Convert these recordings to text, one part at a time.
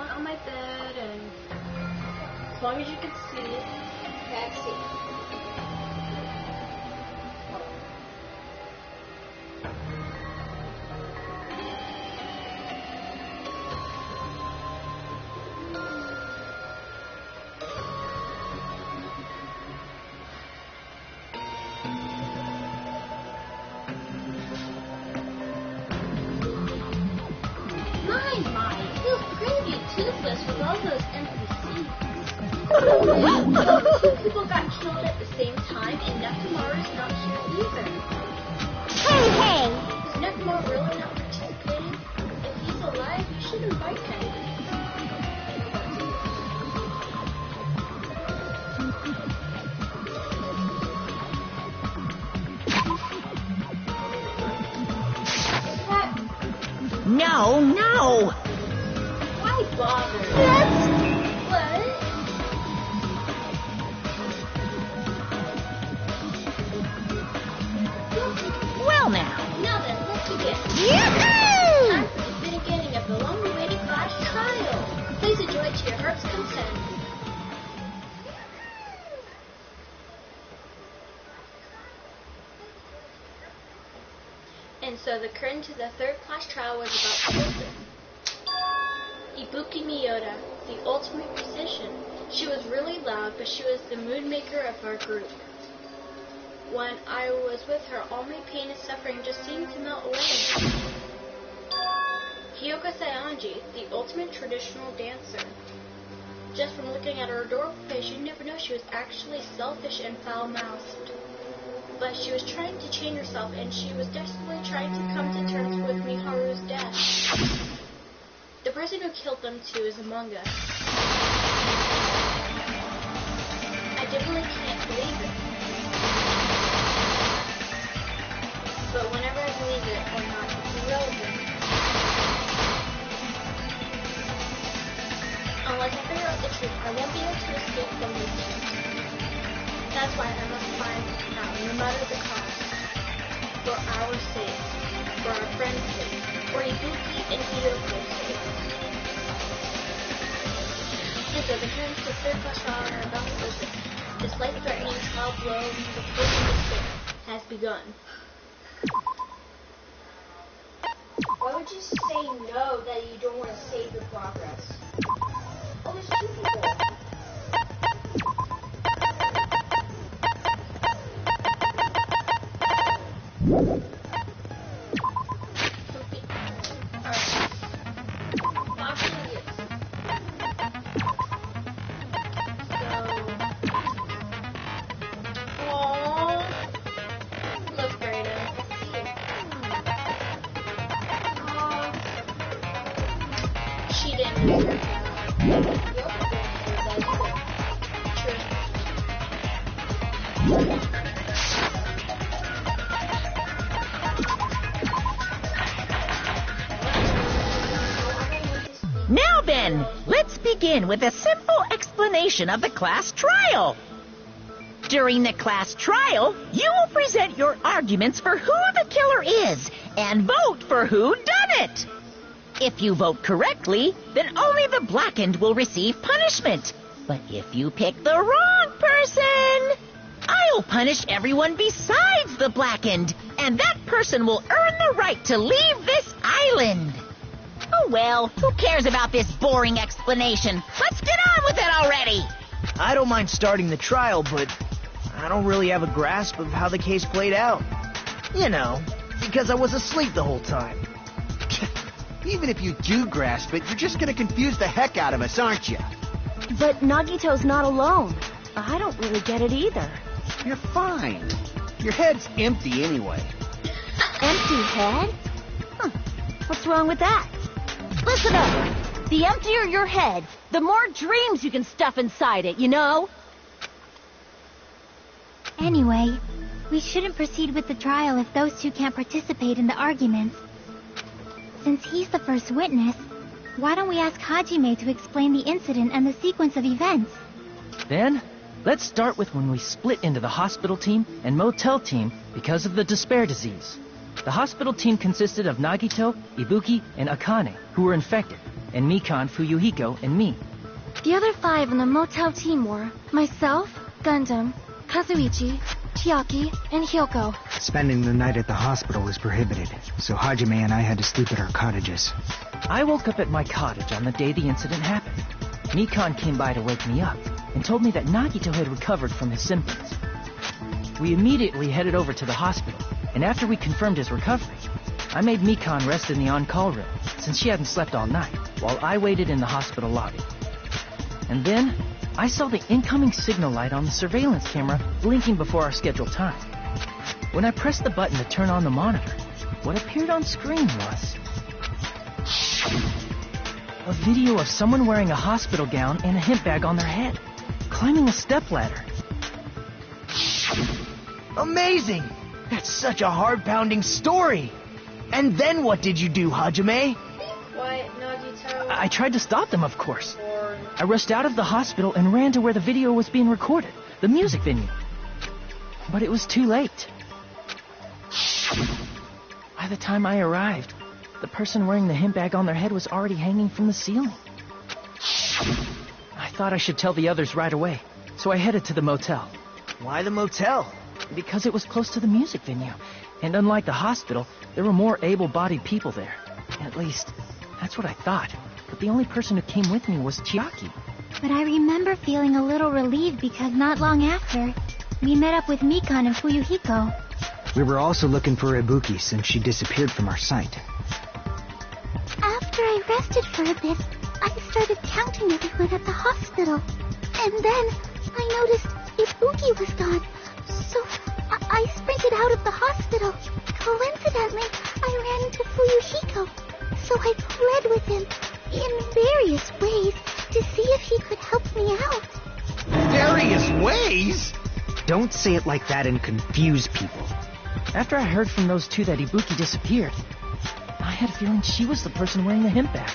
down on my bed, and as long as you can see, Can't see. My, feels pretty toothless with all those empty seats. Two people got killed at the same time, and Nekomaru's not here either. Hey! Is Nekomaru really not participating? If he's alive, you should invite him. No! Why bother? What? Well now. Now then, let's begin. Yahoo! Time for the beginning of the long-awaited class trial. Please enjoy it to your heart's content. And so the curtain to the third class trial was about to open. Ibuki Miyoda, the ultimate musician. She was really loud, but she was the mood maker of our group. When I was with her, all my pain and suffering just seemed to melt away. Hyoka Saionji, the ultimate traditional dancer. Just from looking at her adorable face, you'd never know she was actually selfish and foul-mouthed. But she was trying to change herself, and she was desperately trying to come to terms with Miharu's death. The person who killed them too is among us. I definitely can't believe it. But whenever I believe it or not, it's irrelevant. Unless I figure out the truth, I won't be able to escape from this truth. That's why I must find out, no matter the cost. For our sake, for our friends' sake, for Ibuki and Hiyoko's sake. And so the curtains to third class trial are about to open. The slight threatening trial blow the first despair has begun. Why would you say no that you don't want to save your progress? Oh, there's two people. Now then, let's begin with a simple explanation of the class trial. During the class trial, you will present your arguments for who the killer is and vote for who done it. If you vote correctly, then only the blackened will receive punishment. But if you pick the wrong person, I'll punish everyone besides the blackened, and that person will earn the right to leave this island. Oh well, who cares about this boring explanation? Let's get on with it already! I don't mind starting the trial, but I don't really have a grasp of how the case played out. You know, because I was asleep the whole time. Even if you do grasp it, you're just gonna confuse the heck out of us, aren't you? But Nagito's not alone. I don't really get it either. You're fine. Your head's empty anyway. Empty head? Huh. What's wrong with that? Listen up! The emptier your head, the more dreams you can stuff inside it, you know? Anyway, we shouldn't proceed with the trial if those two can't participate in the arguments. Since he's the first witness, why don't we ask Hajime to explain the incident and the sequence of events? Then, let's start with when we split into the hospital team and motel team because of the despair disease. The hospital team consisted of Nagito, Ibuki, and Akane, who were infected. and Mikan, Fuyuhiko, and me. The other 5 on the motel team were myself, Gundam, Kazuichi, Chiaki, and Hyoko. Spending the night at the hospital was prohibited, so Hajime and I had to sleep at our cottages. I woke up at my cottage on the day the incident happened. Mikan came by to wake me up and told me that Nagito had recovered from his symptoms. We immediately headed over to the hospital, and after we confirmed his recovery, I made Mikan rest in the on-call room, since she hadn't slept all night, while I waited in the hospital lobby. And then, I saw the incoming signal light on the surveillance camera blinking before our scheduled time. When I pressed the button to turn on the monitor, what appeared on screen was a video of someone wearing a hospital gown and a hemp bag on their head, climbing a stepladder. Amazing! That's such a heart-pounding story! And then what did you do, Hajime? What, Nagito? I tried to stop them, of course. I rushed out of the hospital and ran to where the video was being recorded, the music venue. But it was too late. By the time I arrived, the person wearing the hemp bag on their head was already hanging from the ceiling. I thought I should tell the others right away, so I headed to the motel. Why the motel? Because it was close to the music venue, and unlike the hospital, there were more able-bodied people there. At least, that's what I thought. But the only person who came with me was Chiaki. But I remember feeling a little relieved because not long after, we met up with Mikan and Fuyuhiko. We were also looking for Ibuki since she disappeared from our sight. After I rested for a bit, I started counting everyone at the hospital. And then I noticed Ibuki was gone. So I sprinted out of the hospital. Coincidentally, I ran into Fuyuhiko. So I fled with him in various ways to see if he could help me out. Various ways? Don't say it like that and confuse people. After I heard from those two that Ibuki disappeared, I had a feeling she was the person wearing the hemp bag.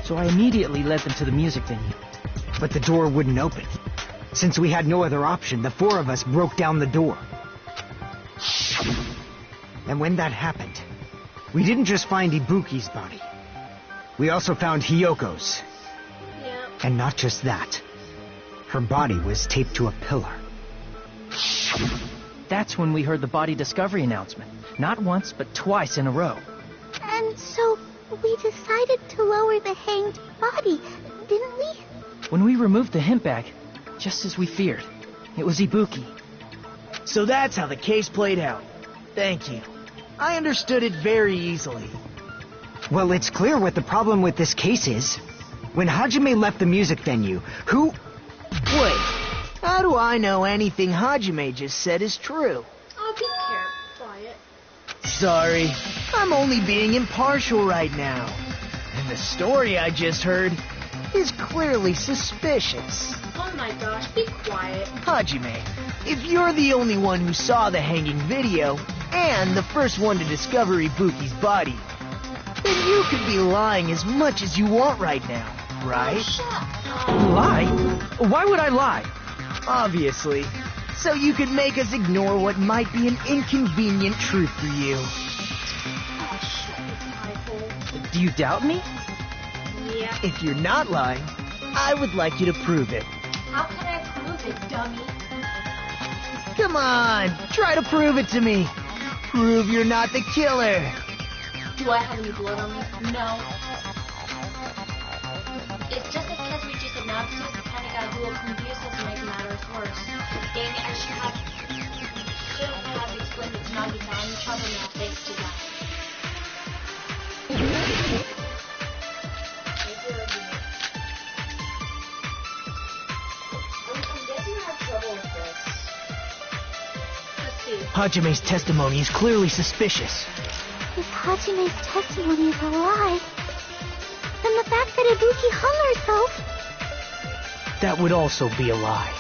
So I immediately led them to the music venue. But the door wouldn't open. Since we had no other option, the 4 of us broke down the door. And when that happened, we didn't just find Ibuki's body. We also found Hyoko's. Yeah. And not just that. Her body was taped to a pillar. That's when we heard the body discovery announcement. Not once, but twice in a row. And so we decided to lower the hanged body, didn't we? When we removed the hemp bag, just as we feared, it was Ibuki. So that's how the case played out. Thank you. I understood it very easily. Well, it's clear what the problem with this case is. When Hajime left the music venue, who... Wait, how do I know anything Hajime just said is true? Oh, be quiet. Sorry, I'm only being impartial right now. And the story I just heard is clearly suspicious. Oh my gosh, be quiet. Hajime, if you're the only one who saw the hanging video, and the first one to discover Ibuki's body, then you could be lying as much as you want right now, right? Lie? Why would I lie? Obviously. So you could make us ignore what might be an inconvenient truth for you. Oh, shut this eye hole. Do you doubt me? Yeah. If you're not lying, I would like you to prove it. How can I prove it, dummy? Come on, try to prove it to me. Prove you're not the killer. Do I have any blood on me? No. It's just that Kazuichi said Natsu is the kind of guy who will confuse us and make matters worse. Dang it, I shouldn't have explained it to Nagita. I'm in trouble now thanks to that. I'm guessing I have trouble with this. Let's see. Hajime's testimony is clearly suspicious. If Hajime's testimony is a lie, then the fact that Ibuki hung herself... That would also be a lie.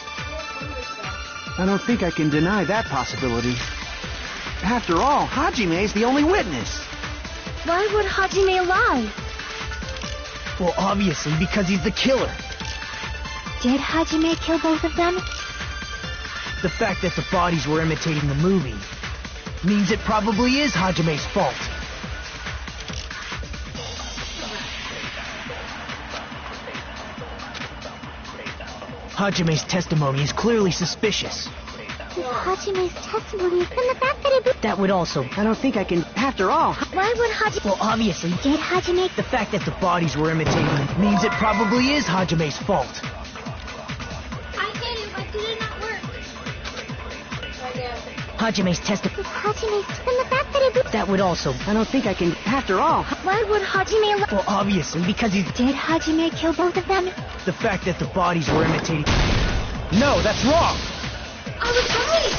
I don't think I can deny that possibility. After all, Hajime is the only witness. Why would Hajime lie? Well, obviously because he's the killer. Did Hajime kill both of them? The fact that the bodies were imitating the movie means it probably is Hajime's fault. Hajime's testimony is clearly suspicious. If Hajime's testimony, then the fact that it... That would also... I don't think I can... After all... Why would Hajime... Well, obviously, Did Hajime... the fact that the bodies were imitated means it probably is Hajime's fault. I hit it, but did it not work? Hajime's testimony... If Hajime's... Then the fact that it... That would also... I don't think I can... After all... Why would Hajime... Well, obviously, because he's... Did Hajime kill both of them? The fact that the bodies were imitated... No, that's wrong! I was right!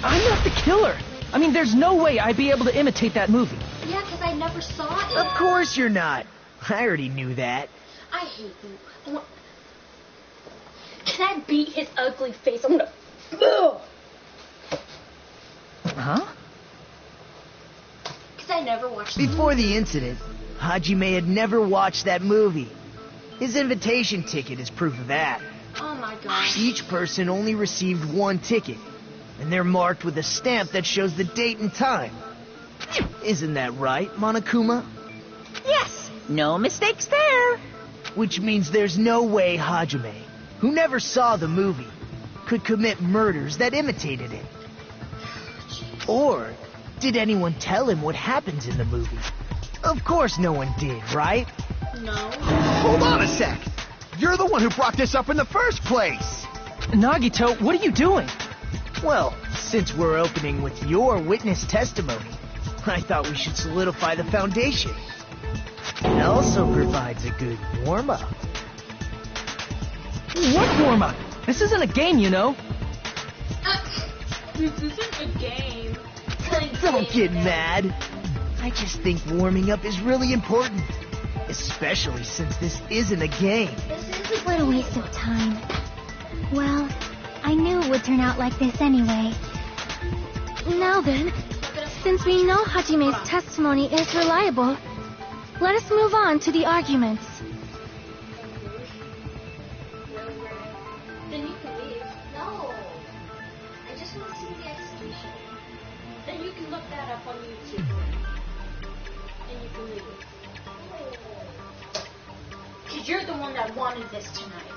I'm not the killer. I mean, there's no way I'd be able to imitate that movie. Yeah, because I never saw it. Of course you're not. I already knew that. I hate you. Can I beat his ugly face? I'm gonna... Ugh! Huh? Because I never watched it. Before the incident, Hajime had never watched that movie. His invitation ticket is proof of that. Oh my gosh. Each person only received one ticket, and they're marked with a stamp that shows the date and time. Isn't that right, Monokuma? Yes, no mistakes there. Which means there's no way Hajime, who never saw the movie, could commit murders that imitated it. Or did anyone tell him what happens in the movie? Of course no one did, right? No. Hold on a sec! You're the one who brought this up in the first place! Nagito, what are you doing? Well, since we're opening with your witness testimony, I thought we should solidify the foundation. It also provides a good warm-up. What warm-up? This isn't a game, you know. This isn't a game. Don't get mad. I just think warming up is really important. Especially since this isn't a game. What a waste of time. Well, I knew it would turn out like this anyway. Now then, since we know Hajime's testimony is reliable, let us move on to the arguments. Then you can leave. No. I just want to see the execution. Then you can look that up on YouTube. And you can leave. Because you're the one that wanted this tonight.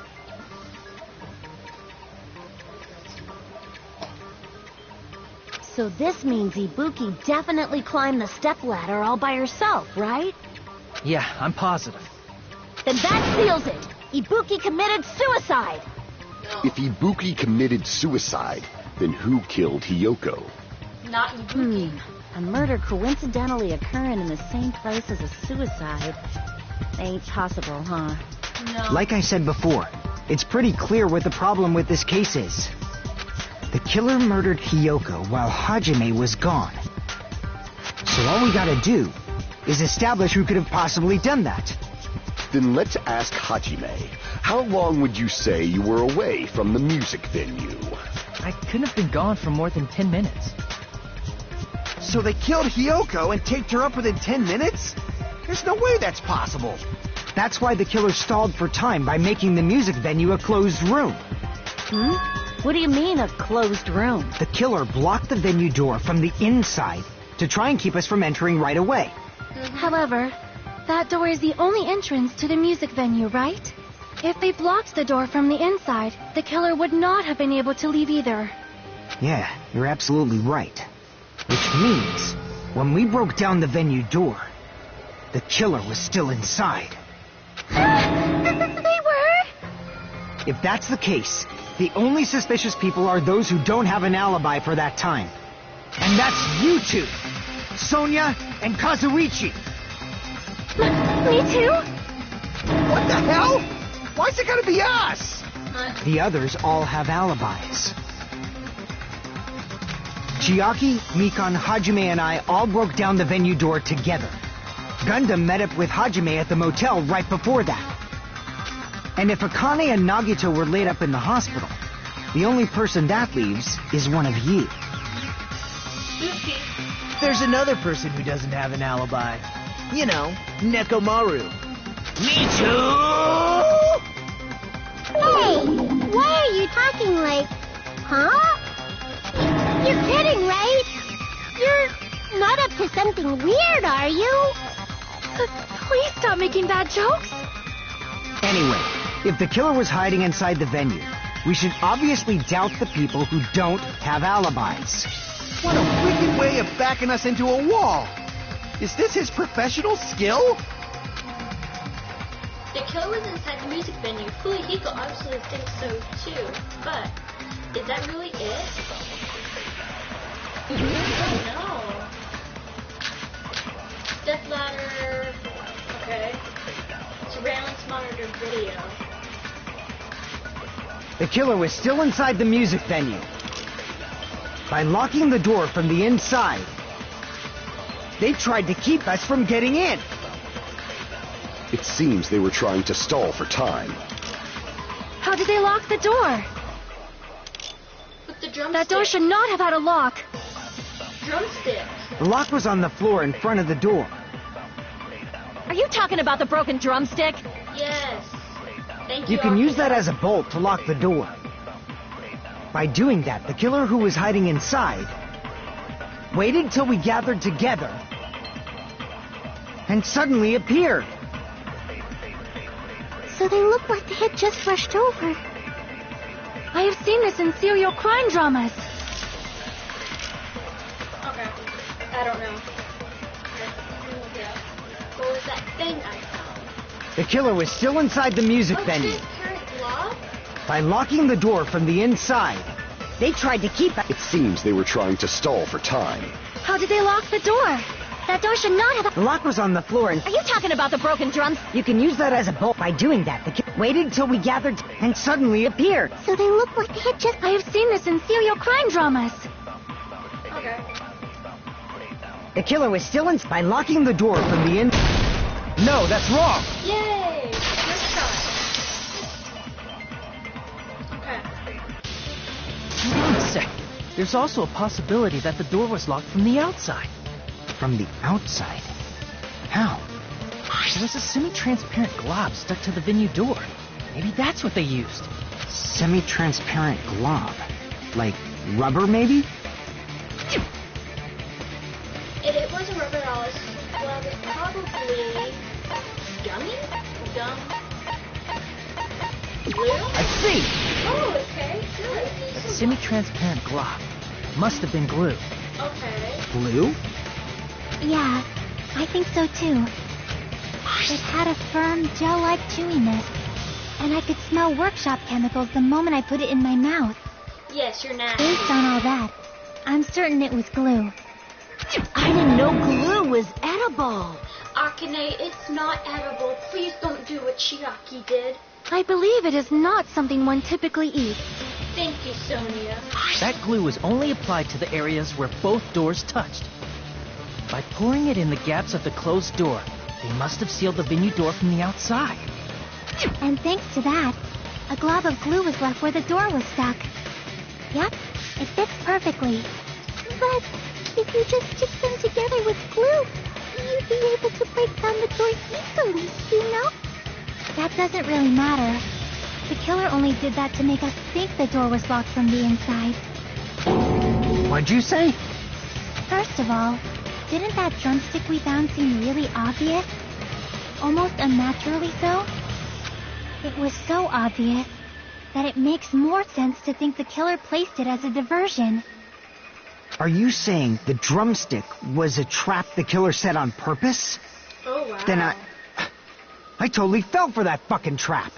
So this means Ibuki definitely climbed the stepladder all by herself, right? Yeah, I'm positive. Then that seals it. Ibuki committed suicide. If Ibuki committed suicide, then who killed Hiyoko? Not Ibuki. A murder coincidentally occurring in the same place as a suicide. Ain't possible, huh? No. Like I said before, it's pretty clear what the problem with this case is. The killer murdered Hiyoko while Hajime was gone. So all we gotta do is establish who could have possibly done that. Then let's ask Hajime. How long would you say you were away from the music venue? I couldn't have been gone for more than 10 minutes. So they killed Hiyoko and taped her up within 10 minutes? There's no way that's possible. That's why the killer stalled for time by making the music venue a closed room. What do you mean, a closed room? The killer blocked the venue door from the inside to try and keep us from entering right away. However, that door is the only entrance to the music venue, right? If they blocked the door from the inside, the killer would not have been able to leave either. Yeah, you're absolutely right. Which means, when we broke down the venue door, the killer was still inside. They were? If that's the case, the only suspicious people are those who don't have an alibi for that time. And that's you two, Sonia and Kazuichi. Me too? What the hell? Why's it gotta be us? The others all have alibis. Chiaki, Mikan, Hajime, and I all broke down the venue door together. Gundam met up with Hajime at the motel right before that. And if Akane and Nagito were laid up in the hospital, the only person that leaves is one of you. There's another person who doesn't have an alibi. You know, Nekomaru. Me too! Hey, why are you talking like... Huh? You're kidding, right? You're not up to something weird, are you? Please stop making bad jokes. Anyway, if the killer was hiding inside the venue, we should obviously doubt the people who don't have alibis. What a wicked way of backing us into a wall! Is this his professional skill? The killer was inside the music venue. Fuyuhiko obviously thinks so too, but is that really it? No. Death ladder. Okay. Surveillance monitor video. The killer was still inside the music venue. By locking the door from the inside, they tried to keep us from getting in. It seems they were trying to stall for time. How did they lock the door? With the drumstick. That door should not have had a lock. Drumstick. The lock was on the floor in front of the door. Are you talking about the broken drumstick? Yes. Thank you. You can use that as a bolt to lock the door. By doing that, the killer who was hiding inside waited till we gathered together and suddenly appeared. So they look like they had just rushed over. I have seen this in serial crime dramas. Okay. I don't know. What was that thing I found? The killer was still inside the music venue. Transparent glove? By locking the door from the inside, they tried to keep us. It seems they were trying to stall for time. How did they lock the door? That door should not have... The lock was on the floor and... Are you talking about the broken drums? You can use that as a bolt. By doing that, the killer waited till we gathered and suddenly appeared. So they look like they had just... I have seen this in serial crime dramas. Okay. The killer was still in... By locking the door from the in... No, that's wrong. Yay! Good shot. Okay. Hold on a sec. There's also a possibility that the door was locked from the outside. From the outside? How? There was a semi-transparent glob stuck to the venue door. Maybe that's what they used. Semi-transparent glob? Like rubber, maybe? It wasn't rubber at all. Well, it's probably gummy? Gum? Glue? I see! Oh, okay. Good. That semi-transparent glob must have been glue. Okay. Glue? Yeah, I think so too. It had a firm, gel-like chewiness, and I could smell workshop chemicals the moment I put it in my mouth. Yes, you're nasty. Based on all that, I'm certain it was glue. I didn't know glue was edible. Akane, it's not edible. Please don't do what Chiaki did. I believe it is not something one typically eats. Thank you, Sonia. That glue was only applied to the areas where both doors touched. By pouring it in the gaps of the closed door, they must have sealed the venue door from the outside. And thanks to that, a glob of glue was left where the door was stuck. Yep, it fits perfectly. But if you just stick them together with glue, you'd be able to break down the door easily, you know? That doesn't really matter. The killer only did that to make us think the door was locked from the inside. What'd you say? First of all, didn't that drumstick we found seem really obvious? Almost unnaturally so? It was so obvious that it makes more sense to think the killer placed it as a diversion. Are you saying the drumstick was a trap the killer set on purpose? Oh, wow. Then I totally fell for that fucking trap.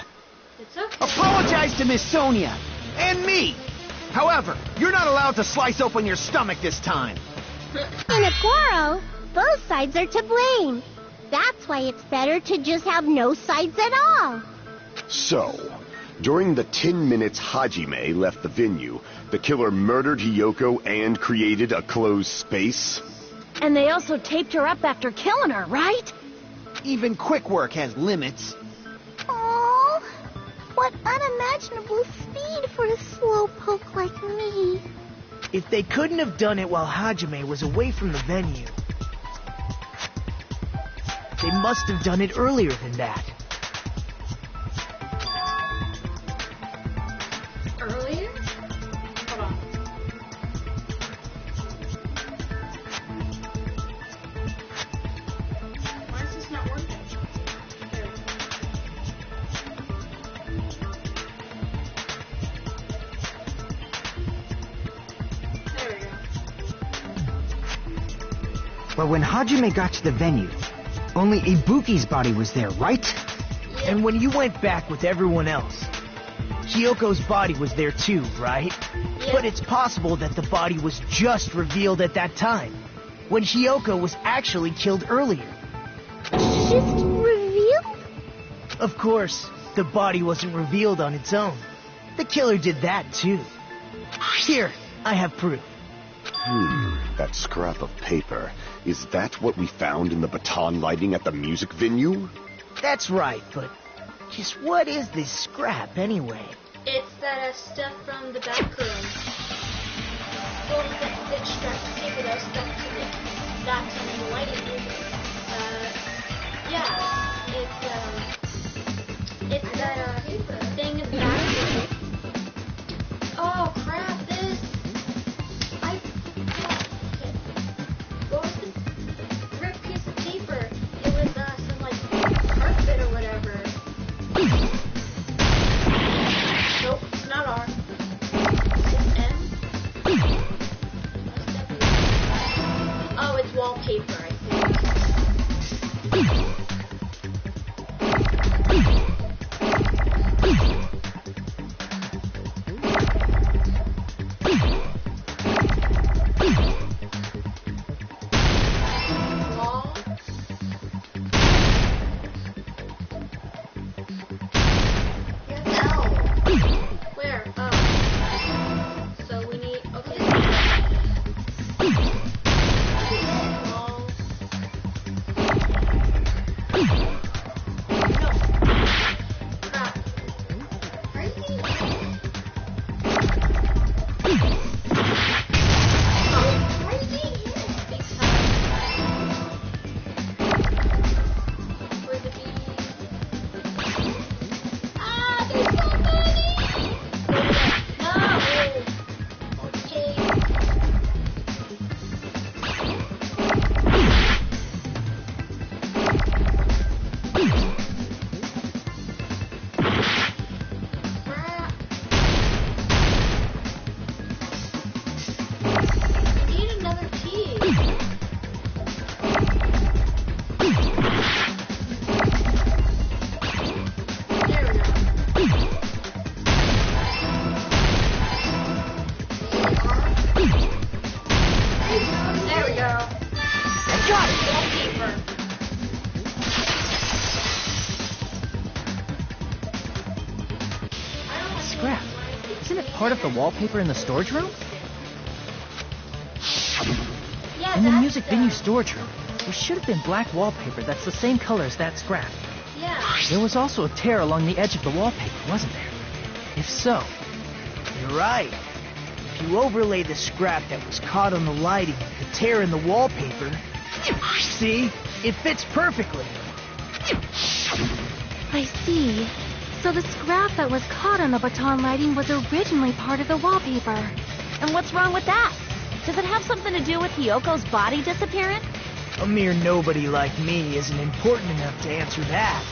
It's okay. Apologize to Miss Sonia. And me. However, you're not allowed to slice open your stomach this time. In a quarrel, both sides are to blame. That's why it's better to just have no sides at all. So, during the 10 minutes Hajime left the venue, the killer murdered Hiyoko and created a closed space? And they also taped her up after killing her, right? Even quick work has limits. Oh, what unimaginable speed for a slowpoke like me. If they couldn't have done it while Hajime was away from the venue, they must have done it earlier than that. Earlier? Hold on. Why is this not working? But when Hajime got to the venue, only Ibuki's body was there, right? And when you went back with everyone else, Hyoko's body was there too, right? Yeah. But it's possible that the body was just revealed at that time, when Hyoko was actually killed earlier. Just revealed? Of course, the body wasn't revealed on its own. The killer did that too. Here, I have proof. That scrap of paper. Is that what we found in the baton lighting at the music venue? That's right, but just what is this scrap anyway? It's that stuff from the back room. Well, the extract paper that was stuck to the lighting. Yeah, it's that thing in the back room. Oh crap! Okay. What was the ripped piece of paper? It was some like carpet or whatever. Nope, it's not R. It's M. Oh, it's wallpaper, I think. Part of the wallpaper in the storage room? Yeah, In the music venue storage room, there should have been black wallpaper that's the same color as that scrap. Yeah. There was also a tear along the edge of the wallpaper, wasn't there? If so... You're right. If you overlay the scrap that was caught on the lighting with the tear in the wallpaper... See? It fits perfectly. I see. So the scrap that was caught on the baton lighting was originally part of the wallpaper. And what's wrong with that? Does it have something to do with Hyoko's body disappearing? A mere nobody like me isn't important enough to answer that.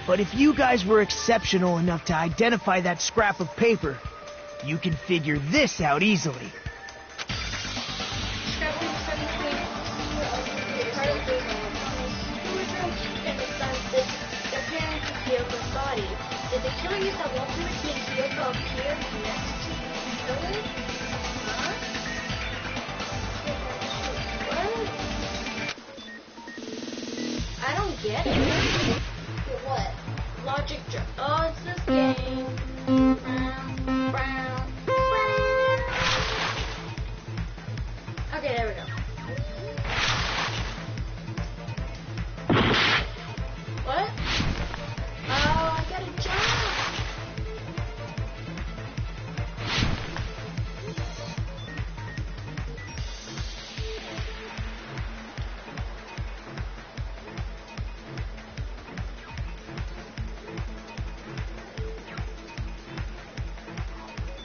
But if you guys were exceptional enough to identify that scrap of paper, you can figure this out easily. Hyoko's body. Did the killer use that wallpaper to make Hyoko appear next to the killer? Huh? What? I don't get it. What? Logic jump. Oh, it's this game. Okay, there we go. What? Oh, I gotta jump!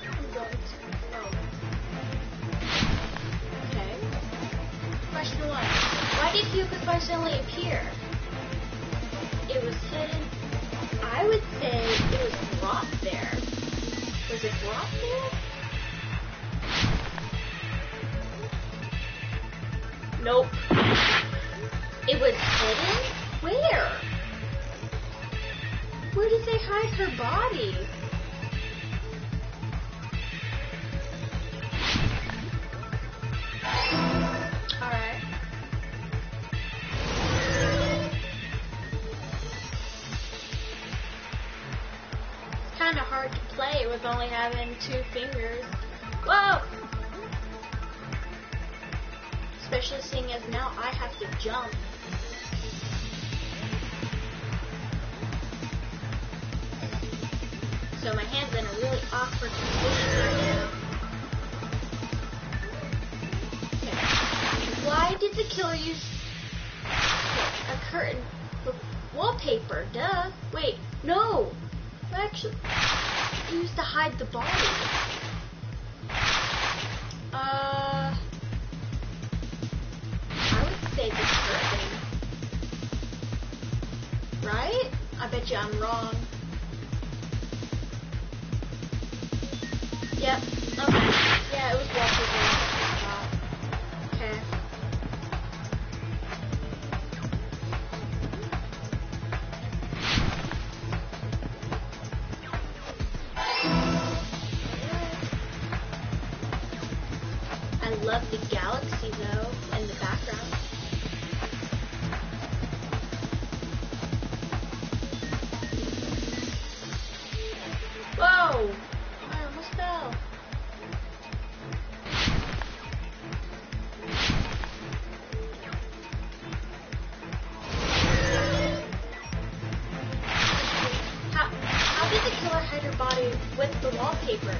I'm going to roll. Okay. Question 1. Why did Hyoko suddenly appear? It was hidden. I would say it was brought there. Was it brought there? Nope. It was hidden? Where? Where did they hide her body? Alright. It's kind of hard to play with only having 2 fingers. Whoa! Especially seeing as now I have to jump. So my hand's in a really awkward position right now. Okay. Why did the killer use a curtain for wallpaper? Duh. Wait, no. Actually, he used to hide the body. I would say the curtain. Right? I bet you I'm wrong. Yep. Okay. Yeah, it was wallpaper. Okay. I love the galaxy though in the background. Whoa! I almost fell. How did the killer hide her body with the wallpaper?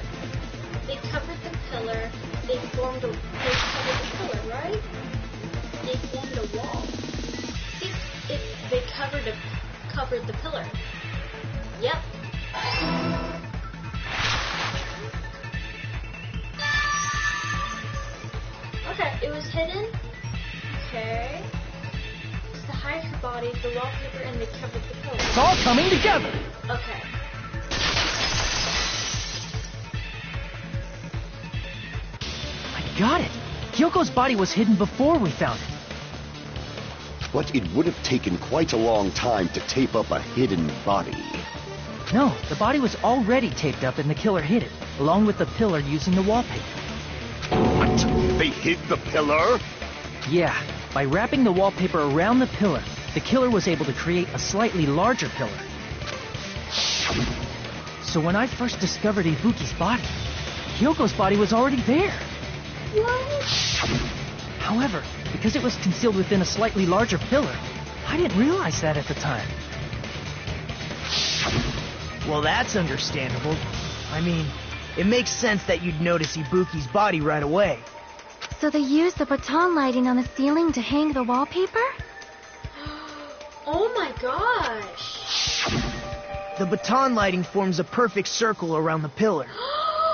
They covered the pillar. They covered the pillar, right? They formed a wall. They covered the pillar. Yep. Okay, it was hidden. Okay. Just to hide her body, the wallpaper, and they covered the pillar. It's all coming together. Okay. I got it. Kyoko's body was hidden before we found it. But it would have taken quite a long time to tape up a hidden body. No, the body was already taped up and the killer hid it, along with the pillar using the wallpaper. What? They hid the pillar? Yeah, by wrapping the wallpaper around the pillar, the killer was able to create a slightly larger pillar. So when I first discovered Ibuki's body, Kyoko's body was already there. What? However, because it was concealed within a slightly larger pillar, I didn't realize that at the time. Well, that's understandable. I mean, it makes sense that you'd notice Ibuki's body right away. So they used the baton lighting on the ceiling to hang the wallpaper? Oh my gosh. The baton lighting forms a perfect circle around the pillar.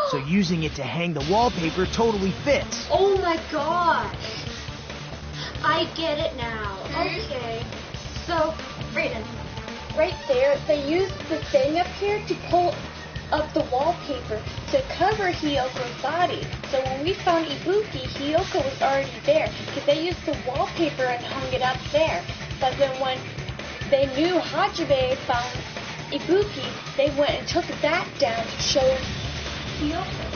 So using it to hang the wallpaper totally fits. Oh my gosh. I get it now. Okay. So, Brayden, right there, they used the thing up here to pull up the wallpaper to cover Hyoko's body. So when we found Ibuki, Hyoko was already there because they used the wallpaper and hung it up there. But then when they knew Hajime found Ibuki, they went and took that down to show Hyoko.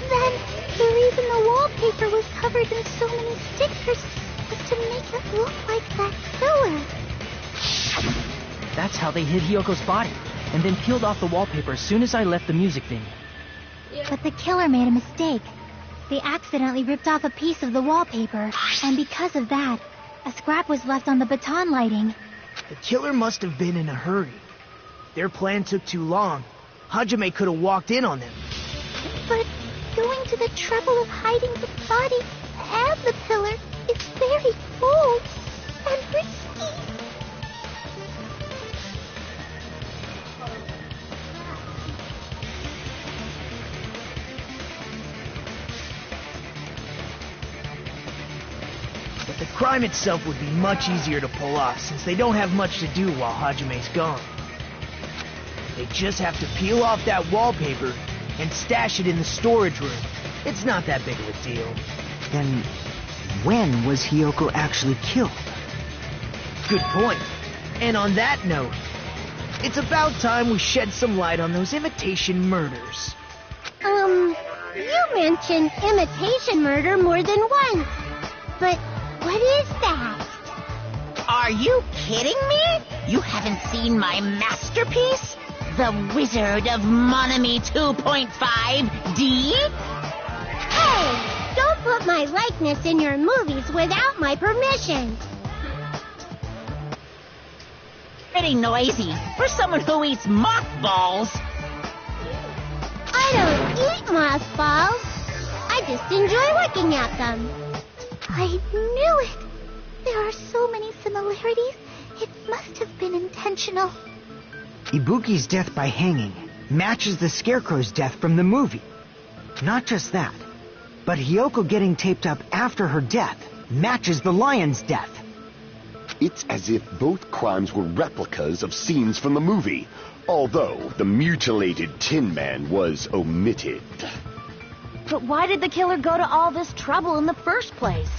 Then, the reason the wallpaper was covered in so many stickers was to make it look like that killer. That's how they hid Hyoko's body, and then peeled off the wallpaper as soon as I left the music venue. Yeah. But the killer made a mistake. They accidentally ripped off a piece of the wallpaper, and because of that, a scrap was left on the baton lighting. The killer must have been in a hurry. Their plan took too long. Hajime could have walked in on them. But going to the trouble of hiding the body and the pillar is very bold and risky. But the crime itself would be much easier to pull off since they don't have much to do while Hajime's gone. They just have to peel off that wallpaper and stash it in the storage room. It's not that big of a deal. Then when was Hiyoko actually killed? Good point. And on that note, it's about time we shed some light on those imitation murders. You mentioned imitation murder more than once. But what is that? Are you kidding me? You haven't seen my masterpiece? The Wizard of Monami 2.5D? Hey, don't put my likeness in your movies without my permission. Pretty noisy for someone who eats mothballs. I don't eat mothballs. I just enjoy looking at them. I knew it. There are so many similarities. It must have been intentional. Ibuki's death by hanging matches the Scarecrow's death from the movie. Not just that, but Hiyoko getting taped up after her death matches the lion's death. It's as if both crimes were replicas of scenes from the movie, although the mutilated Tin Man was omitted. But why did the killer go to all this trouble in the first place?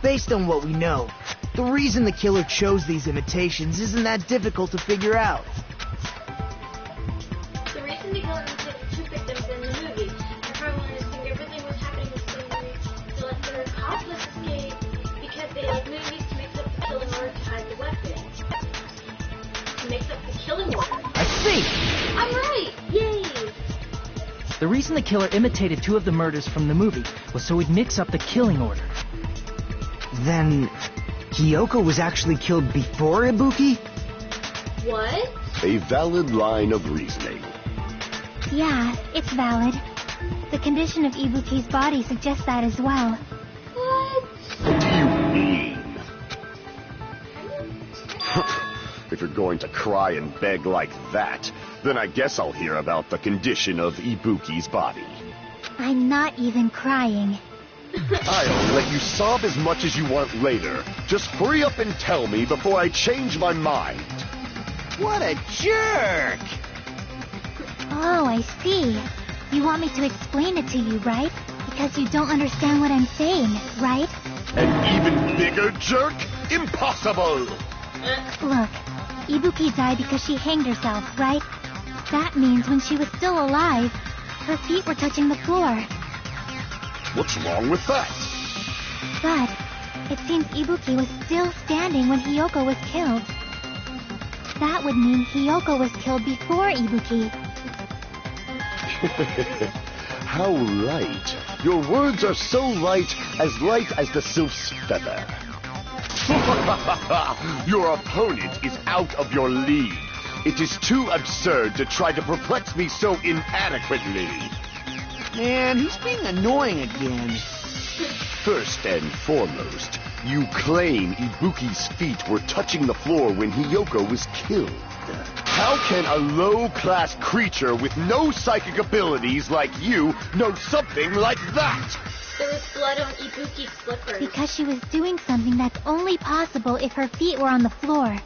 Based on what we know, the reason the killer chose these imitations isn't that difficult to figure out. The reason the killer imitated two victims in the movie, and probably wanted to think everything was happening the same way to let their accomplice escape, because they like movies to mix up the killing order to hide the weapon. To mix up the killing order. I see! I'm right! Yay! The reason the killer imitated two of the murders from the movie was so he'd mix up the killing order. Then, Hiyoko was actually killed before Ibuki? What? A valid line of reasoning. Yeah, it's valid. The condition of Ibuki's body suggests that as well. What? What do you mean? If you're going to cry and beg like that, then I guess I'll hear about the condition of Ibuki's body. I'm not even crying. I'll let you sob as much as you want later. Just hurry up and tell me before I change my mind. What a jerk! Oh, I see. You want me to explain it to you, right? Because you don't understand what I'm saying, right? An even bigger jerk? Impossible! Look, Ibuki died because she hanged herself, right? That means when she was still alive, her feet were touching the floor. What's wrong with that? But it seems Ibuki was still standing when Hiyoko was killed. That would mean Hiyoko was killed before Ibuki. How light. Your words are so light as the sylph's feather. Your opponent is out of your league. It is too absurd to try to perplex me so inadequately. Man, he's being annoying again. First and foremost, you claim Ibuki's feet were touching the floor when Hiyoko was killed. How can a low-class creature with no psychic abilities like you know something like that? There was blood on Ibuki's slippers. Because she was doing something that's only possible if her feet were on the floor.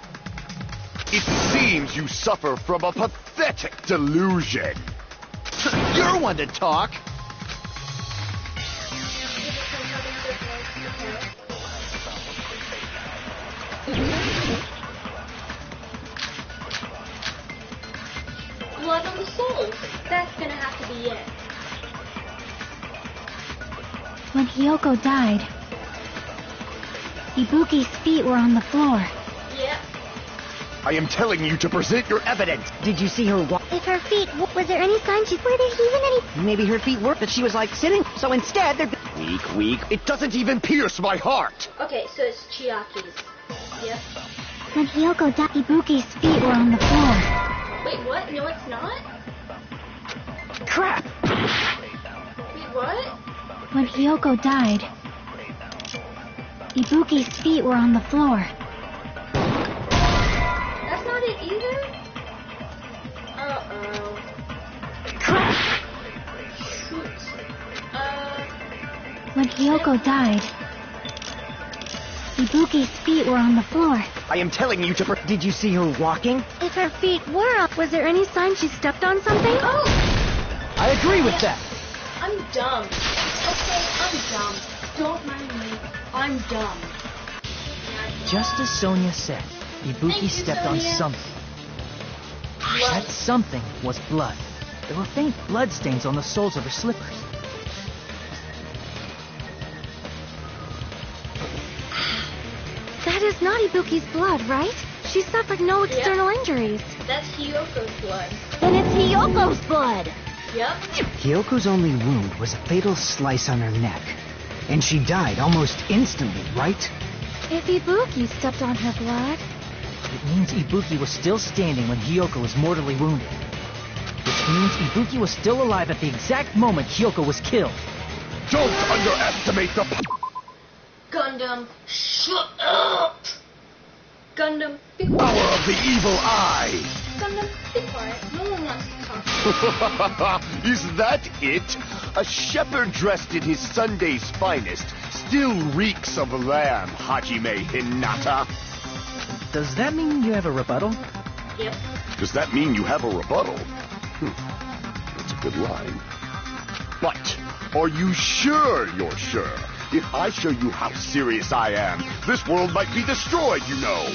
It seems you suffer from a pathetic delusion. You're one to talk. Blood on the soles. That's gonna have to be it. When Hiyoko died, Ibuki's feet were on the floor. Yep. I am telling you to present your evidence. Did you see her walk? If her feet, was there any sign were there even any? Maybe her feet were, but she was like sitting, so instead they're... Weak. It doesn't even pierce my heart. Okay, so it's Chiaki's. Yep. When Hiyoko died, Ibuki's feet were on the floor. Wait, what? No, it's not? Crap! Wait, what? When Hiyoko died, Ibuki's feet were on the floor. That's not it either? Uh-oh. Crap! Shoot. When Hiyoko died, Ibuki's feet were on the floor. I am telling you to... Did you see her walking? If her feet were up, was there any sign she stepped on something? Oh! I agree with that. I'm dumb. Okay, I'm dumb. Don't mind me. I'm dumb. Just as Sonia said, Ibuki stepped on Sonia. something. That something was blood. There were faint blood stains on the soles of her slippers. That is not Ibuki's blood, right? She suffered no external injuries. That's Hyoko's blood. Then it's Hiyoko's blood. Yep. Hyoko's only wound was a fatal slice on her neck. And she died almost instantly, right? If Ibuki stepped on her blood... It means Ibuki was still standing when Hyoko was mortally wounded. Which means Ibuki was still alive at the exact moment Hyoko was killed. Don't underestimate the Gundam, shut up! Gundam, be power quiet. of the evil eye! Gundam, be quiet. No one wants to talk. Is that it? A shepherd dressed in his Sunday's finest still reeks of lamb, Hajime Hinata. Does that mean you have a rebuttal? Yep. Does that mean you have a rebuttal? That's a good line. But, are you sure you're sure? If I show you how serious I am, this world might be destroyed, you know.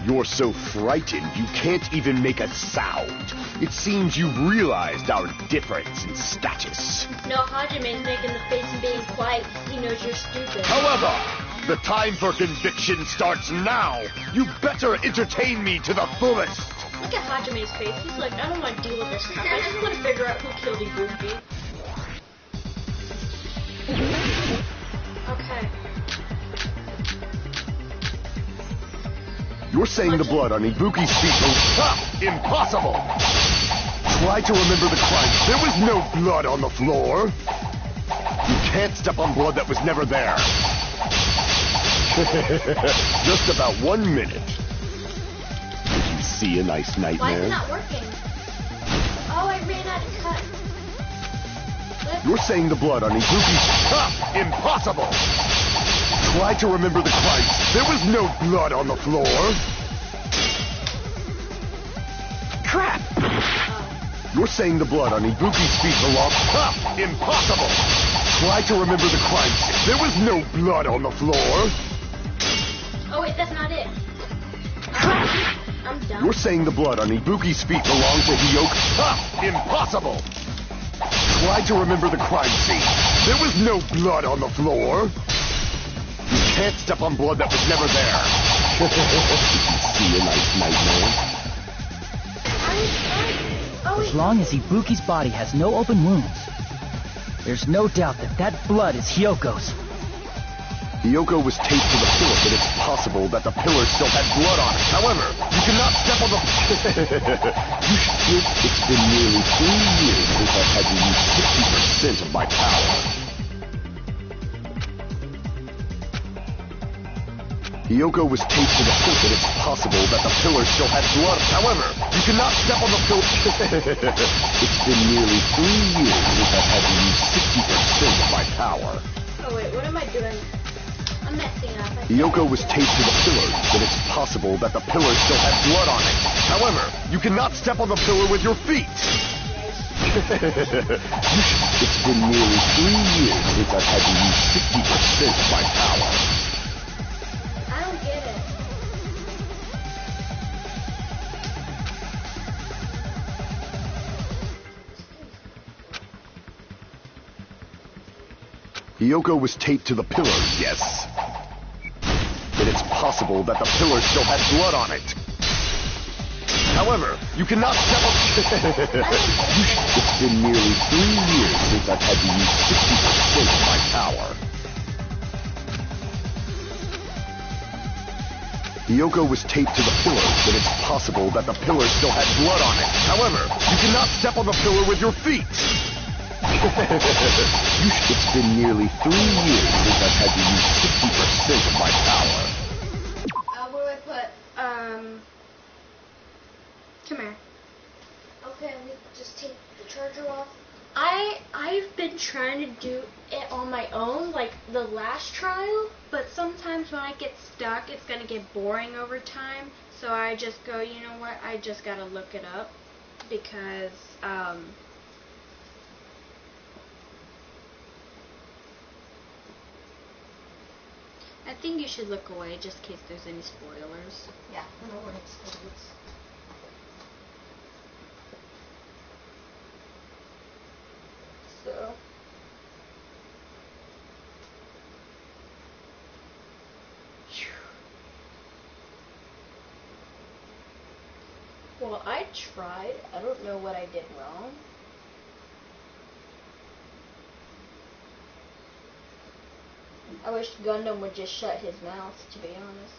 You're so frightened you can't even make a sound. It seems you've realized our difference in status. No, Hajime's making the face and being quiet because he knows you're stupid. However, the time for conviction starts now. You better entertain me to the fullest. Look at Hajime's face. He's like, I don't want to deal with this crap. I just want to figure out who killed Ibuki. Okay. You're saying the blood on Ibuki's feet was impossible. Try to remember the crime. There was no blood on the floor. You can't step on blood that was never there. Just about 1 minute. Did you see a nice Why is nightmare? it not working? Oh, I ran out of cut. You're saying the blood on Ibuki's impossible. Try to remember the crime. There was no blood on the floor. Crap! You're saying the blood on Ibuki's feet belongs... impossible! Try to remember the crime scene. There was no blood on the floor. Oh, wait, that's not it. I'm done. You're saying the blood on Ibuki's feet belonged to Hyoka. Impossible! Try to remember the crime scene. There was no blood on the floor. You can't step on blood that was never there. Did you see a nice nightmare? As long as Ibuki's body has no open wounds, there's no doubt that that blood is Hyoko's. Hyoko was taped to the pillar, but it's possible that the pillar still had blood on it. However, you cannot step on the... It's been nearly 3 years since I've had to use 60% of my power. Hyoko was taped to the pillar, but it's possible that the pillar still had blood. However, you cannot step on the pillar... It's been nearly 3 years since I've had to use 60% of my power. Oh, wait, what am I doing? I'm messing up. Hyoko was taped to the pillar, but it's possible that the pillar still had blood on it. However, you cannot step on the pillar with your feet. It's been nearly 3 years since I've had to use 60% of my power. I don't get it. Hyoko was taped to the pillar, yes. But it's possible that the pillar still had blood on it. However, you cannot step on... It's been nearly 3 years since I've had to use 60% of my power. Hyoko was taped to the pillar, but it's possible that the pillar still had blood on it. However, you cannot step on the pillar with your feet. It's been nearly 3 years since I've had to use 60% of my power. Where do I put, come here. Okay, let me just take the charger off. I've been trying to do it on my own, like the last trial, but sometimes when I get stuck, it's gonna get boring over time, so I just go, you know what, I just gotta look it up, because, I think you should look away just in case there's any spoilers. Yeah, no worries, please. So. Well, I tried. I don't know what I did wrong. I wish Gundam would just shut his mouth, to be honest.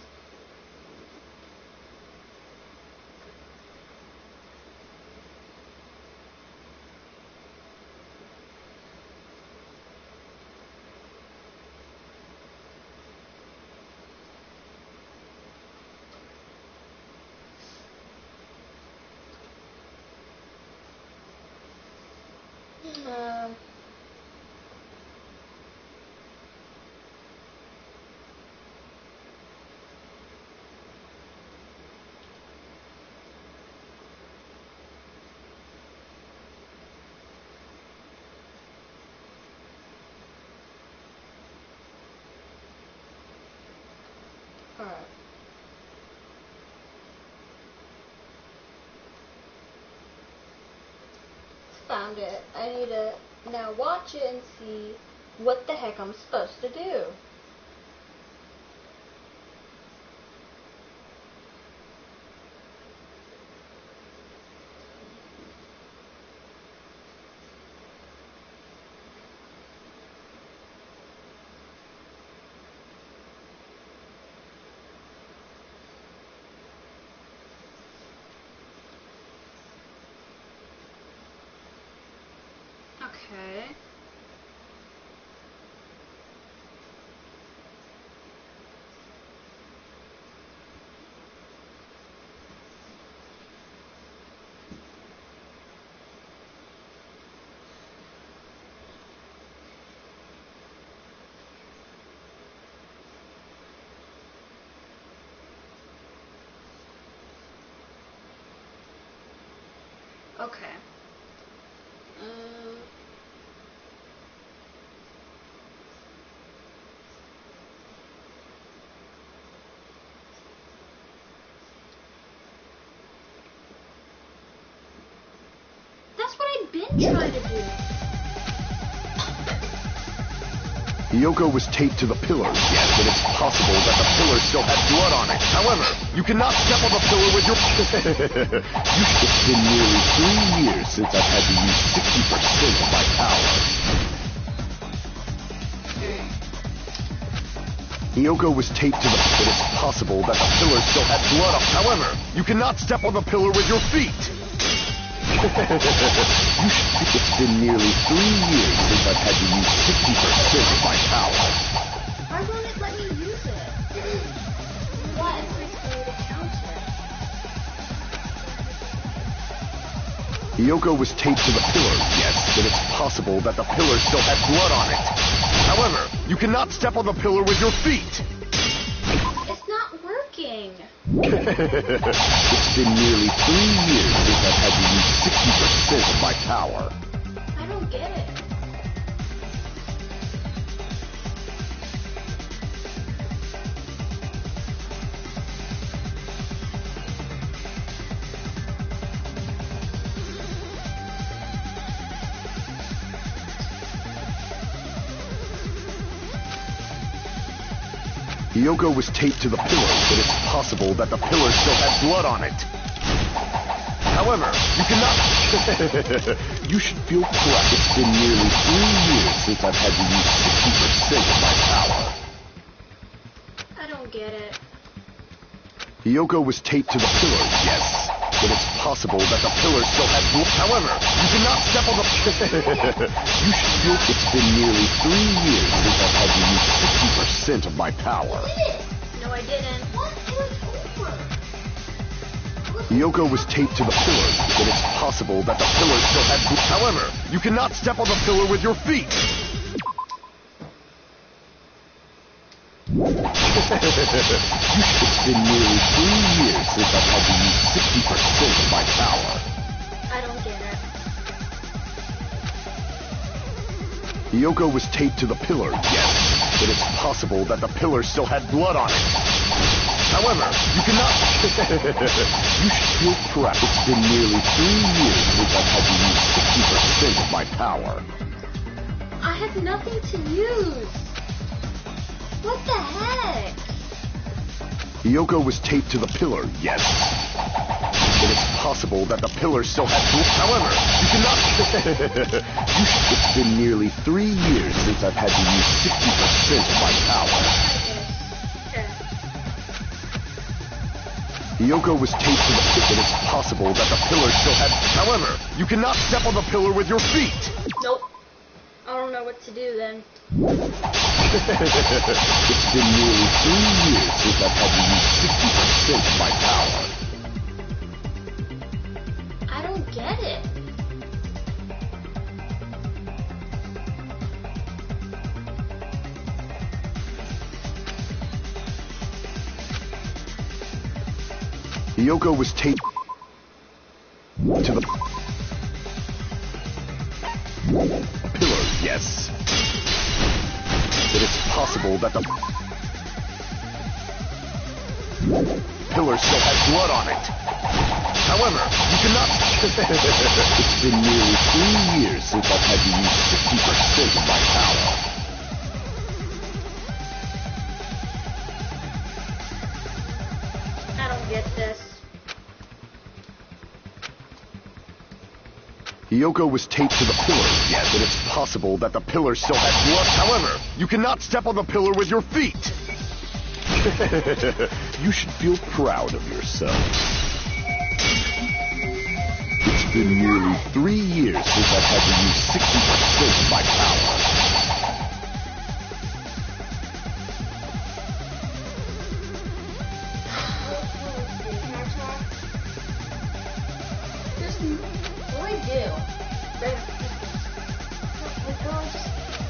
Alright. Found it. I need to now watch it and see what the heck I'm supposed to do. Okay. Okay. That's what I've been trying to do. Yoko was taped to the pillar. Yes, and it's possible that the pillar still had blood on it. However, you cannot step on the pillar with your... It's been nearly 3 years since I've had to use 60% of my power. Yoko was taped to the... It's possible that the pillar still had blood on it. However, you cannot step on the pillar with your feet. It's been nearly 3 years since I've had to use 60% of my power. Why won't it let me use it? What? It's basically the counter. Yoko was taped to the pillar. Yes, and it's possible that the pillar still had blood on it. However, you cannot step on the pillar with your feet. It's not working. It's been nearly 3 years since I've had to use 60% of my power. I don't get it. Yoko was taped to the pillar, but it's possible that the pillar still had blood on it. However, you cannot... You should feel correct. It's been nearly 3 years since I've had to use 60% of my power. I don't get it. Yoko was taped to the pillar, yes. But it's possible that the pillar still had blood. However, you cannot step on the... You should feel it's been nearly 3 years since I've had to use 60% of my power. No, I didn't. What? It was over. Yoko was taped to the pillar, but it's possible that the pillar still had blood. However, you cannot step on the pillar with your feet. It's been nearly 3 years since I've had to use 60% of my power. I don't get it. Yoko was taped to the pillar, yes, but it is possible that the pillar still had blood on it. However, you cannot... You should feel proud. It's been nearly 3 years since I've had to use 60% of my power. I have nothing to use. What the heck? Yoko was taped to the pillar, yes. It is possible that the pillar still had blood. However, you cannot... It's been nearly 3 years since I've had to use 60% of my power. Yoko was taped to the pillar. It is possible that the pillar still had... However, you cannot step on the pillar with your feet. Nope. I don't know what to do then. It's been nearly 3 years since I've had to use 60% of my power. I don't get it. Yoko was taped to the pillar, yes. It is possible that the pillar still had blood on it. However, you cannot... It's been nearly 3 years since I've had to use 60% of my power. I don't get this. Yoko was taped to the pillar, yes, and it's possible that the pillar still had blood. However, you cannot step on the pillar with your feet. You should feel proud of yourself. It's been nearly 3 years since I've had to use 60% of my power.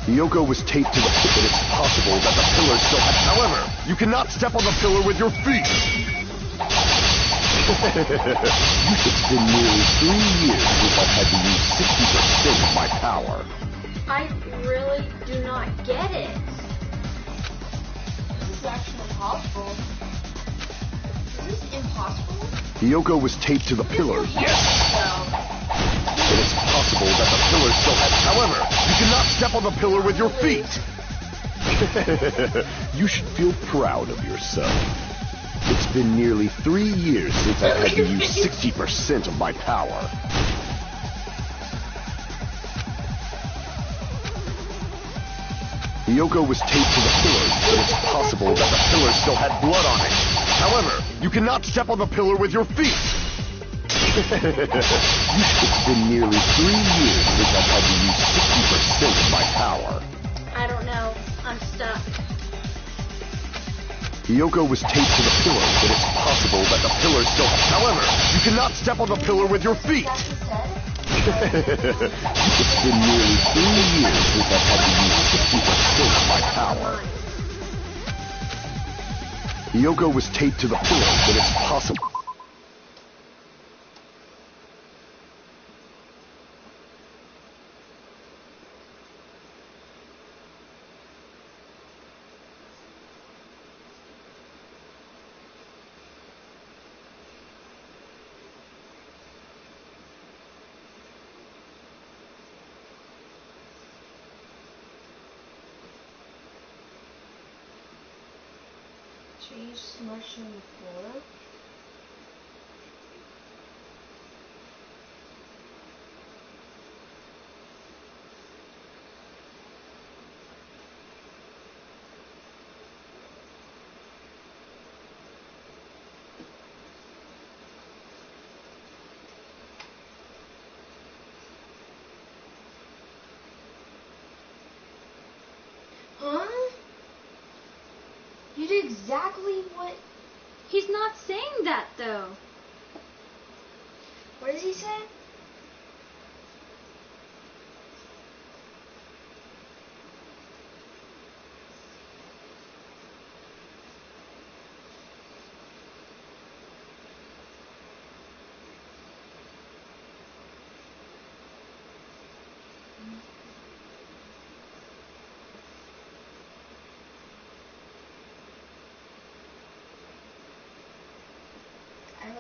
Yoko was taped to the pillar. It is possible that the pillar still had... However, you cannot step on the pillar with your feet. It's been nearly 3 years since I've had to use 60% of my power. I really do not get it. This is actually impossible. Is this impossible? Yoko was taped to the pillar, yes. It is possible that the pillar still had... However, you cannot step on the pillar with your feet. You should feel proud of yourself. It's been nearly 3 years since I've had to use 60% of my power. Yoko was taped to the pillar, but it's possible that the pillar still had blood on it. However, you cannot step on the pillar with your feet. It's been nearly 3 years since I've had to use 60% of my power. I don't know. I'm stuck. Yoko was taped to the pillar, but it's possible that the pillar still... However, you cannot step on the pillar with your feet. It's been nearly 3 years since I've had to use 60% of my power. Yoko was taped to the pillar, but it's possible... Cheese smushed on the floor. Huh? You did exactly what... He's not saying that, though. What does he say?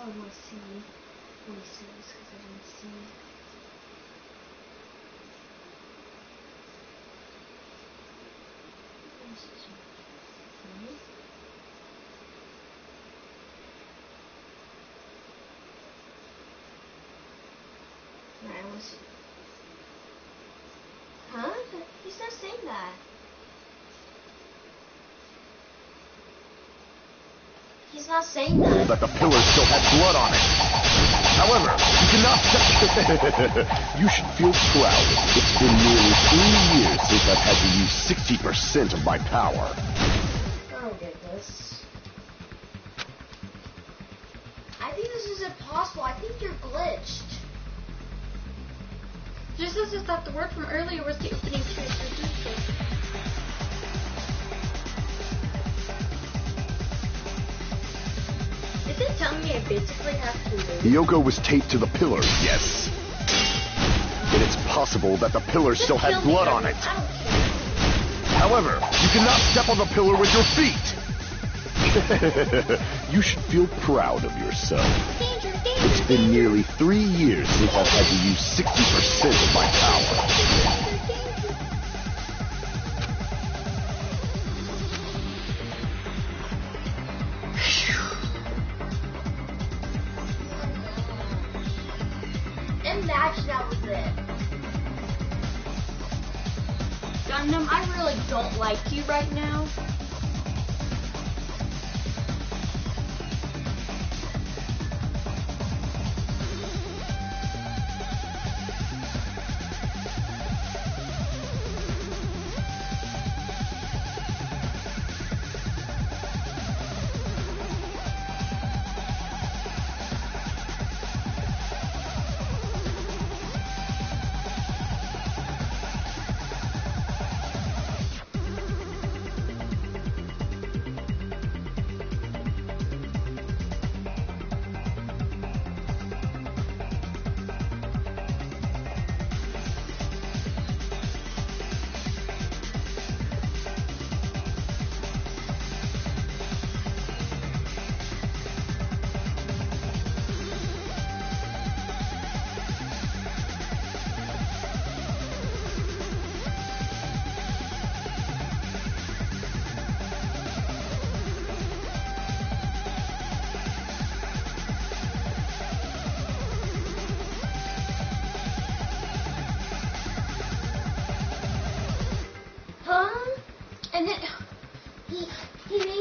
really want to see what he says because I didn't see. Alright, I want to see. Huh? He's not saying that. He's not saying that. That the pillar still had blood on it. However, you cannot... You should feel proud. It's been nearly 3 years since I've had to use 60% of my power. I don't get this. I think this is impossible. I think you're glitched. Just as I thought the word from earlier was the opening trace for Deepfake. Is it telling me I basically have to lose? Hiyoko was taped to the pillar, yes. But it's possible that the pillar still had blood on it. However, you cannot step on the pillar with your feet. You should feel proud of yourself. It's been nearly 3 years since I've had to use 60% of my power. Imagine that was it. Gundam, I really don't like you right now.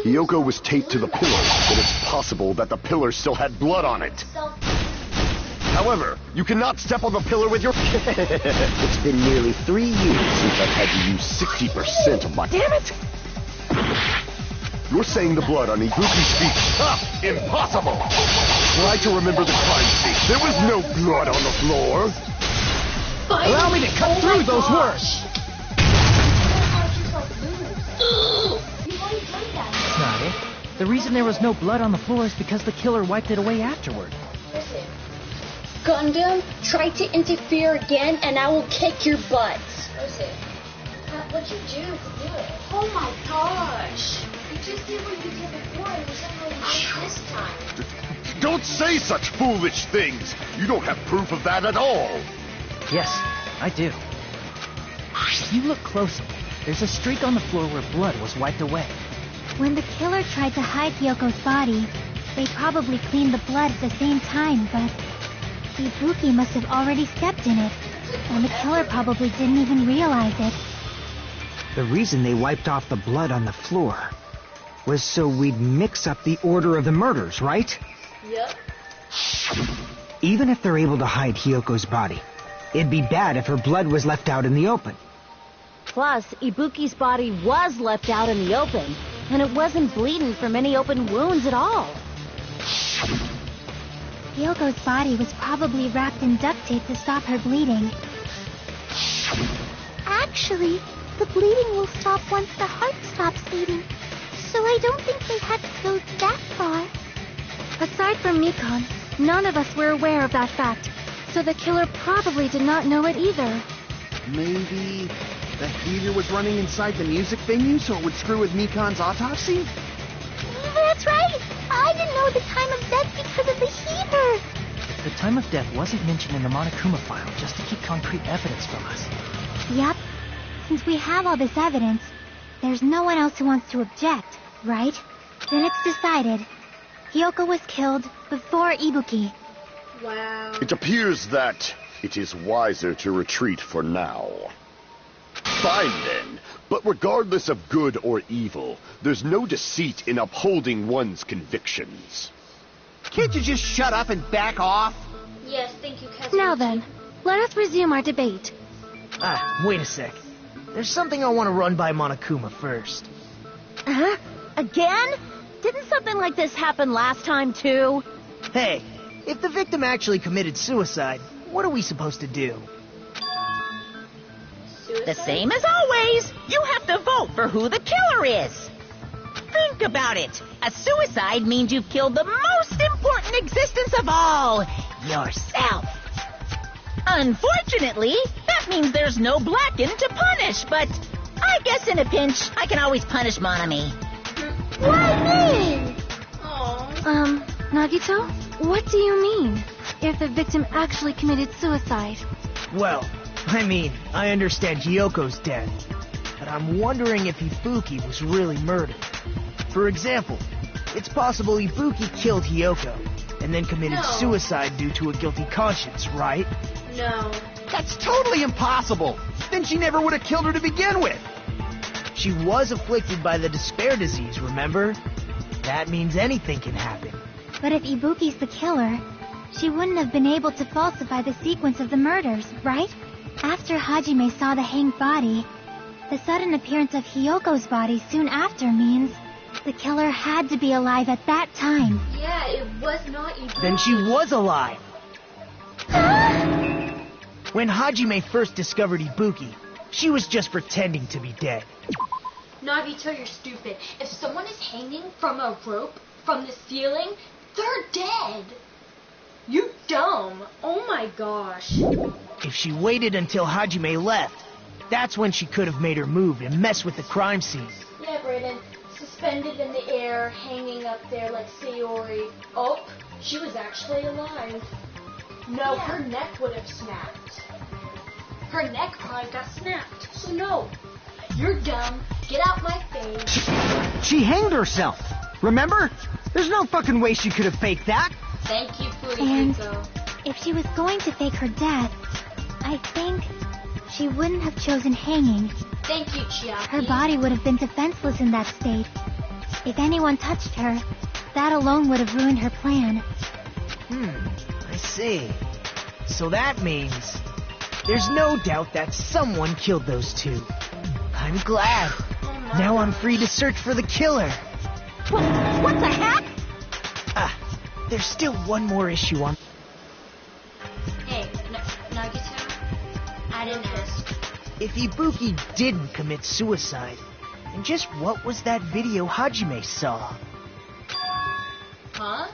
Hiyoko was taped to the pillar, but it's possible that the pillar still had blood on it. However, you cannot step on the pillar with your... It's been nearly 3 years since I've had to use 60% of my... Damn it! You're saying the blood on Ibuki's feet... Ah! Impossible! Try to remember the crime scene. There was no blood on the floor. Allow me to cut through those words! That's not it. The reason there was no blood on the floor is because the killer wiped it away afterward. Listen. Gundam, try to interfere again and I will kick your butt. Listen. What'd you do to do it? Oh my gosh. You just did what you did before and you said what you did this time. Don't say such foolish things. You don't have proof of that at all. Yes, I do. If you look closely, there's a streak on the floor where blood was wiped away. When the killer tried to hide Hyoko's body, they probably cleaned the blood at the same time, but Ibuki must have already stepped in it, and the killer probably didn't even realize it. The reason they wiped off the blood on the floor was so we'd mix up the order of the murders, right? Yep. Even if they're able to hide Hyoko's body, it'd be bad if her blood was left out in the open. Plus, Ibuki's body was left out in the open, and it wasn't bleeding from any open wounds at all. Hyoko's body was probably wrapped in duct tape to stop her bleeding. Actually, the bleeding will stop once the heart stops beating, so I don't think they had to go that far. Aside from Mikon, none of us were aware of that fact, so the killer probably did not know it either. Maybe the heater was running inside the music venue so it would screw with Mikon's autopsy? That's right! I didn't know the time of death because of the heater! time of death wasn't mentioned in the Monokuma file just to keep concrete evidence from us. Yep. Since we have all this evidence, there's no one else who wants to object, right? Then it's decided. Hiyoko was killed before Ibuki. Wow. It appears that it is wiser to retreat for now. Fine then, but regardless of good or evil, there's no deceit in upholding one's convictions. Can't you just shut up and back off? Yes, thank you, Kazuki. Now then, let us resume our debate. Wait a sec. There's something I want to run by Monokuma first. Huh? Again? Didn't something like this happen last time, too? Hey, if the victim actually committed suicide, what are we supposed to do? Suicide? The same as always. You have to vote for who the killer is. Think about it. A suicide means you've killed the most important existence of all, yourself. Unfortunately, that means there's no Blacken to punish, but I guess in a pinch, I can always punish Monami. Why me? Aww. Nagito, what do you mean? If the victim actually committed suicide? Well, I mean, I understand Hiyoko's death, but I'm wondering if Ibuki was really murdered. For example, it's possible Ibuki killed Hiyoko, and then committed No. suicide due to a guilty conscience, right? No. That's totally impossible. Then she never would have killed her to begin with. She was afflicted by the despair disease, remember? That means anything can happen. But if Ibuki's the killer, she wouldn't have been able to falsify the sequence of the murders, right? After Hajime saw the hanged body, the sudden appearance of Hiyoko's body soon after means the killer had to be alive at that time. Yeah, it was not Ibuki. Then she was alive. When Hajime first discovered Ibuki, she was just pretending to be dead. Nagito, you're stupid. If someone is hanging from a rope from the ceiling, they're dead. You dumb. Oh my gosh. If she waited until Hajime left, that's when she could have made her move and mess with the crime scene. Yeah, Brayden. Suspended in the air, hanging up there like Sayori. Oh, she was actually alive. No, her neck would have snapped. Her neck probably got snapped. So no. You're dumb. Get out my face. She hanged herself. Remember? There's no fucking way she could have faked that. Thank you, And Furiko. if she was going to fake her death, I think she wouldn't have chosen hanging. Thank you, Chiaki. Her body would have been defenseless in that state. If anyone touched her, that alone would have ruined her plan. I see. So that means there's no doubt that someone killed those two. I'm glad. Now I'm free to search for the killer. What the heck? There's still one more issue on... Hey, Nagito. I didn't ask. If Ibuki didn't commit suicide, then just what was that video Hajime saw? Huh?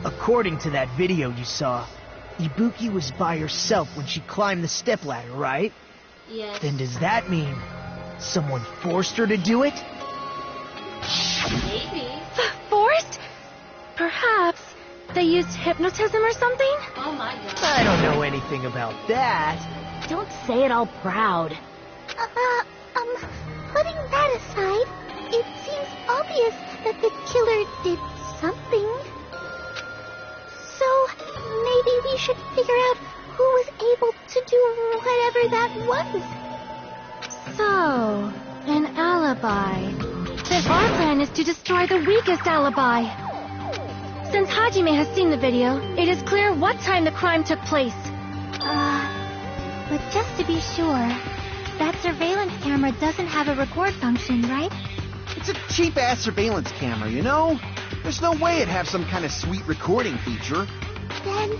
According to that video you saw, Ibuki was by herself when she climbed the stepladder, right? Yes. Then does that mean someone forced her to do it? Maybe. Forced? Perhaps they used hypnotism or something? Oh my god. I don't know anything about that. Don't say it all proud. Putting that aside, it seems obvious that the killer did something. So, maybe we should figure out who was able to do whatever that was. So, an alibi. Then our plan is to destroy the weakest alibi. Since Hajime has seen the video, it is clear what time the crime took place. But just to be sure, that surveillance camera doesn't have a record function, right? It's a cheap-ass surveillance camera, you know? There's no way it'd have some kind of sweet recording feature. Then,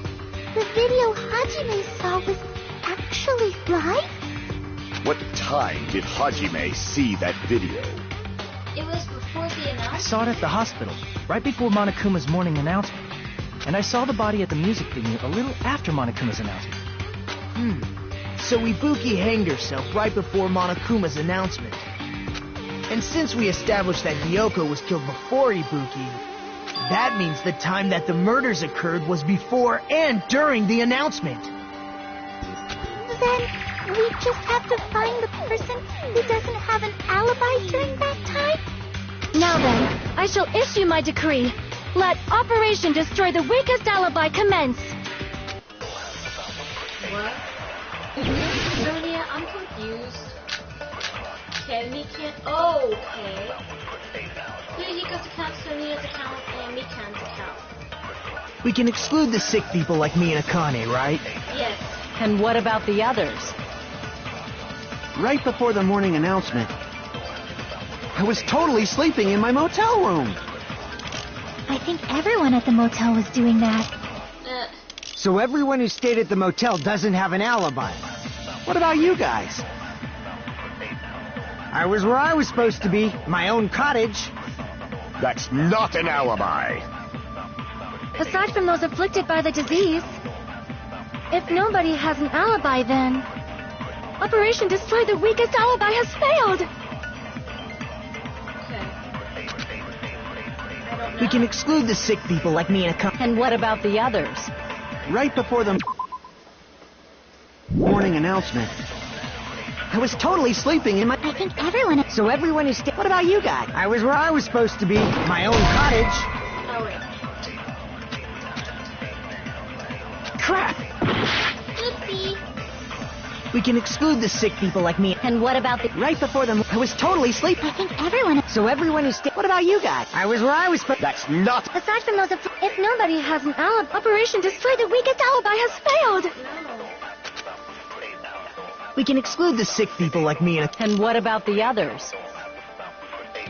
the video Hajime saw was actually live? What time did Hajime see that video? It was before the I announcement. saw it at the hospital, right before Monokuma's morning announcement. And I saw the body at the music venue a little after Monokuma's announcement. So Ibuki hanged herself right before Monokuma's announcement. And since we established that Hiyoko was killed before Ibuki, That means the time that the murders occurred was before and during the announcement. Then we just have to find the person who doesn't have an alibi during that time? Now then, I shall issue my decree. Let Operation Destroy the Weakest Alibi commence. What? Sonia, I'm confused. Okay, me can't. Oh, okay. Yuriko's account, Sonia's account, and Mikan's account. We can exclude the sick people like me and Akane, right? Yes. And what about the others? Right before the morning announcement, I was totally sleeping in my motel room. I think everyone at the motel was doing that. So everyone who stayed at the motel doesn't have an alibi. What about you guys? I was where I was supposed to be, my own cottage. That's not an alibi. Aside from those afflicted by the disease, if nobody has an alibi, then Operation Destroy the Weakest Alibi has failed. We can exclude the sick people like me and Akane. And what about the others? Right before the morning announcement, I was totally sleeping in my... I think everyone... So everyone who stayed... What about you guys? I was where I was supposed to be, my own cottage. Oh, wait. Crap! Oopsie. We can exclude the sick people like me. And what about the... Right before the... I was totally sleeping. I think everyone... So everyone who stayed... What about you guys? I was where I was supposed... That's not... Aside from those if nobody has an alibi, Operation Destroy the Weakest Alibi has failed. No. We can exclude the sick people like me and And what about the others?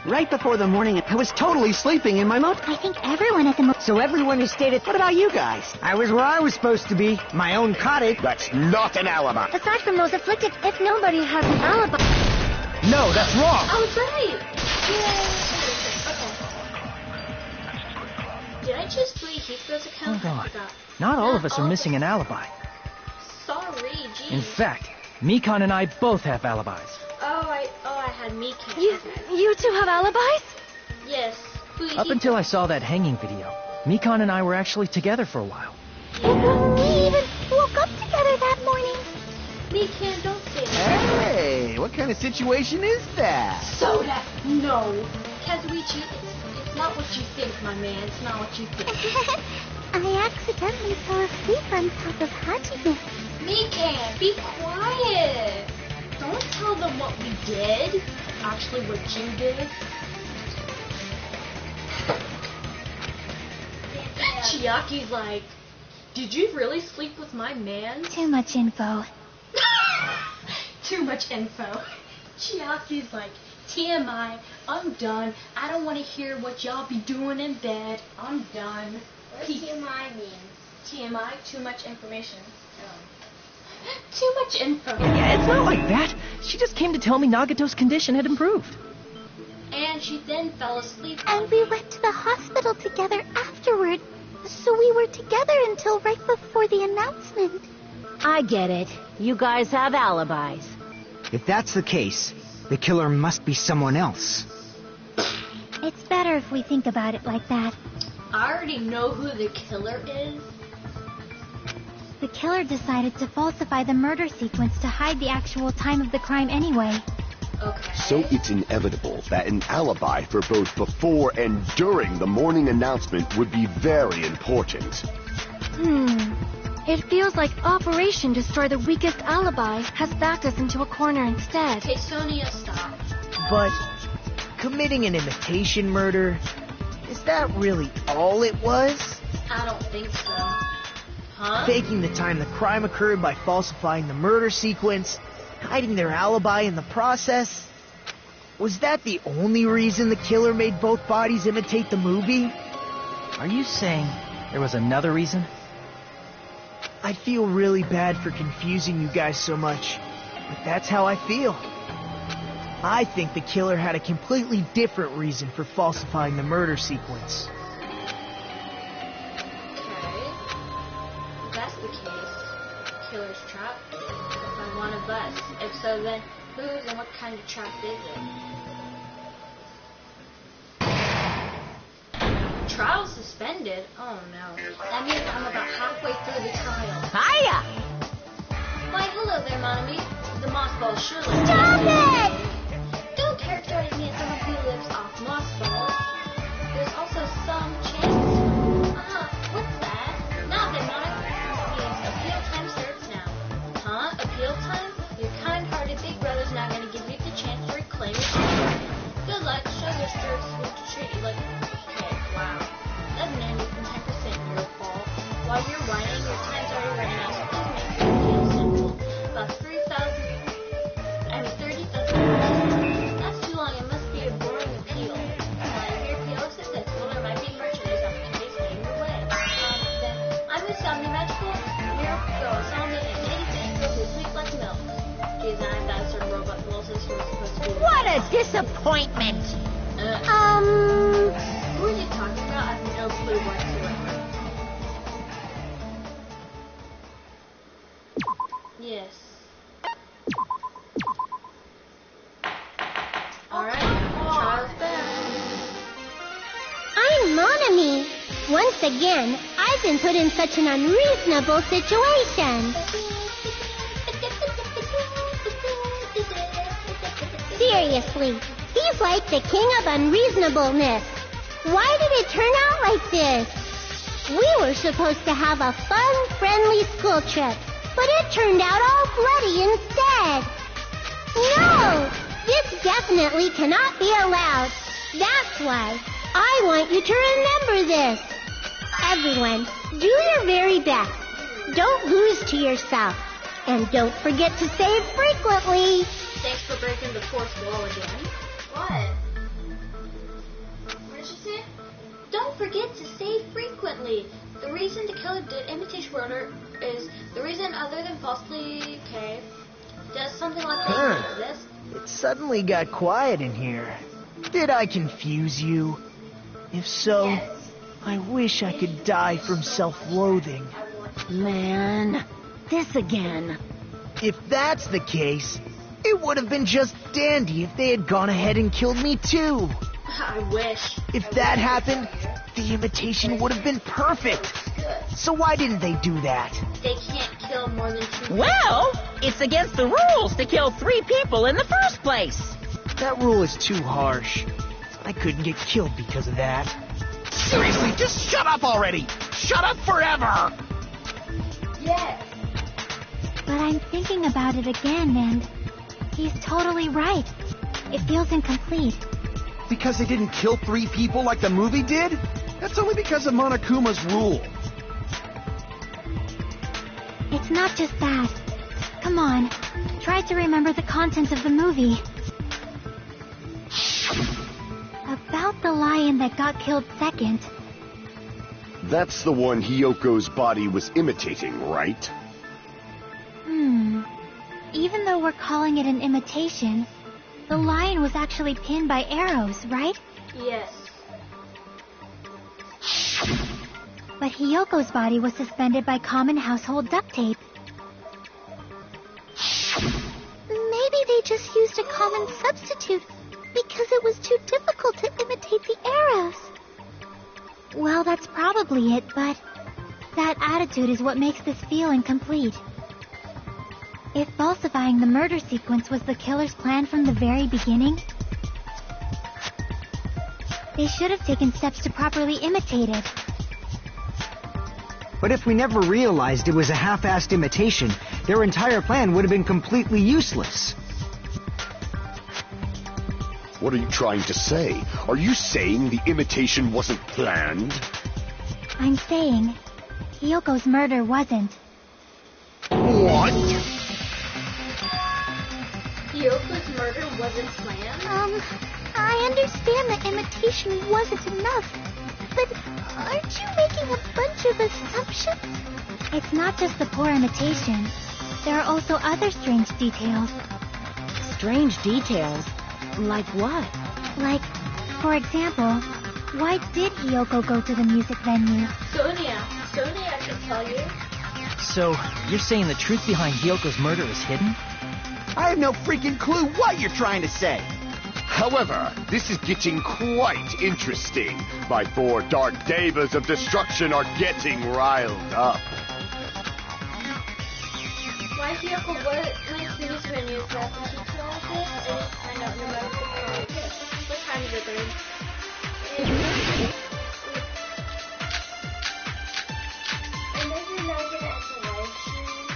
Right before the morning... I was totally sleeping in my motel... I think everyone at the motel... So everyone who stayed at... What about you guys? I was where I was supposed to be, my own cottage. That's not an alibi. Aside from those afflicted, if nobody has an alibi... No, that's wrong! I was right! Yay! Okay. Did I just delete Hiko's account? Hold I on. forgot. Not all of us are missing an alibi. Sorry, geez. In fact, Mikan and I both have alibis. I had Mikan. You Okay. two have alibis? Yes. Up until I saw that hanging video, Mikan and I were actually together for a while. We even woke up together that morning. Mikan, don't say that. Hey, what kind of situation is that? Soda! No! Kazuichi, it's not what you think, my man. It's not what you think. I accidentally fell asleep on top of Hajime. Mikan, be quiet! Don't tell them what we did. Actually, what you did. Chiaki's like, did you really sleep with my man? Too much info. Too much info. Chiaki's like, TMI, I'm done. I don't want to hear what y'all be doing in bed. I'm done. What does TMI mean? TMI, too much information. Too much info. Yeah, it's not like that. She just came to tell me Nagato's condition had improved. And she then fell asleep. And we went to the hospital together afterward. So we were together until right before the announcement. I get it. You guys have alibis. If that's the case, the killer must be someone else. It's better if we think about it like that. I already know who the killer is. The killer decided to falsify the murder sequence to hide the actual time of the crime anyway. Okay. So it's inevitable that an alibi for both before and during the morning announcement would be very important. It feels like Operation Destroy the Weakest Alibi has backed us into a corner instead. Okay, Sonia, stop. But committing an imitation murder, is that really all it was? I don't think so. Huh? Faking the time the crime occurred by falsifying the murder sequence, hiding their alibi in the process? Was that the only reason the killer made both bodies imitate the movie? Are you saying there was another reason? I feel really bad for confusing you guys so much, but that's how I feel. I think the killer had a completely different reason for falsifying the murder sequence. Okay. If that's the case, killer's trap is on one of us. If so, then whose and what kind of trap is it? Trials Suspended? Oh no. That means I'm about halfway through the trial. Hiya! Why, hello there, Monami. The moss ball surely. Stop it! Don't characterize me as someone who lives off moss balls. There's also some chance. What's that? Nothing, Monami. Means appeal time starts now. Huh? Appeal time? Your kind-hearted big brother's not going to give you the chance to reclaim your honor. Good luck. Show your stars who to treat you like. Okay, wow. Doesn't end with 10% your fault. While you're whining, your time's already running out. So please make the appeal simple. About 30,000. That's too long. It must be a boring appeal. Your appeal assistant told her might be merchandise opportunities heading your way. Then I'm Miss Omni Magical Miracle Salmon and anything goes with sweet like milk. Geez, I'm that sort of robot Wilson who was supposed to be. What a disappointment! Who are you talking about? I have no clue whatsoever. Yes. Alright, trial's back. I'm Monami. Once again, I've been put in such an unreasonable situation. Seriously, he's like the king of unreasonableness. Why did it turn out like this? We were supposed to have a fun, friendly school trip, but it turned out all bloody instead. No! This definitely cannot be allowed. That's why I want you to remember this. Everyone, do your very best. Don't lose to yourself. And don't forget to save frequently. Thanks for breaking the fourth wall again. What? What did she say? Don't forget to save frequently. The reason the killer did imitation murder is the reason other than falsely does something like this. It suddenly got quiet in here. Did I confuse you? If so, Yes. I wish I could die from self-loathing. Man, this again. If that's the case, it would have been just dandy if they had gone ahead and killed me too. I wish. If that happened, the imitation would have been perfect. So why didn't they do that? They can't kill more than 2 people. Well, it's against the rules to kill 3 people in the first place. That rule is too harsh. I couldn't get killed because of that. Seriously, just shut up already! Shut up forever! Yes. But I'm thinking about it again, and he's totally right. It feels incomplete. Because they didn't kill 3 people like the movie did? That's only because of Monokuma's rule. It's not just that. Come on, try to remember the content of the movie. About the lion that got killed second. That's the one Hiyoko's body was imitating, right? Even though we're calling it an imitation, the lion was actually pinned by arrows, right? Yes. But Hiyoko's body was suspended by common household duct tape. Maybe they just used a common substitute because it was too difficult to imitate the arrows. Well, that's probably it, but that attitude is what makes this feel incomplete. If falsifying the murder sequence was the killer's plan from the very beginning, they should have taken steps to properly imitate it. But if we never realized it was a half-assed imitation, their entire plan would have been completely useless. What are you trying to say? Are you saying the imitation wasn't planned? I'm saying Hiyoko's murder wasn't. What? Hiyoko's murder wasn't planned? I understand that imitation wasn't enough, but aren't you making a bunch of assumptions? It's not just the poor imitation. There are also other strange details. Strange details? Like what? Like, for example, why did Hiyoko go to the music venue? Sonia can tell you. So, you're saying the truth behind Hiyoko's murder is hidden? I have no freaking clue what you're trying to say. However, this is getting quite interesting. My 4 dark devas of destruction are getting riled up. My vehicle was the news menu is that the teacher all this, I don't remember what time is it then? And then you're not gonna enter live stream.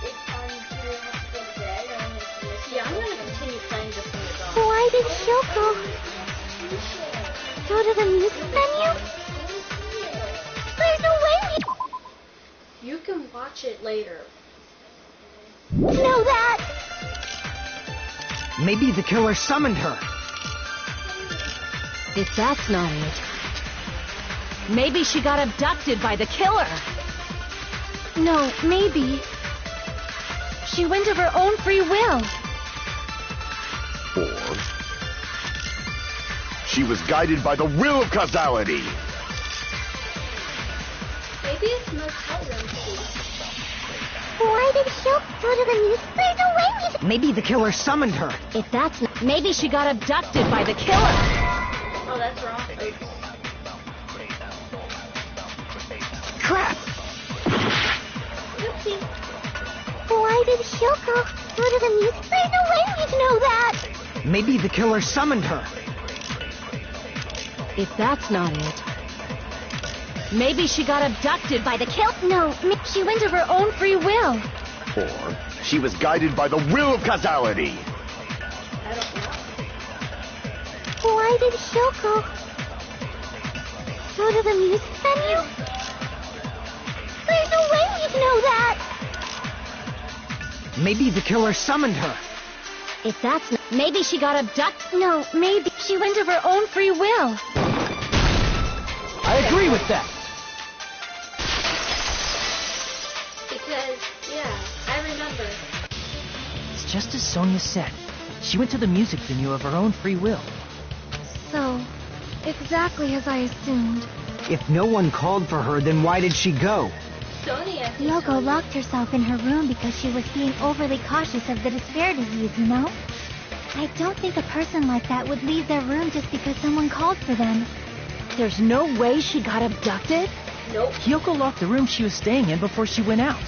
It's on you have to go to bed or yeah, I'm gonna continue playing this in the dark. Why did Hyoko go to the music menu? There's no way You can watch it later. we know that. Maybe the killer summoned her. If that's not it, maybe she got abducted by the killer. No, maybe. She went of her own free will. Or she was guided by the will of causality. Maybe it's motel room key. Why did Hyoko go to the music? There's no way we... Maybe the killer summoned her. If that's not... Maybe she got abducted by the killer. Oh, that's wrong. Crap! Oopsie. Why did Hyoko go to the music? There's no way we'd know that. Maybe the killer summoned her. If that's not it, maybe she got abducted by the killer. No, she went of her own free will. Or she was guided by the will of causality. I don't know. Why did Hyoko go to the music menu? There's no way we'd know that. Maybe the killer summoned her. If that's not... Maybe she got abducted. No, maybe she went of her own free will. I agree with that. Because, yeah, I remember. It's just as Sonia said. She went to the music venue of her own free will. So, exactly as I assumed. If no one called for her, then why did she go? Sonia. Hyoko locked herself in her room because she was being overly cautious of the despair disease, you know? I don't think a person like that would leave their room just because someone called for them. There's no way she got abducted? Nope. Hyoko locked the room she was staying in before she went out.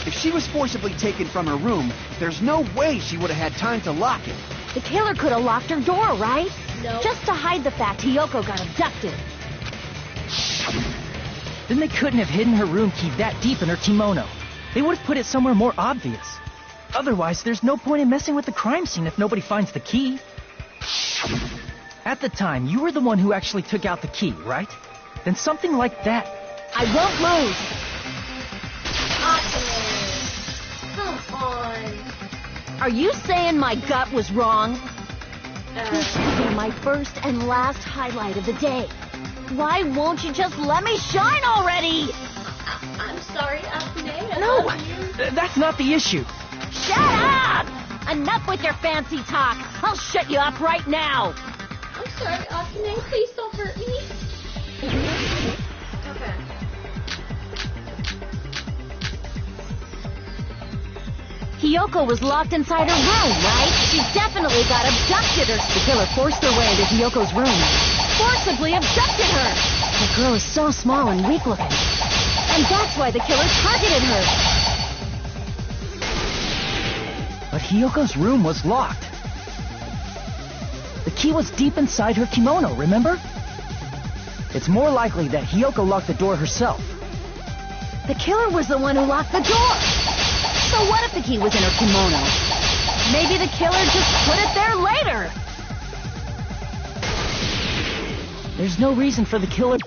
If she was forcibly taken from her room, there's no way she would have had time to lock it. The killer could have locked her door, right? No. Just to hide the fact Hyoko got abducted. Then they couldn't have hidden her room key that deep in her kimono. They would have put it somewhere more obvious. Otherwise, there's no point in messing with the crime scene if nobody finds the key. At the time, you were the one who actually took out the key, right? Then something like that. I won't lose. Come on. Are you saying my gut was wrong? This will be my first and last highlight of the day. Why won't you just let me shine already? I'm sorry, Akane. I No, love you. that's not the issue. Shut up! Enough with your fancy talk. I'll shut you up right now. I'm sorry, Akane. Please don't hurt me. Okay. Hyoko was locked inside her room, right? She definitely got abducted, or the killer forced her way into Hyoko's room. Forcibly abducted her. The girl is so small and weak-looking. And that's why the killer targeted her. But Hyoko's room was locked. The key was deep inside her kimono, remember? It's more likely that Hyoko locked the door herself. The killer was the one who locked the door. So what if the key was in her kimono? Maybe the killer just put it there later. There's no reason for the killer...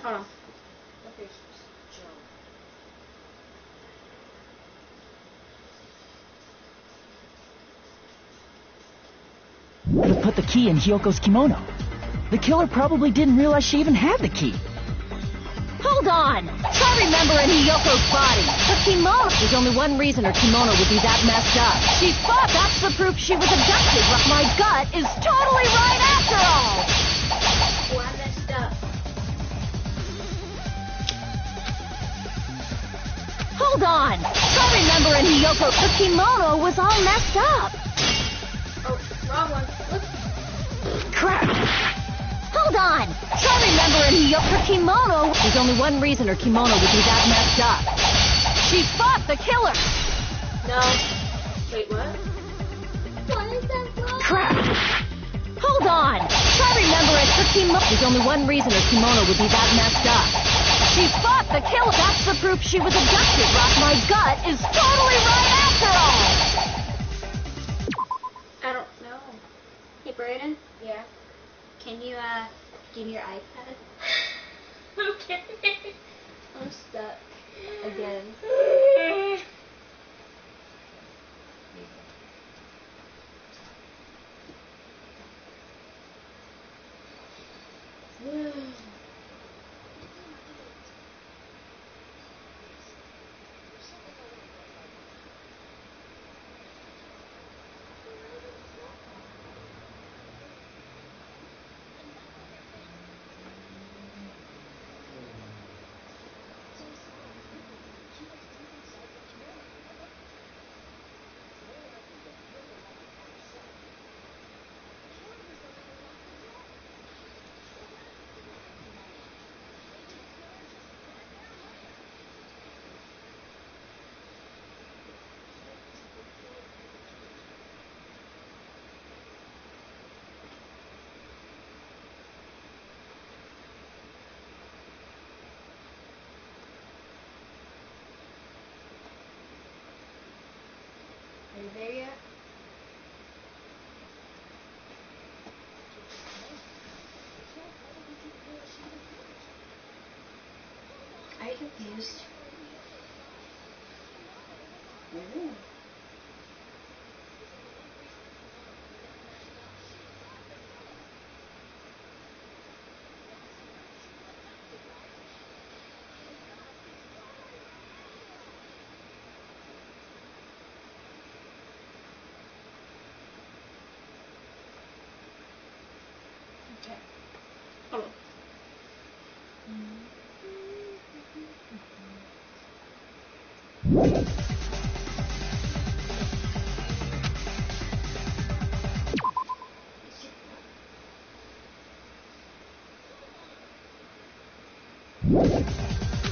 Hold on. to put the key in Hyoko's kimono. The killer probably didn't realize she even had the key. Hold on! Try remembering Hyoko's body. Her kimono. There's only one reason her kimono would be that messed up. She thought that's the proof she was abducted. But my gut is totally right after all! Oh, I messed up. Hold on! Try remembering Hyoko. Her kimono was all messed up. Oh, wrong one. Whoops. Crap! Hold on! Try remembering her kimono. There's only one reason her kimono would be that messed up. She fought the killer! No. Wait, what? Why is that wrong? Crap! Hold on! Try remembering her kimono. There's only one reason her kimono would be that messed up. She fought the killer! That's the proof she was abducted, Rock. My gut is totally right after all! I don't know. Hey, Brayden? Yeah. Can you, give me your iPad? Okay. I'm stuck. Again. Are you there yet? Are you confused? Ooh. Okay. Hold on.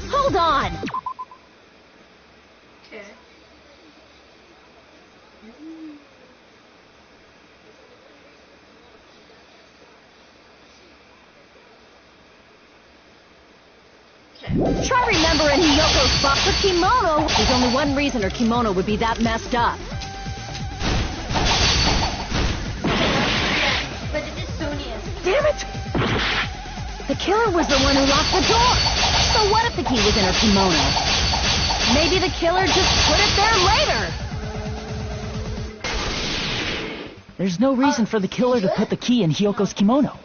Hold on! Okay. Okay. Try remembering Hiyoko's spot for kimono. There's only one reason her kimono would be that messed up. But it is Sonia's. Damn it! The killer was the one who locked the door. So what if the key was in her kimono? Maybe the killer just put it there later. There's no reason for the killer to put the key in Hiyoko's kimono.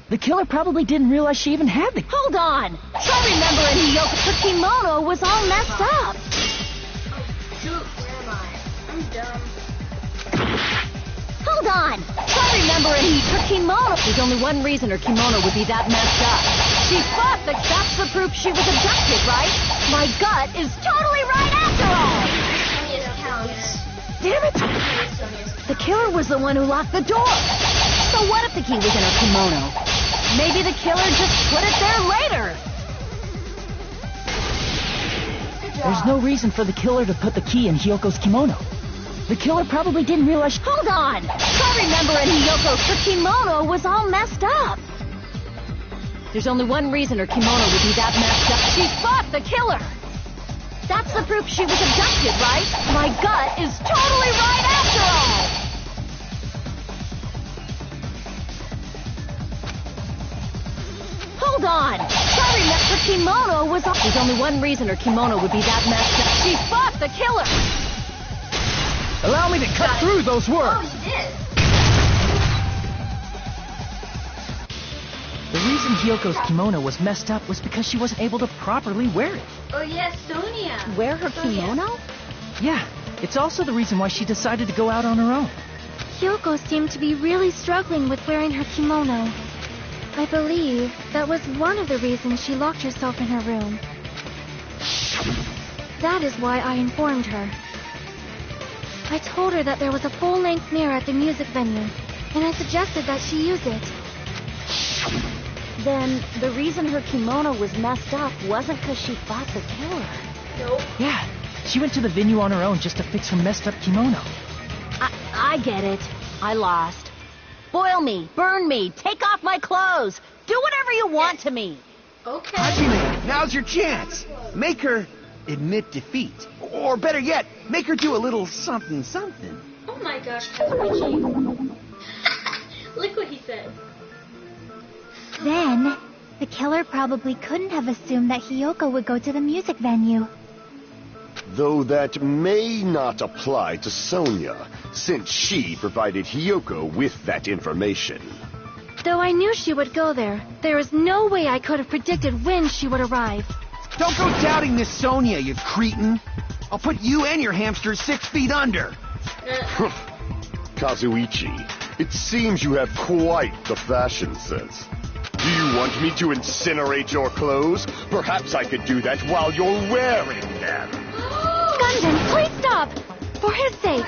The killer probably didn't realize she even had the key. Hold on! Try remembering Hiyoko's kimono was all messed up. Shoot, where am I? I'm dumb. Hold on! Try remembering her kimono. There's only one reason her kimono would be that messed up. She fought the... That's the proof she was abducted, right? My gut is totally right after all! Sonia's counts. Damn it! Sonia's. The killer was the one who locked the door. So what if the key was in her kimono? Maybe the killer just put it there later. There's no reason for the killer to put the key in Hiyoko's kimono. The killer probably didn't realize... Hold on! Try remembering Hiyoko's kimono was all messed up. There's only one reason her kimono would be that messed up. She fought the killer. That's the proof she was abducted, right? My gut is totally right after all. Hold on! Try remember her kimono was all... There's only one reason her kimono would be that messed up. She fought the killer. Allow me to cut through those words! Oh, you did. The reason Hiyoko's kimono was messed up was because she wasn't able to properly wear it. Oh, yes, Sonia. Wear her kimono? Yeah, it's also the reason why she decided to go out on her own. Kyoko seemed to be really struggling with wearing her kimono. I believe that was one of the reasons she locked herself in her room. That is why I informed her. I told her that there was a full-length mirror at the music venue, and I suggested that she use it. Then the reason her kimono was messed up wasn't because she fought the killer. Nope. Yeah, she went to the venue on her own just to fix her messed up kimono. I get it. I lost. Boil me, burn me, take off my clothes. Do whatever you want to me. Okay. Hajime, now's your chance. Make her admit defeat. Or better yet, make her do a little something something. Oh my gosh, Kazuichi. Look what he said. Then, the killer probably couldn't have assumed that Hiyoko would go to the music venue. Though that may not apply to Sonia, since she provided Hiyoko with that information. Though I knew she would go there, there is no way I could have predicted when she would arrive. Don't go doubting Miss Sonia, you cretin. I'll put you and your hamsters 6 feet under. Kazuichi, it seems you have quite the fashion sense. Do you want me to incinerate your clothes? Perhaps I could do that while you're wearing them. Gundam, please stop! For his sake.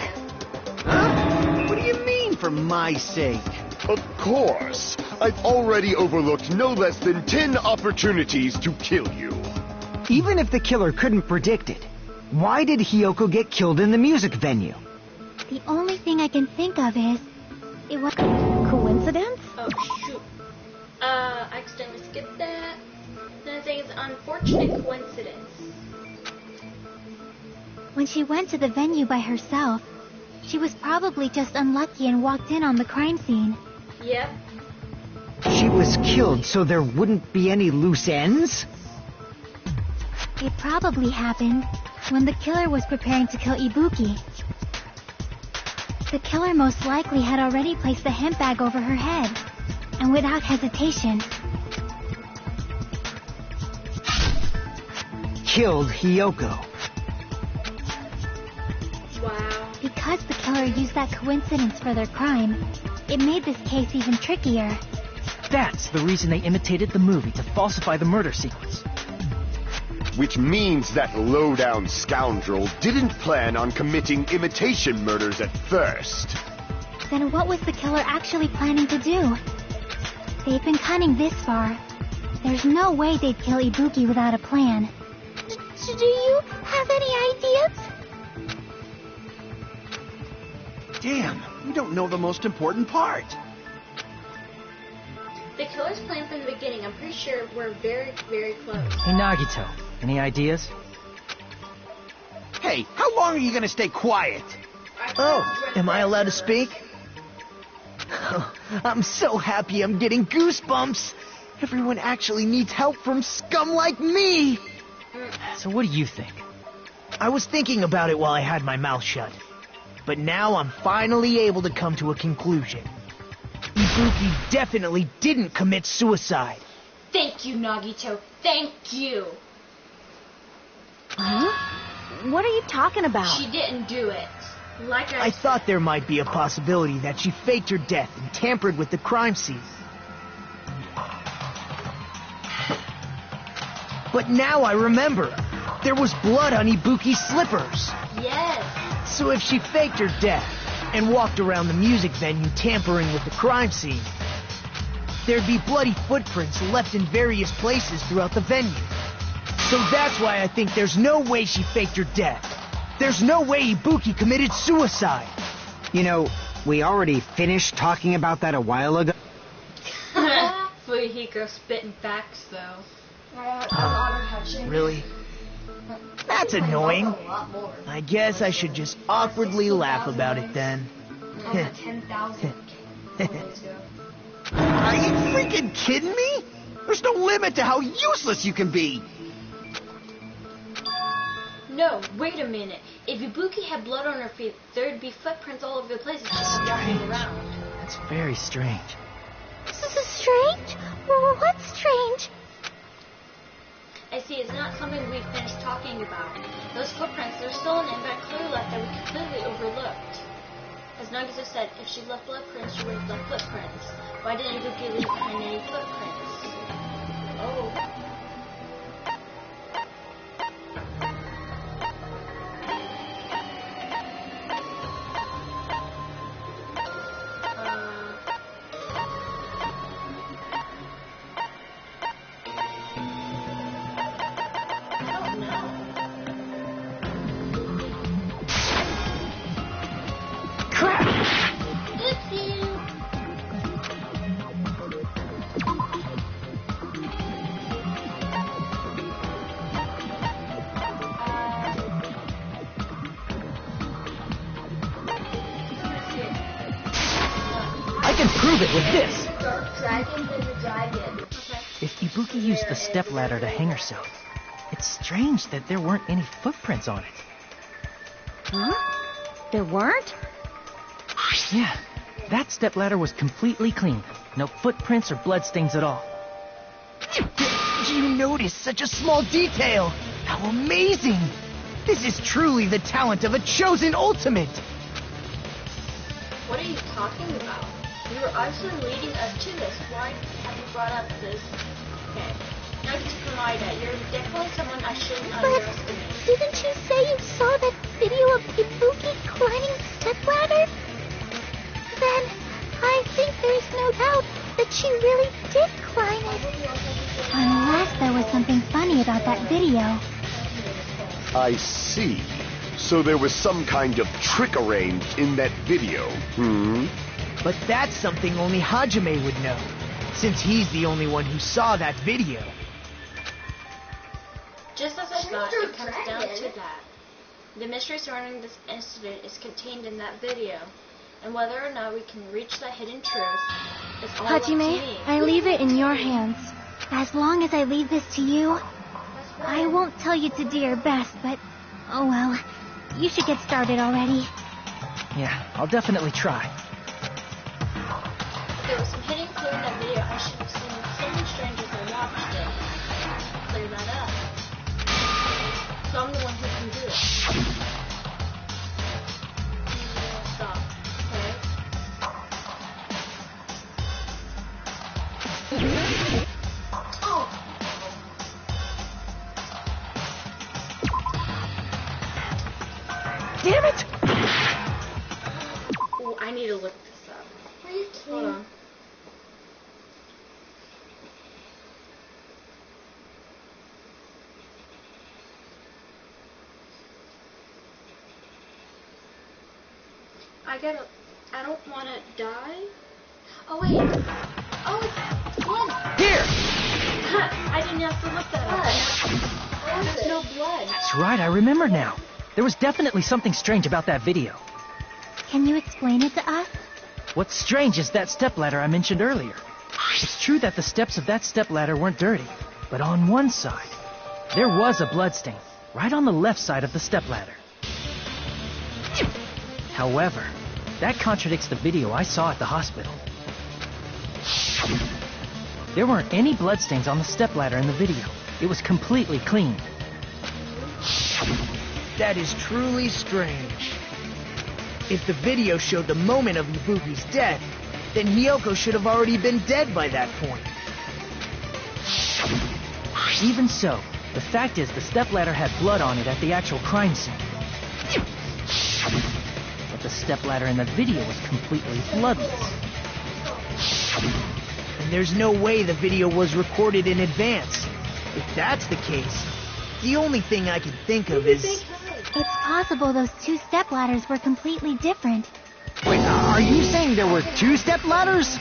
Huh? What do you mean, for my sake? Of course. I've already overlooked no less than 10 opportunities to kill you. Even if the killer couldn't predict it, why did Hiyoko get killed in the music venue? The only thing I can think of is, it was... Coincidence? Oh, shoot. I accidentally skipped that. Then I think it's unfortunate coincidence. When she went to the venue by herself, she was probably just unlucky and walked in on the crime scene. Yep. She was killed so there wouldn't be any loose ends? It probably happened when the killer was preparing to kill Ibuki. The killer most likely had already placed the hemp bag over her head, and without hesitation, Killed Hiyoko. Wow. because the killer used that coincidence for their crime, it made this case even trickier. That's the reason they imitated the movie to falsify the murder sequence. Which means that low-down scoundrel didn't plan on committing imitation murders at first. Then what was the killer actually planning to do? They've been cunning this far. There's no way they'd kill Ibuki without a plan. Do you have any ideas? Damn, we don't know the most important part. The killer's plan from the beginning, I'm pretty sure we're very, very close. Hey, Nagito, any ideas? Hey, how long are you gonna stay quiet? Oh, am I allowed to speak? I'm so happy I'm getting goosebumps. Everyone actually needs help from scum like me. So what do you think? I was thinking about it while I had my mouth shut. But now I'm finally able to come to a conclusion. Ibuki definitely didn't commit suicide. Thank you, Nagito. Thank you. Huh? What are you talking about? She didn't do it. Like I thought there might be a possibility that she faked her death and tampered with the crime scene. But now I remember. There was blood on Ibuki's slippers. Yes. So if she faked her death and walked around the music venue tampering with the crime scene, there'd be bloody footprints left in various places throughout the venue. So that's why I think there's no way she faked her death. There's no way Ibuki committed suicide. You know, we already finished talking about that a while ago. Fuyuhiko spitting facts, though. Really? That's annoying. I guess I should just awkwardly laugh about it then. 10,000 Are you freaking kidding me? There's no limit to how useless you can be. No, wait a minute. If Ibuki had blood on her feet, there'd be footprints all over the place as she's walking around. That's very strange. This is strange? Well, what's strange? I see, it's not something we finished talking about. Those footprints, there's still an invalid clue left that we completely overlooked. As Nagito said, if she left blood prints, she would have left footprints. Why didn't Ibuki leave behind any footprints? Oh. can prove it with this. Dragon is a dragon. Okay. If Ibuki used the stepladder to hang herself, it's strange that there weren't any footprints on it. Huh? There weren't? Yeah, that stepladder was completely clean. No footprints or bloodstains at all. Did you notice such a small detail? How amazing! This is truly the talent of a chosen ultimate! What are you talking about? You were obviously leading us to this. Why have you brought up this? Okay. Now just provide that. You're definitely someone I shouldn't But underestimate. didn't you say you saw that video of Ibuki climbing the stepladder? Then I think there's no doubt that she really did climb it. Unless there was something funny about that video. I see. So there was some kind of trick arranged in that video, But that's something only Hajime would know, since he's the only one who saw that video. Just as I thought, it comes down to that. The mystery surrounding this incident is contained in that video, and whether or not we can reach that hidden truth is all up to Hajime, me. I leave it in your hands. As long as I leave this to you, I won't tell you to do your best, but oh well. You should get started already. Yeah, I'll definitely try. There was some hidden clue in that video. I should have seen something strange as I watched it. Clear that up. So I'm the one who can do it. Stop. Okay? Oh! Damn it! Oh, I need to look this up. Hold on. I don't want to die. Oh, wait. Oh, it's blood. Here! I didn't have to look that up. There's no blood. That's right, I remember now. There was definitely something strange about that video. Can you explain it to us? What's strange is that stepladder I mentioned earlier. It's true that the steps of that stepladder weren't dirty, but on one side, there was a bloodstain, right on the left side of the stepladder. However, that contradicts the video I saw at the hospital. There weren't any bloodstains on the stepladder in the video. It was completely clean. That is truly strange. If the video showed the moment of Ibuki's death, then Hiyoko should have already been dead by that point. Even so, the fact is the stepladder had blood on it at the actual crime scene. But the stepladder in the video was completely bloodless. And there's no way the video was recorded in advance. If that's the case, the only thing I can think of is... It's possible those two stepladders were completely different. Wait, are you saying there were two stepladders?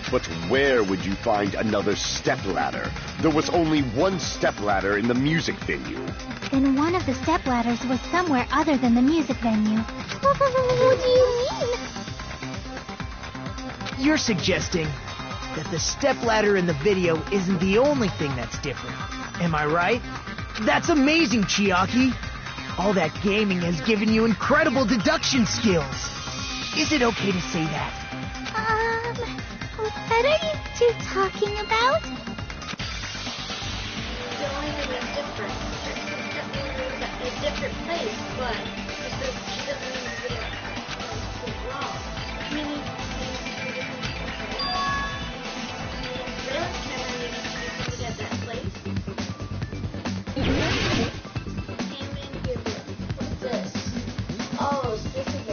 But where would you find another stepladder? There was only one stepladder in the music venue. Then one of the stepladders was somewhere other than the music venue. What do you mean? You're suggesting that the stepladder in the video isn't the only thing that's different. Am I right? That's amazing, Chiaki! All that gaming has given you incredible deduction skills. Is it okay to say that? What are you two talking about? The only thing that's different. It's a different place, but she doesn't mean to get it wrong. Meaning really? Can I maybe do something at that place? What's this? Oh, so this is a...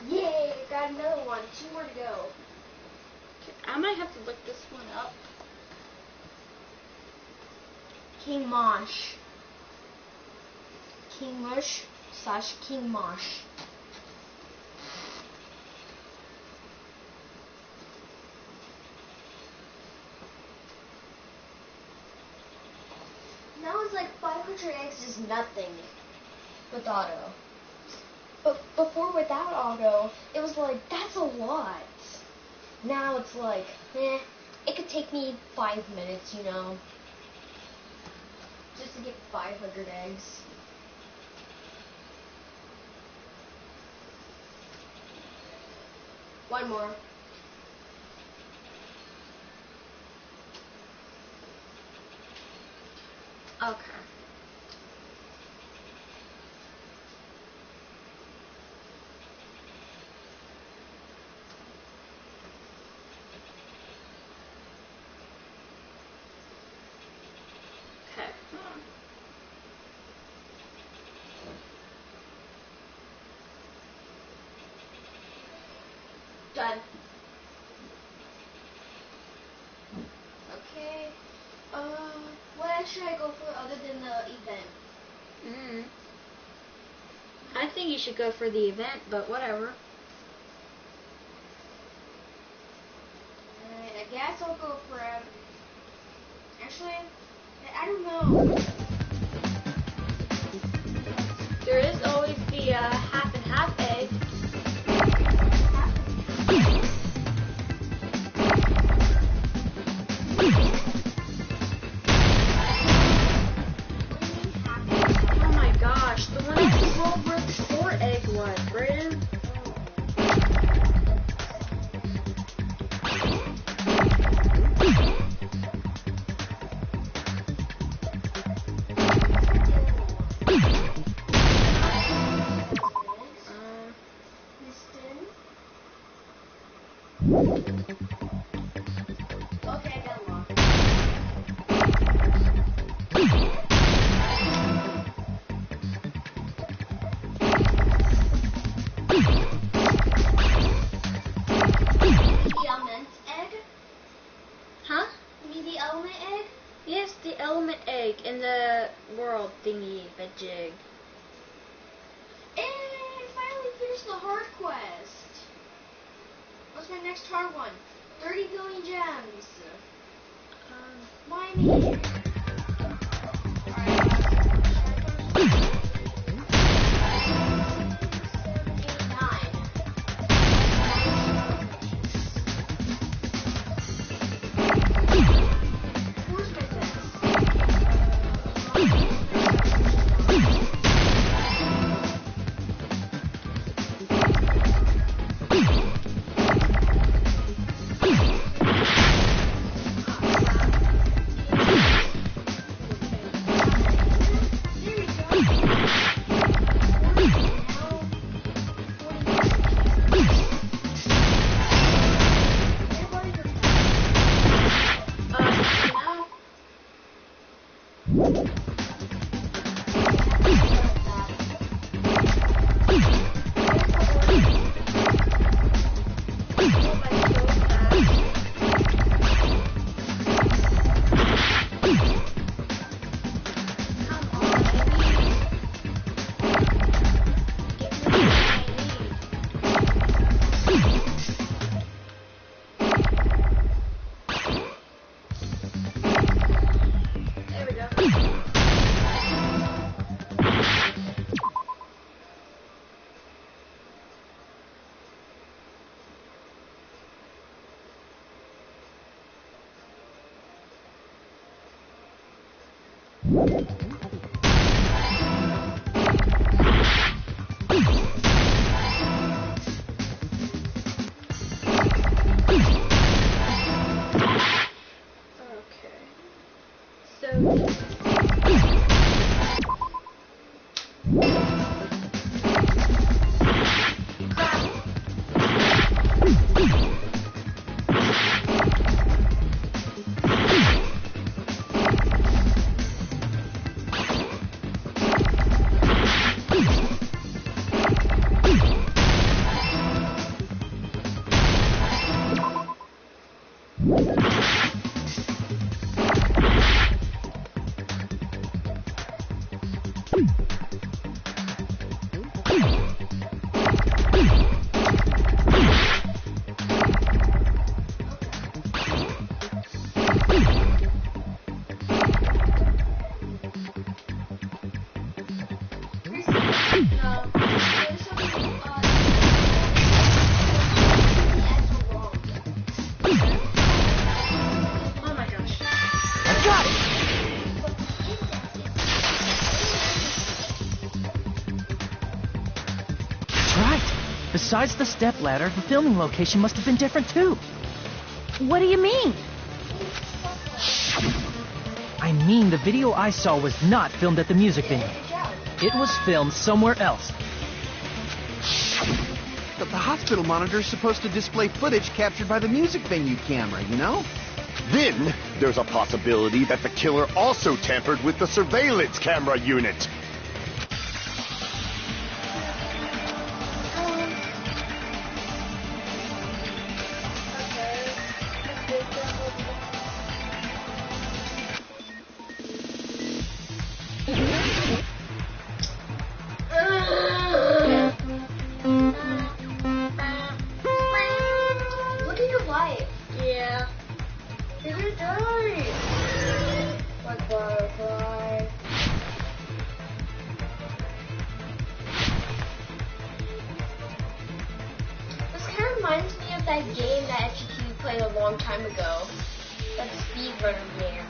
Yay! Got another one. 2 more to go. I might have to look this one up. King Mosh. King Mush / King Mosh. Now it's like 500 eggs is nothing with auto. But before without auto, it was like, that's a lot. Now it's like, it could take me 5 minutes, you know, just to get 500 eggs. One more. Okay. Okay. Done. Okay. What should I go for other than the event? I think you should go for the event, but whatever. Alright, I guess I'll go for actually, I don't know. There is always the half and half egg. Oh my gosh, the one that the world where the 4 egg was, Brayden. Okay, I got one. The element egg? Huh? You mean the element egg? Yes, the element egg in the world thingy, the jig. And finally finished the hard quest. What's my next hard one? 30 billion gems. Why me? Besides the stepladder, the filming location must have been different too. What do you mean? I mean, the video I saw was not filmed at the music venue. It was filmed somewhere else. But the hospital monitor is supposed to display footage captured by the music venue camera, you know? Then, there's a possibility that the killer also tampered with the surveillance camera unit. Look at your life. Yeah. You're gonna die. Like butterfly. This kind of reminds me of that game that FGQ played a long time ago. That speedrunner game.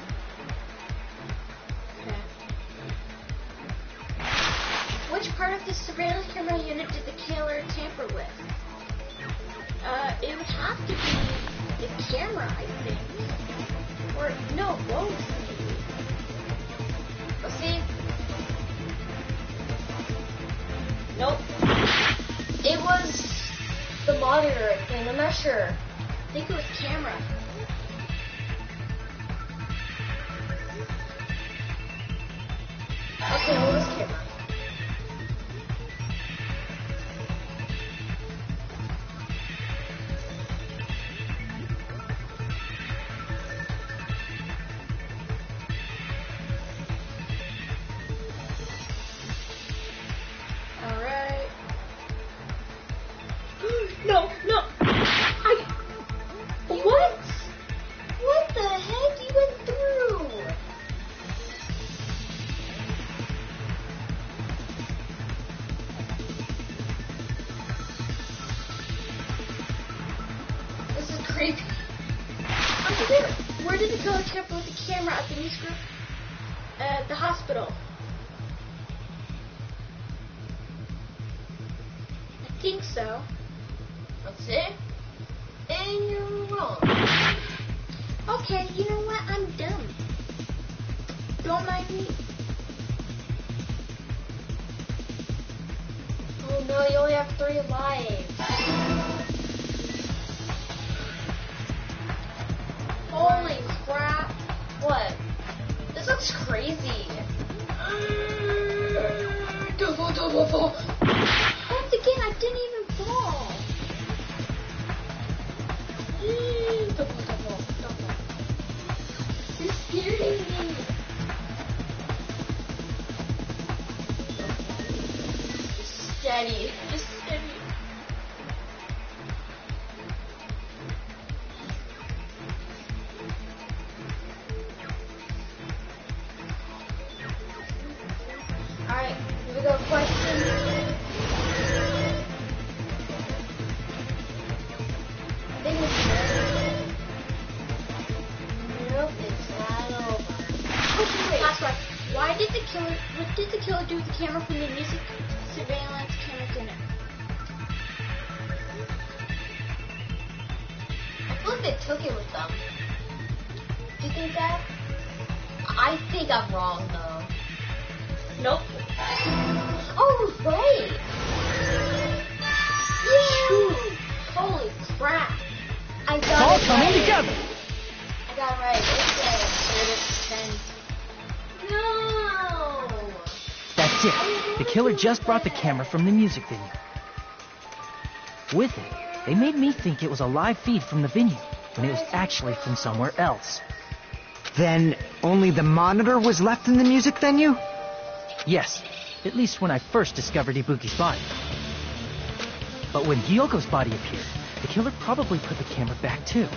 Which part of the surveillance camera unit did the killer tamper with? It would have to be the camera, I think. Or, no, both. Let's see. Nope. It was the monitor, I think. I'm not sure. I think it was camera. Okay, what was camera? Alright. No, no! What? What the heck? You went through? This is creepy. Where did the killer tamper with the camera at the music group? The hospital. I think so. Let's see. And you're wrong. Okay, you know what? I'm dumb. Don't mind me. Oh no, you only have 3 lives. Holy crap. What? This looks crazy. Double fall. Once again, I didn't even fall. Double. You're scaring me. Just steady. Just steady. Alright, here we go. Question. I think it's nope, it's not over. Okay, Last one. What did the killer do with the camera from the music surveillance camera unit? I feel like they took it with them. Do you think that? I think I'm wrong though. Nope. Oh, right. Yay! Holy crap. I It's all got it coming right. together. I got it right. No. That's it. The killer just brought the camera from the music venue. With it, they made me think it was a live feed from the venue, when it was actually from somewhere else. Then only the monitor was left in the music venue? Yes, at least when I first discovered Ibuki's body. But when Hyoko's body appeared, the killer probably put the camera back too.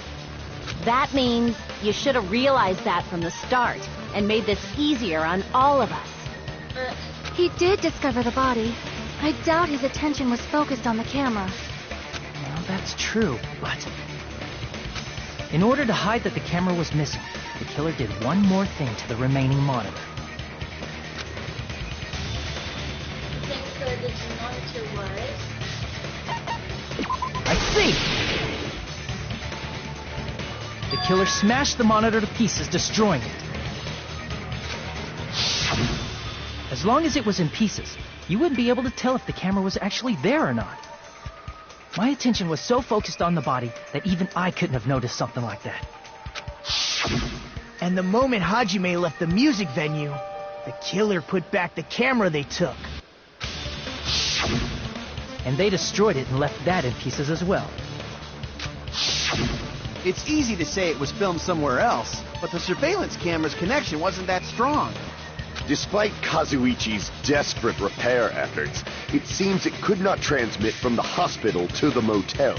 That means you should have realized that from the start and made this easier on all of us. He did discover the body. I doubt his attention was focused on the camera. Well, that's true, but... in order to hide that the camera was missing, the killer did one more thing to the remaining monitor. I think the killer did to monitor was see! The killer smashed the monitor to pieces, destroying it. As long as it was in pieces, you wouldn't be able to tell if the camera was actually there or not. My attention was so focused on the body that even I couldn't have noticed something like that. And the moment Hajime left the music venue, the killer put back the camera they took. And they destroyed it and left that in pieces as well. It's easy to say it was filmed somewhere else, but the surveillance camera's connection wasn't that strong. Despite Kazuichi's desperate repair efforts, it seems it could not transmit from the hospital to the motel.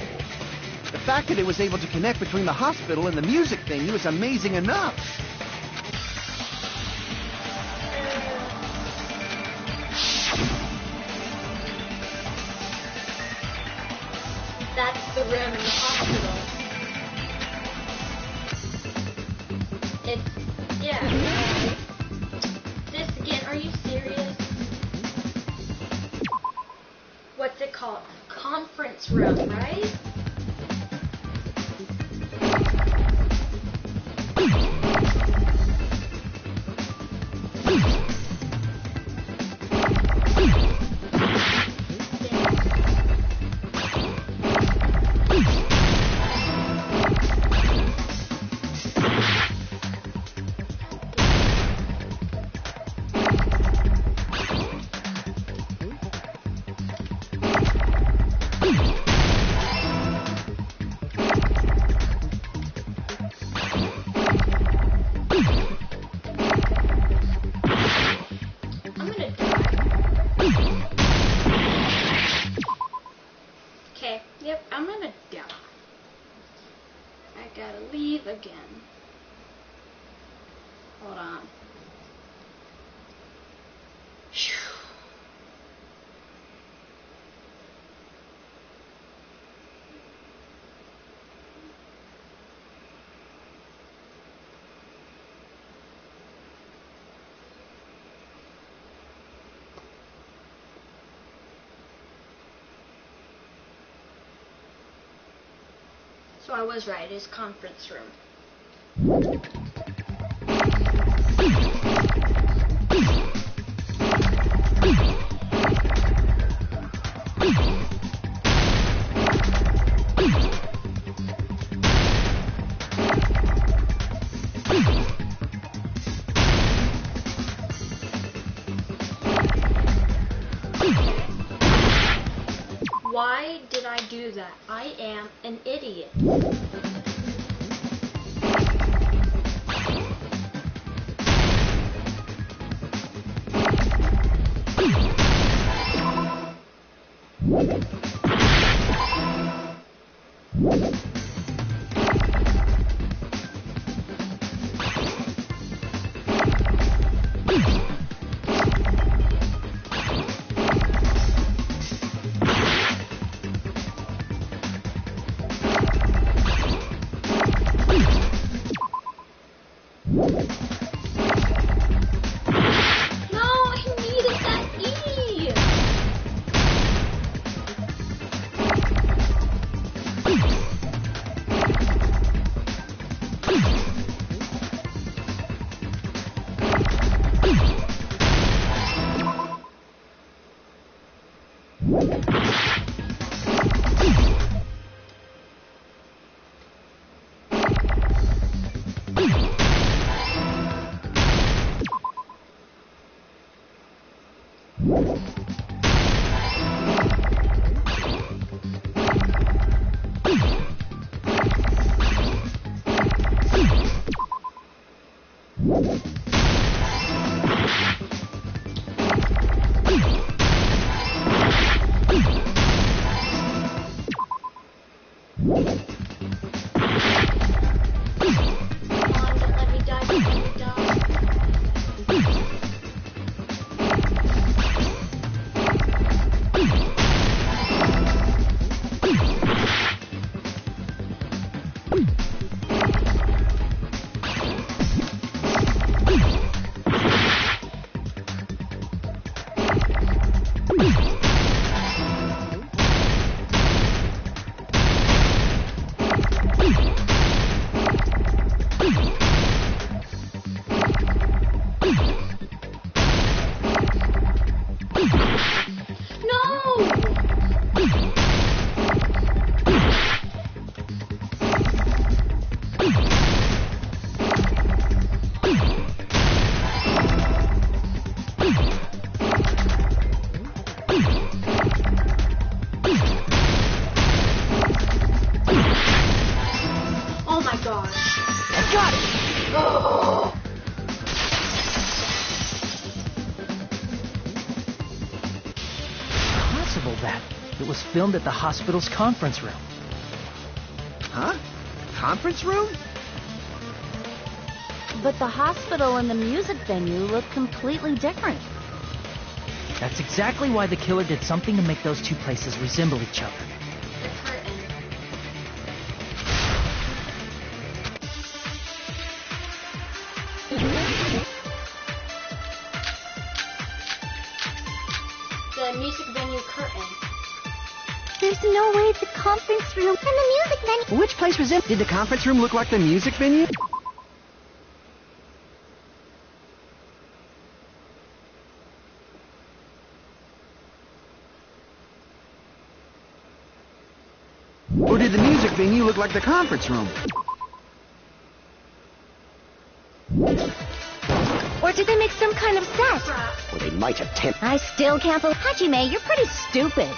The fact that it was able to connect between the hospital and the music venue is amazing enough. That's the room in the hospital. It's, yeah. This again, are you serious? What's it called? Conference room, right? Again. Hold on. So I was right, it's conference room. Why did I do that? I am an idiot. Oh my gosh. I got it! Oh. Possible that it was filmed at the hospital's conference room. Huh? Conference room? But the hospital and the music venue look completely different. That's exactly why the killer did something to make those two places resemble each other. The curtain. The music venue curtain. There's no way the conference room and the music venue... Which place was in? Did the conference room look like the music venue? Or did the music venue look like the conference room? Or did they make some kind of set? Or they might attempt. I still can't believe... Hajime, you're pretty stupid.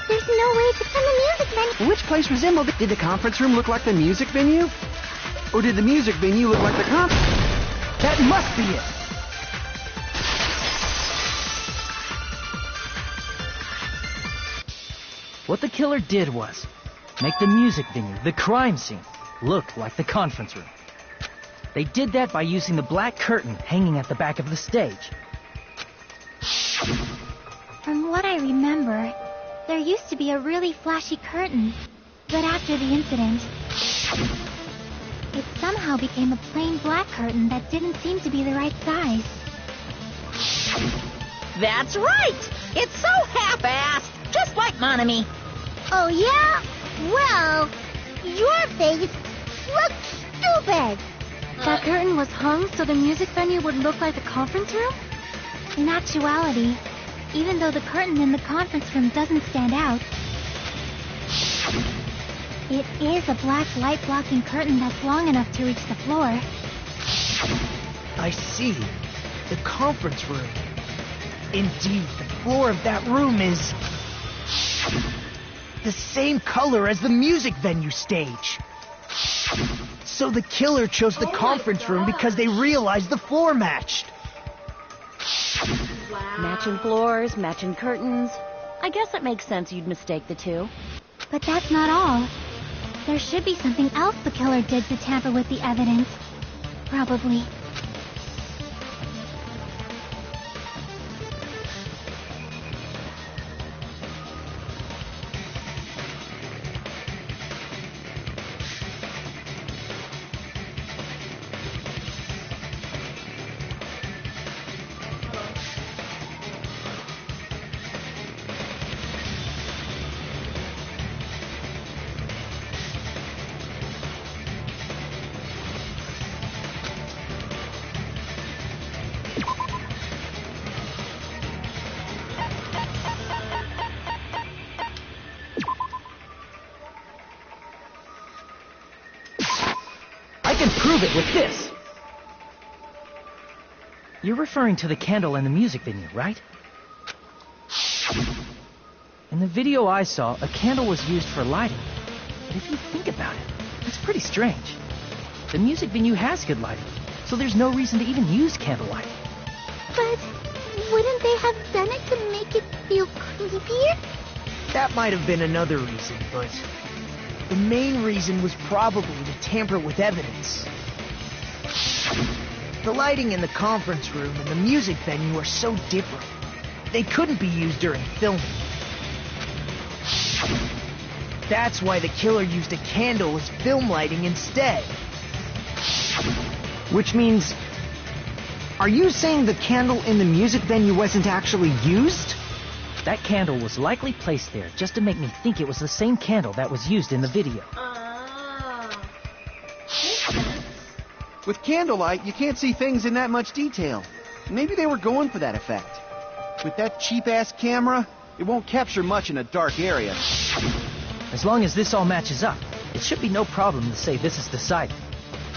There's no way to... And the music venue... Which place resembled it? Did the conference room look like the music venue? Or did the music venue look like the conference... That must be it! What the killer did was make the music venue, the crime scene, look like the conference room. They did that by using the black curtain hanging at the back of the stage. From what I remember, there used to be a really flashy curtain. But after the incident, it somehow became a plain black curtain that didn't seem to be the right size. That's right! It's so half-assed, just like Monami. Oh yeah? Well, your face looks stupid! That curtain was hung so the music venue would look like the conference room? In actuality, even though the curtain in the conference room doesn't stand out, it is a black light-blocking curtain that's long enough to reach the floor. I see. The conference room. Indeed, the floor of that room is... the same color as the music venue stage. So the killer chose the conference room because they realized the floor matched. Wow. Matching floors, matching curtains. I guess it makes sense you'd mistake the two. But that's not all. There should be something else the killer did to tamper with the evidence. Probably. Prove it with this! You're referring to the candle in the music venue, right? In the video I saw, a candle was used for lighting. But if you think about it, that's pretty strange. The music venue has good lighting, so there's no reason to even use candlelight. But wouldn't they have done it to make it feel creepier? That might have been another reason, but... the main reason was probably to tamper with evidence. The lighting in the conference room and the music venue are so different. They couldn't be used during filming. That's why the killer used a candle as film lighting instead. Which means... are you saying the candle in the music venue wasn't actually used? That candle was likely placed there just to make me think it was the same candle that was used in the video. With candlelight, you can't see things in that much detail. Maybe they were going for that effect. With that cheap-ass camera, it won't capture much in a dark area. As long as this all matches up, it should be no problem to say this is decided.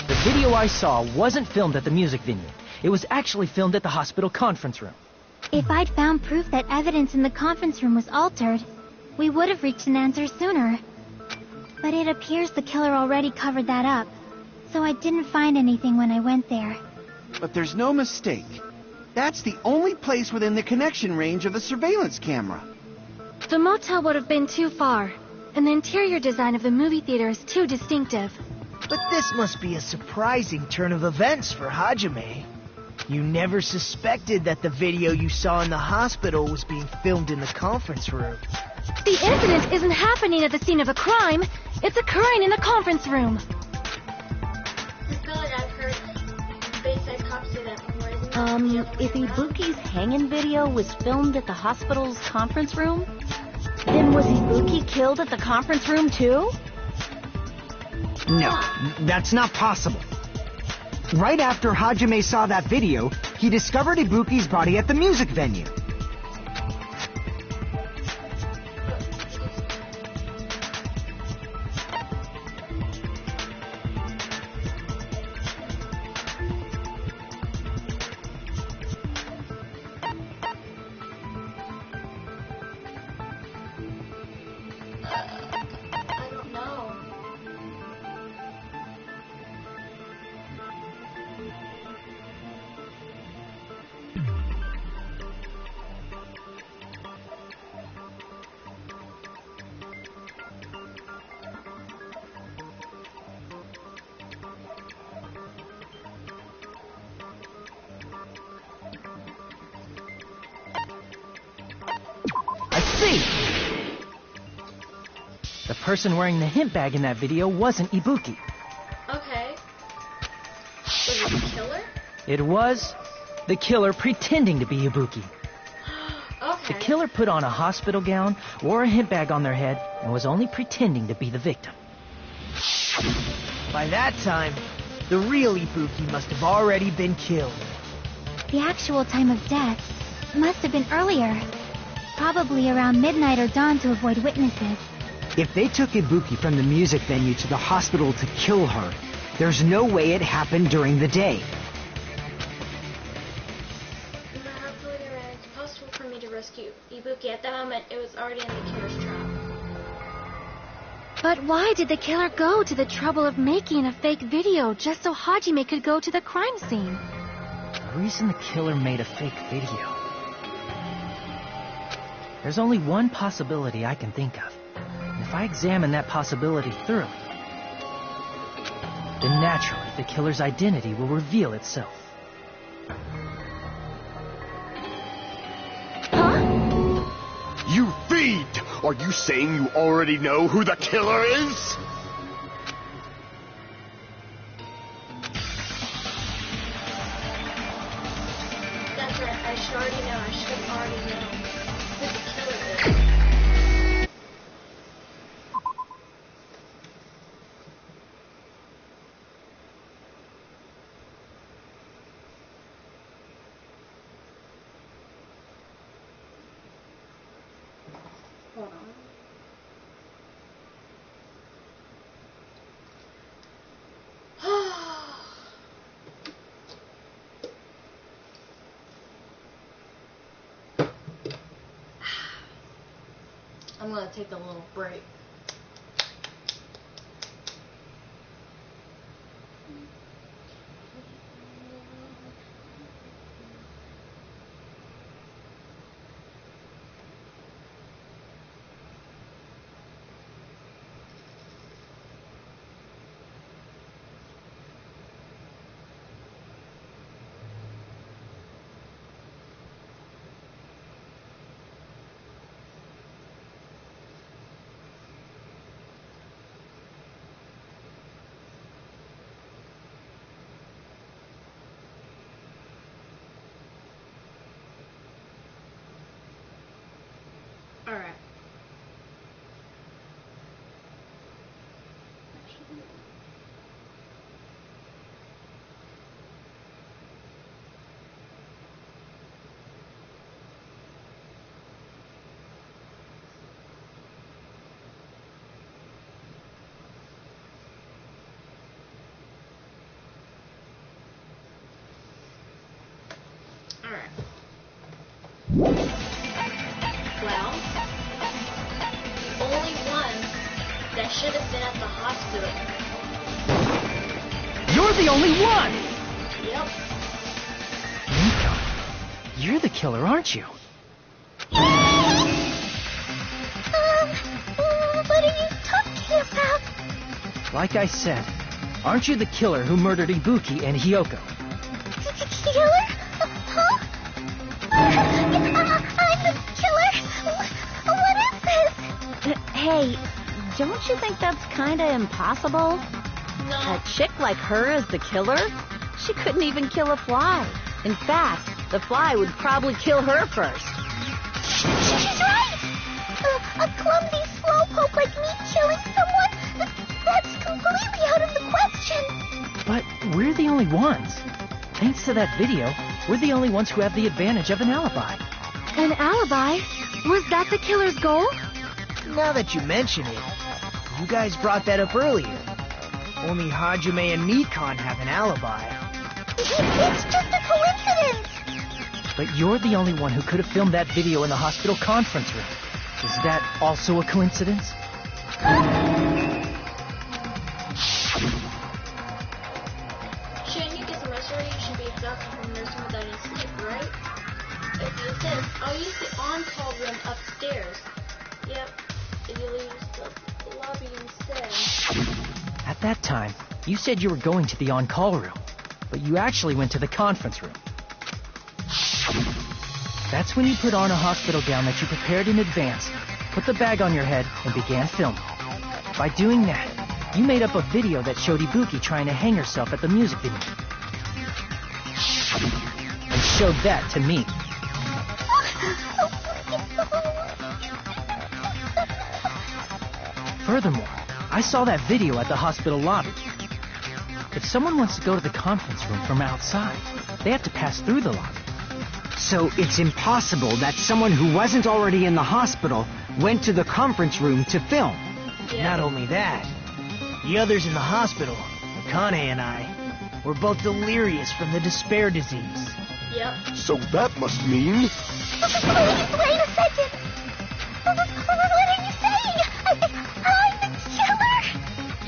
The video I saw wasn't filmed at the music venue. It was actually filmed at the hospital conference room. If I'd found proof that evidence in the conference room was altered, we would have reached an answer sooner. But it appears the killer already covered that up, so I didn't find anything when I went there. But there's no mistake. That's the only place within the connection range of the surveillance camera. The motel would have been too far, and the interior design of the movie theater is too distinctive. But this must be a surprising turn of events for Hajime. You never suspected that the video you saw in the hospital was being filmed in the conference room. The incident isn't happening at the scene of a crime. It's occurring in the conference room. I feel like I've heard Bayside cops say that before. If Ibuki's hanging video was filmed at the hospital's conference room, then was Ibuki killed at the conference room too? No, that's not possible. Right after Hajime saw that video, he discovered Ibuki's body at the music venue. I don't know. I see! The person wearing the hint bag in that video wasn't Ibuki. Okay. Was it the killer? It was the killer pretending to be Ibuki. Okay. The killer put on a hospital gown, wore a hint bag on their head, and was only pretending to be the victim. By that time, the real Ibuki must have already been killed. The actual time of death must have been earlier. Probably around midnight or dawn to avoid witnesses. If they took Ibuki from the music venue to the hospital to kill her, there's no way it happened during the day. Hopefully you're right. It's possible for me to rescue Ibuki. At that moment, it was already in the killer's trap. But why did the killer go to the trouble of making a fake video just so Hajime could go to the crime scene? The reason the killer made a fake video. There's only one possibility I can think of. And if I examine that possibility thoroughly, then naturally the killer's identity will reveal itself. You feed! Are you saying you already know who the killer is? That's right. I should already know. I should have already known who the killer is. Hold on. I'm gonna take a little break. Alright. Well, the only one that should have been at the hospital. You're the only one! Yep. Nikon, you're the killer, aren't you? What are you talking about? Like I said, aren't you the killer who murdered Ibuki and Hyoko? Killer? Huh? I'm the killer? What is this? Hey, don't you think that's kinda impossible? No. A chick like her as the killer? She couldn't even kill a fly. In fact, the fly would probably kill her first. She's right! A clumsy slowpoke like me killing someone? That's completely out of the question! But we're the only ones. Thanks to that video, we're the only ones who have the advantage of an alibi. An alibi? Was that the killer's goal? Now that you mention it, you guys brought that up earlier. Only Hajime and Nikon have an alibi. It's just a coincidence! But you're the only one who could have filmed that video in the hospital conference room. Is that also a coincidence? Shouldn't you get some rest already? You should be exhausted from nursing without any sleep, right? If you insist, I'll use the on-call room upstairs. Yep, if you use the lobby instead. At that time, you said you were going to the on-call room, but you actually went to the conference room. That's when you put on a hospital gown that you prepared in advance, put the bag on your head, and began filming. By doing that, you made up a video that showed Ibuki trying to hang herself at the music venue. And showed that to me. Furthermore, I saw that video at the hospital lobby. If someone wants to go to the conference room from outside, they have to pass through the lobby. So it's impossible that someone who wasn't already in the hospital went to the conference room to film. Not only that, the others in the hospital, Akane and I, were both delirious from the despair disease. Yep. So that must mean... Wait a second! What are you saying? I'm the killer?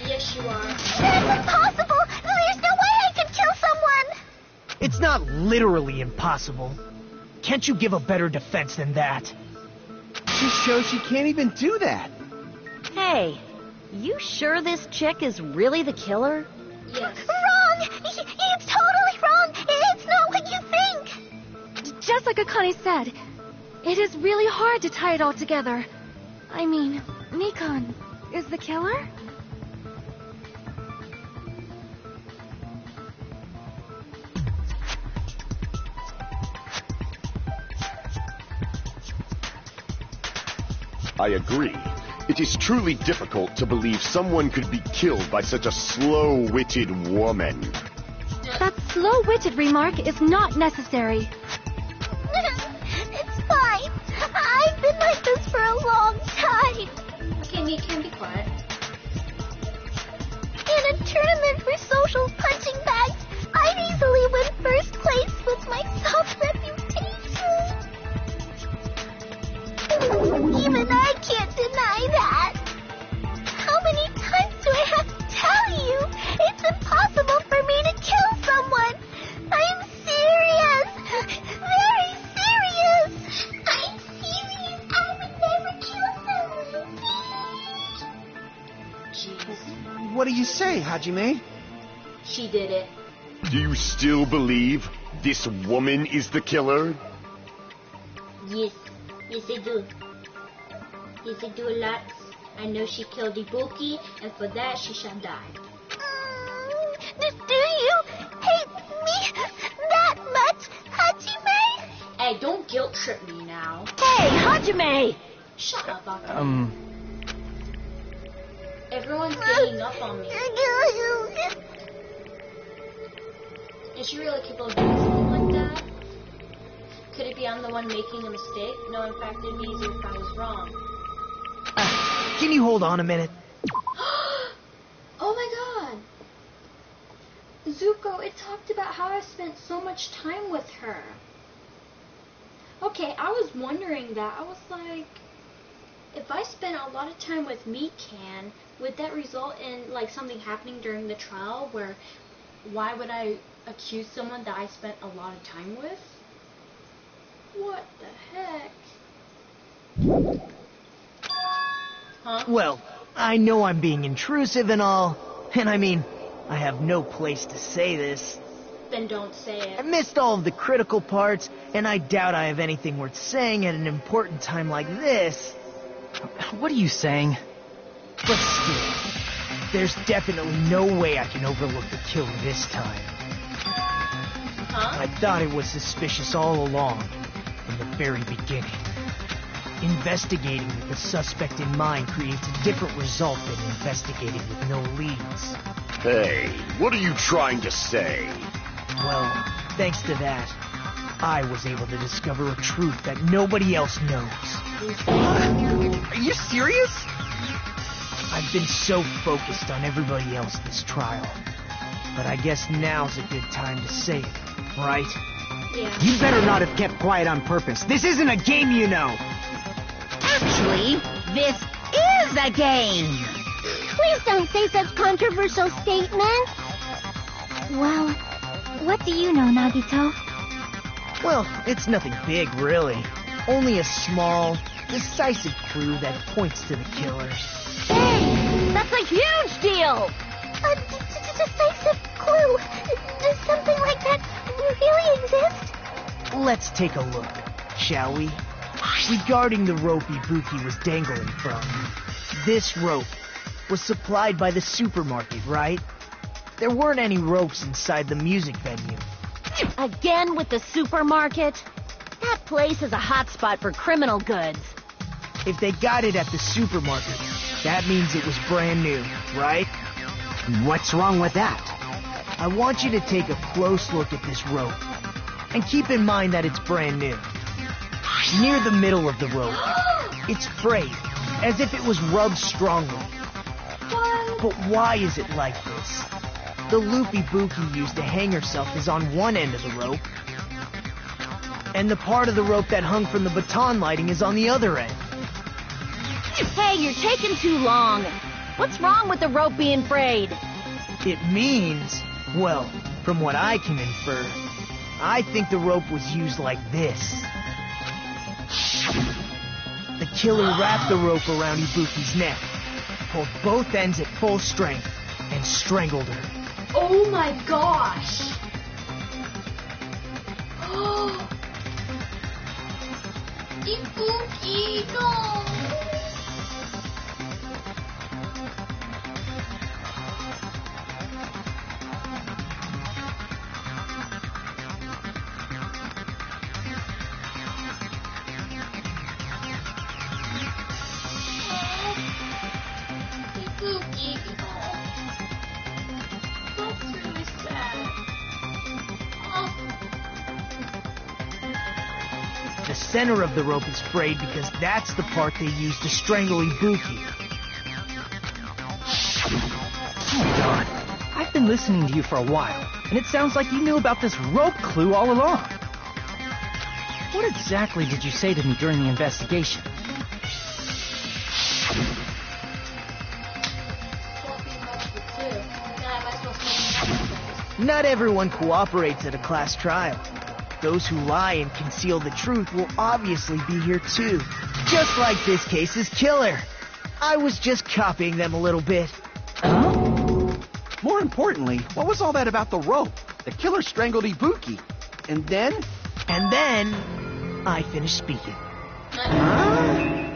Yes, you are. That's impossible! There's no way I can kill someone! It's not literally impossible. Can't you give a better defense than that? Just shows she can't even do that. Hey, you sure this chick is really the killer? Yes. Wrong! It's totally wrong! It's not what you think! Just like Akane said, it is really hard to tie it all together. I mean, Nikon is the killer? I agree. It is truly difficult to believe someone could be killed by such a slow-witted woman. That slow-witted remark is not necessary. It's fine. I've been like this for a long time. Can be quiet. In a tournament for social punching bags, I'd easily win first place with my soft reputation. Even I can't deny that. How many times do I have to tell you? It's impossible for me to kill someone. I'm serious. Very serious. I'm serious. I would never kill someone. Jeez. What do you say, Hajime? She did it. Do you still believe this woman is the killer? Yes. Yes, I do. Yes, I do a lot. I know she killed Ibuki, and for that, she shall die. Do you hate me that much, Hajime? Hey, don't guilt trip me now. Hey, Hajime! Shut up, Akane. Everyone's ganging up on me. Is she really capable of doing something like that? Could it be I'm the one making a mistake? No, in fact, it'd be easier if I was wrong. Can you hold on a minute? Oh my god! Zuko, it talked about how I spent so much time with her. Oh, Okay, I was wondering that. I was like, if I spent a lot of time with Mikan, would that result in like something happening during the trial? Where, why would I accuse someone that I spent a lot of time with? What the heck? Huh? Well, I know I'm being intrusive and all, and I mean, I have no place to say this. Then don't say it. I missed all of the critical parts, and I doubt I have anything worth saying at an important time like this. What are you saying? But still, there's definitely no way I can overlook the killer this time. Huh? I thought it was suspicious all along, from the very beginning. Investigating with the suspect in mind creates a different result than investigating with no leads. Hey, what are you trying to say? Well, thanks to that, I was able to discover a truth that nobody else knows. Are you serious? I've been so focused on everybody else this trial. But I guess now's a good time to say it, right? Yeah. You better not have kept quiet on purpose. This isn't a game, you know. Actually, this is a game. Please don't say such controversial statements. Well, what do you know, Nagito? Well, it's nothing big, really. Only a small, decisive clue that points to the killer. Hey, that's a huge deal! A decisive clue? Does something like that really exist? Let's take a look, shall we? Regarding the rope Ibuki was dangling from, this rope was supplied by the supermarket, right? There weren't any ropes inside the music venue. Again with the supermarket? That place is a hotspot for criminal goods. If they got it at the supermarket, that means it was brand new, right? What's wrong with that? I want you to take a close look at this rope, and keep in mind that it's brand new. Near the middle of the rope, it's frayed, as if it was rubbed strongly. But why is it like this? The loop Ibuki used to hang herself is on one end of the rope, and the part of the rope that hung from the baton lighting is on the other end. Hey, you're taking too long. What's wrong with the rope being frayed? It means, well, from what I can infer, I think the rope was used like this. The killer wrapped the rope around Ibuki's neck, pulled both ends at full strength, and strangled her. Oh my gosh! Ibuki, no! Ibuki, oh. That's really sad. Oh. The center of the rope is frayed because that's the part they used to strangle Ibuki. Oh, God. I've been listening to you for a while, and it sounds like you knew about this rope clue all along. What exactly did you say to me during the investigation? Not everyone cooperates at a class trial. Those who lie and conceal the truth will obviously be here too. Just like this case's killer. I was just copying them a little bit. Huh? More importantly, what was all that about the rope? The killer strangled Ibuki. And then? And then, I finished speaking. How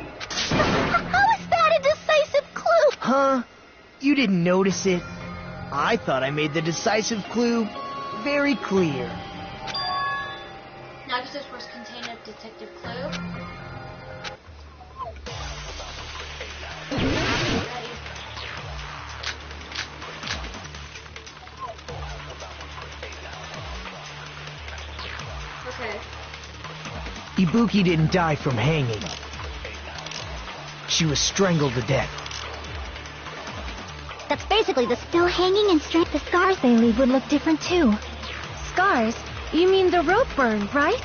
is that a decisive clue? Huh? You didn't notice it? I thought I made the decisive clue very clear. Nagito's first contained a detective clue. Ready. Okay. Ibuki didn't die from hanging. She was strangled to death. That's basically still hanging and straight. The scars they leave would look different too. Scars? You mean the rope burn, right?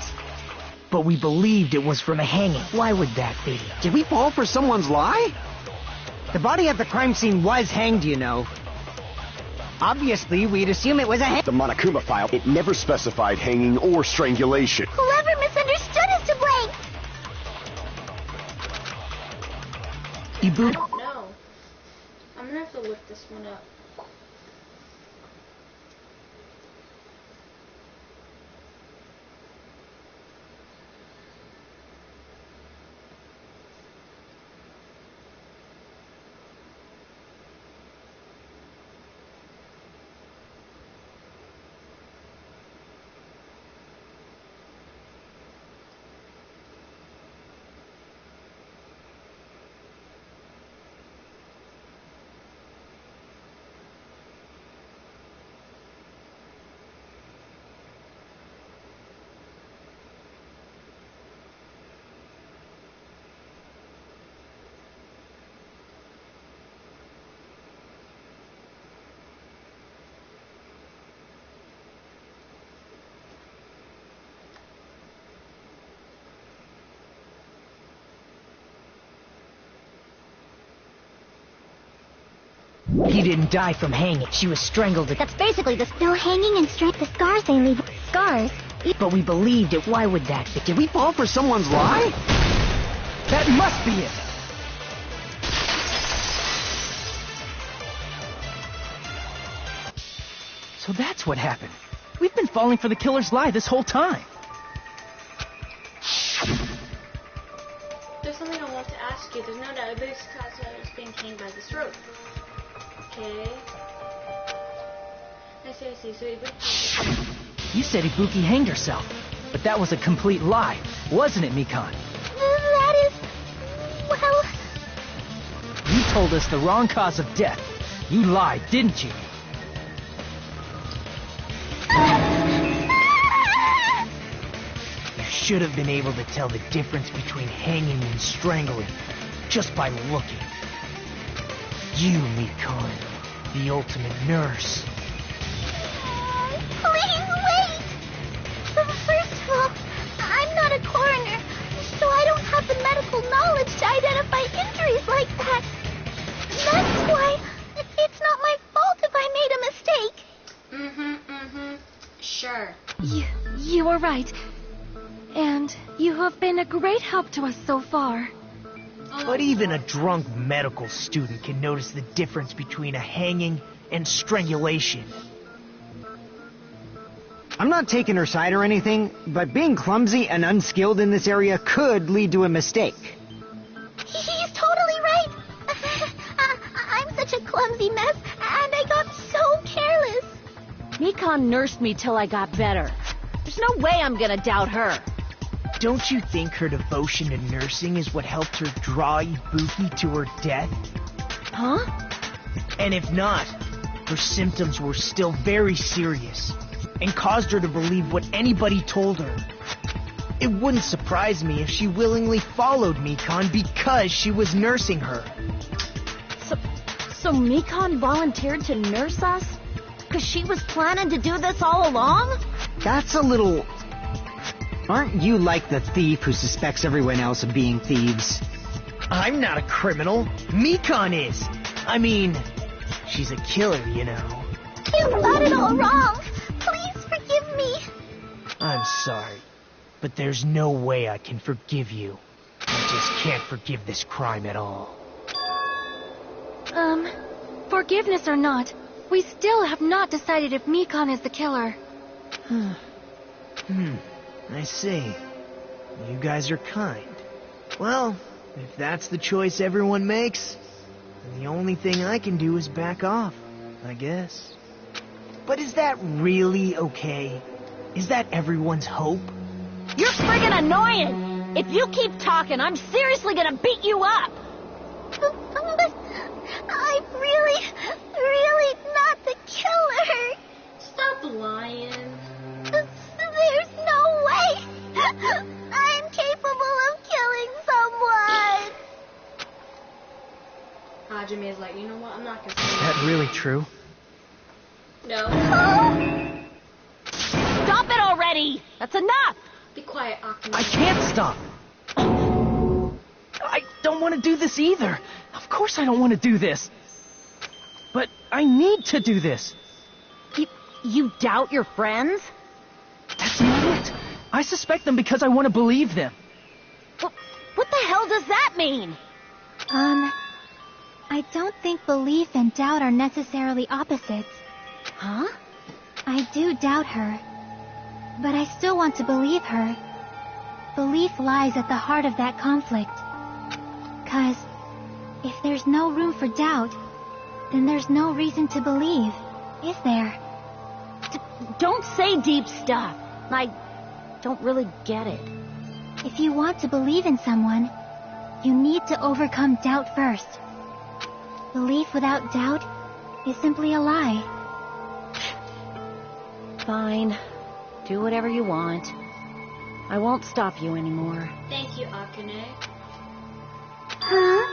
But we believed it was from a hanging. Why would that be? Did we fall for someone's lie? The body at the crime scene was hanged, you know. Obviously, we'd assume it was a hang. The Monokuma file, it never specified hanging or strangulation. Whoever misunderstood is to blame. Ibu. I don't know. I'm gonna have to look this one up. He didn't die from hanging. She was strangled. That's basically the no hanging and straight. The scars they leave. Scars. But we believed it. Why would that be? Did we fall for someone's lie? That must be it. So that's what happened. We've been falling for the killer's lie this whole time. There's something I want to ask you. There's no doubt Ibuki's is being hanged by this rope. Okay. I see. So Ibuki... You said Ibuki hanged herself, but that was a complete lie, wasn't it, Mikan? That is... well... You told us the wrong cause of death. You lied, didn't you? You should have been able to tell the difference between hanging and strangling just by looking. You, Mikan, the ultimate nurse. Please wait! First of all, I'm not a coroner, so I don't have the medical knowledge to identify injuries like that. That's why it's not my fault if I made a mistake. Sure. You were right. And you have been a great help to us so far. But even a drunk medical student can notice the difference between a hanging and strangulation. I'm not taking her side or anything, but being clumsy and unskilled in this area could lead to a mistake. He's totally right. I'm such a clumsy mess, and I got so careless. Mikan nursed me till I got better. There's no way I'm gonna doubt her. Don't you think her devotion to nursing is what helped her draw Ibuki to her death? Huh? And if not, her symptoms were still very serious and caused her to believe what anybody told her. It wouldn't surprise me if she willingly followed Mikan because she was nursing her. So Mikan volunteered to nurse us? Because she was planning to do this all along? That's a little... Aren't you like the thief who suspects everyone else of being thieves? I'm not a criminal. Mikan is. I mean, she's a killer, you know. You got it all wrong. Please forgive me. I'm sorry, but there's no way I can forgive you. I just can't forgive this crime at all. Forgiveness or not, we still have not decided if Mikan is the killer. I see. You guys are kind. Well, if that's the choice everyone makes, then the only thing I can do is back off, I guess. But is that really okay? Is that everyone's hope? You're friggin' annoying! If you keep talking, I'm seriously gonna beat you up! But I'm really not the killer. Stop lying. There's no way I'm capable of killing someone. Hajime is like, you know what? I'm not gonna Is say that really true? no. Stop it already! That's enough! Be quiet, Akane. I can't stop. I don't want to do this either. Of course I don't want to do this. But I need to do this. You doubt your friends? That's not it. I suspect them because I want to believe them. What the hell does that mean? I don't think belief and doubt are necessarily opposites. Huh? I do doubt her, but I still want to believe her. Belief lies at the heart of that conflict. 'Cause if there's no room for doubt, then there's no reason to believe, is there? Don't say deep stuff. I don't really get it. If you want to believe in someone, you need to overcome doubt first. Belief without doubt is simply a lie. Fine. Do whatever you want. I won't stop you anymore. Thank you, Akane. Huh?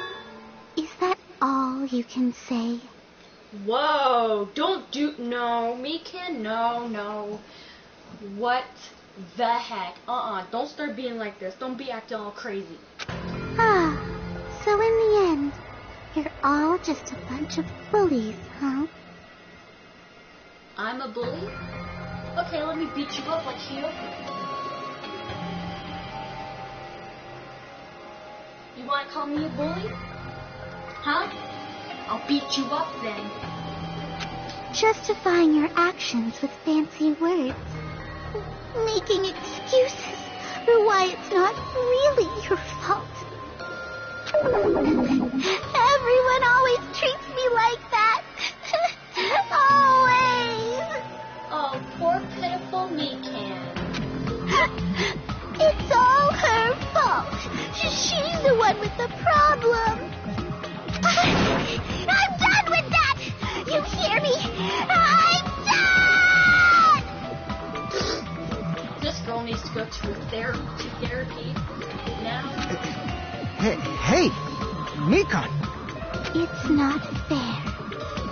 Is that all you can say? Whoa, don't do, no, Mikan, no. What the heck? Don't start being like this. Don't be acting all crazy. So in the end, you're all just a bunch of bullies, huh? I'm a bully? Okay, let me beat you up like Hiyoko. You wanna call me a bully? Huh? I'll beat you up then. Justifying your actions with fancy words. Making excuses for why it's not really your fault. Everyone always treats me like that. Always. Oh, poor pitiful Mikan. It's all her fault. She's the one with the problem. I'm done with that! You hear me? I'm done! This girl needs to go to therapy now. Hey, Mikan. It's not fair.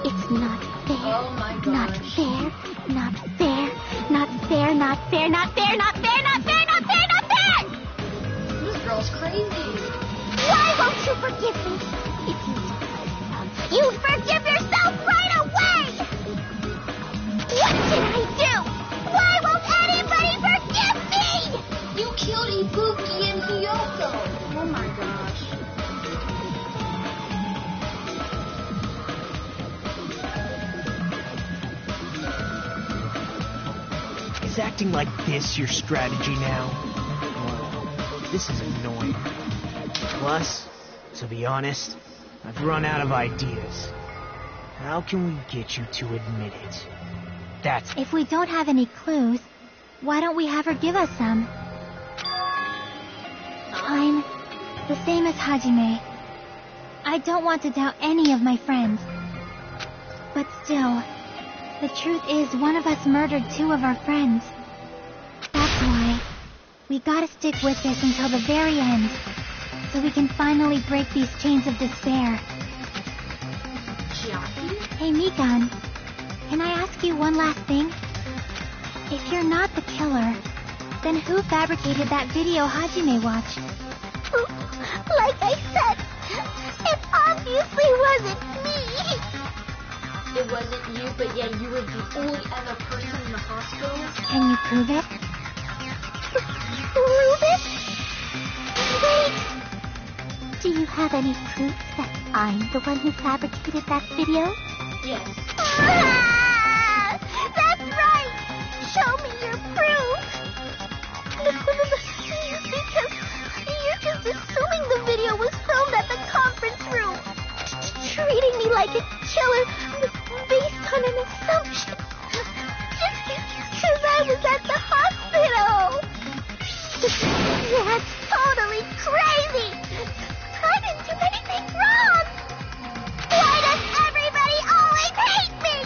It's not fair. Oh my gosh. Not fair. Not fair. Not fair. Not fair. Not fair. Not fair. Not fair. Not fair. Not fair. This girl's crazy. Why won't you forgive me? If you forgive yourself right away! What did I do? Why won't anybody forgive me? You killed Ibuki and Hiyoko. Oh my gosh. Is acting like this your strategy now? Oh, this is annoying. Plus, to be honest, I've run out of ideas. How can we get you to admit it? That's If we don't have any clues, why don't we have her give us some? I'm the same as Hajime. I don't want to doubt any of my friends. But still, the truth is one of us murdered two of our friends. That's why we gotta stick with this until the very end, so we can finally break these chains of despair. Chiaki? Hey, Mikan, can I ask you one last thing? If you're not the killer, then who fabricated that video Hajime watched? Like I said, it obviously wasn't me. It wasn't you, but yet you were the only other person in the hospital? Can you prove it? Prove it? Wait! Do you have any proof that I'm the one who fabricated that video? Yes. Ah! That's right! Show me your proof! Because you're just assuming the video was filmed at the conference room. Treating me like a killer based on an assumption. Just because I was at the hospital. That's totally crazy! I didn't do anything wrong! Why does everybody always hate me?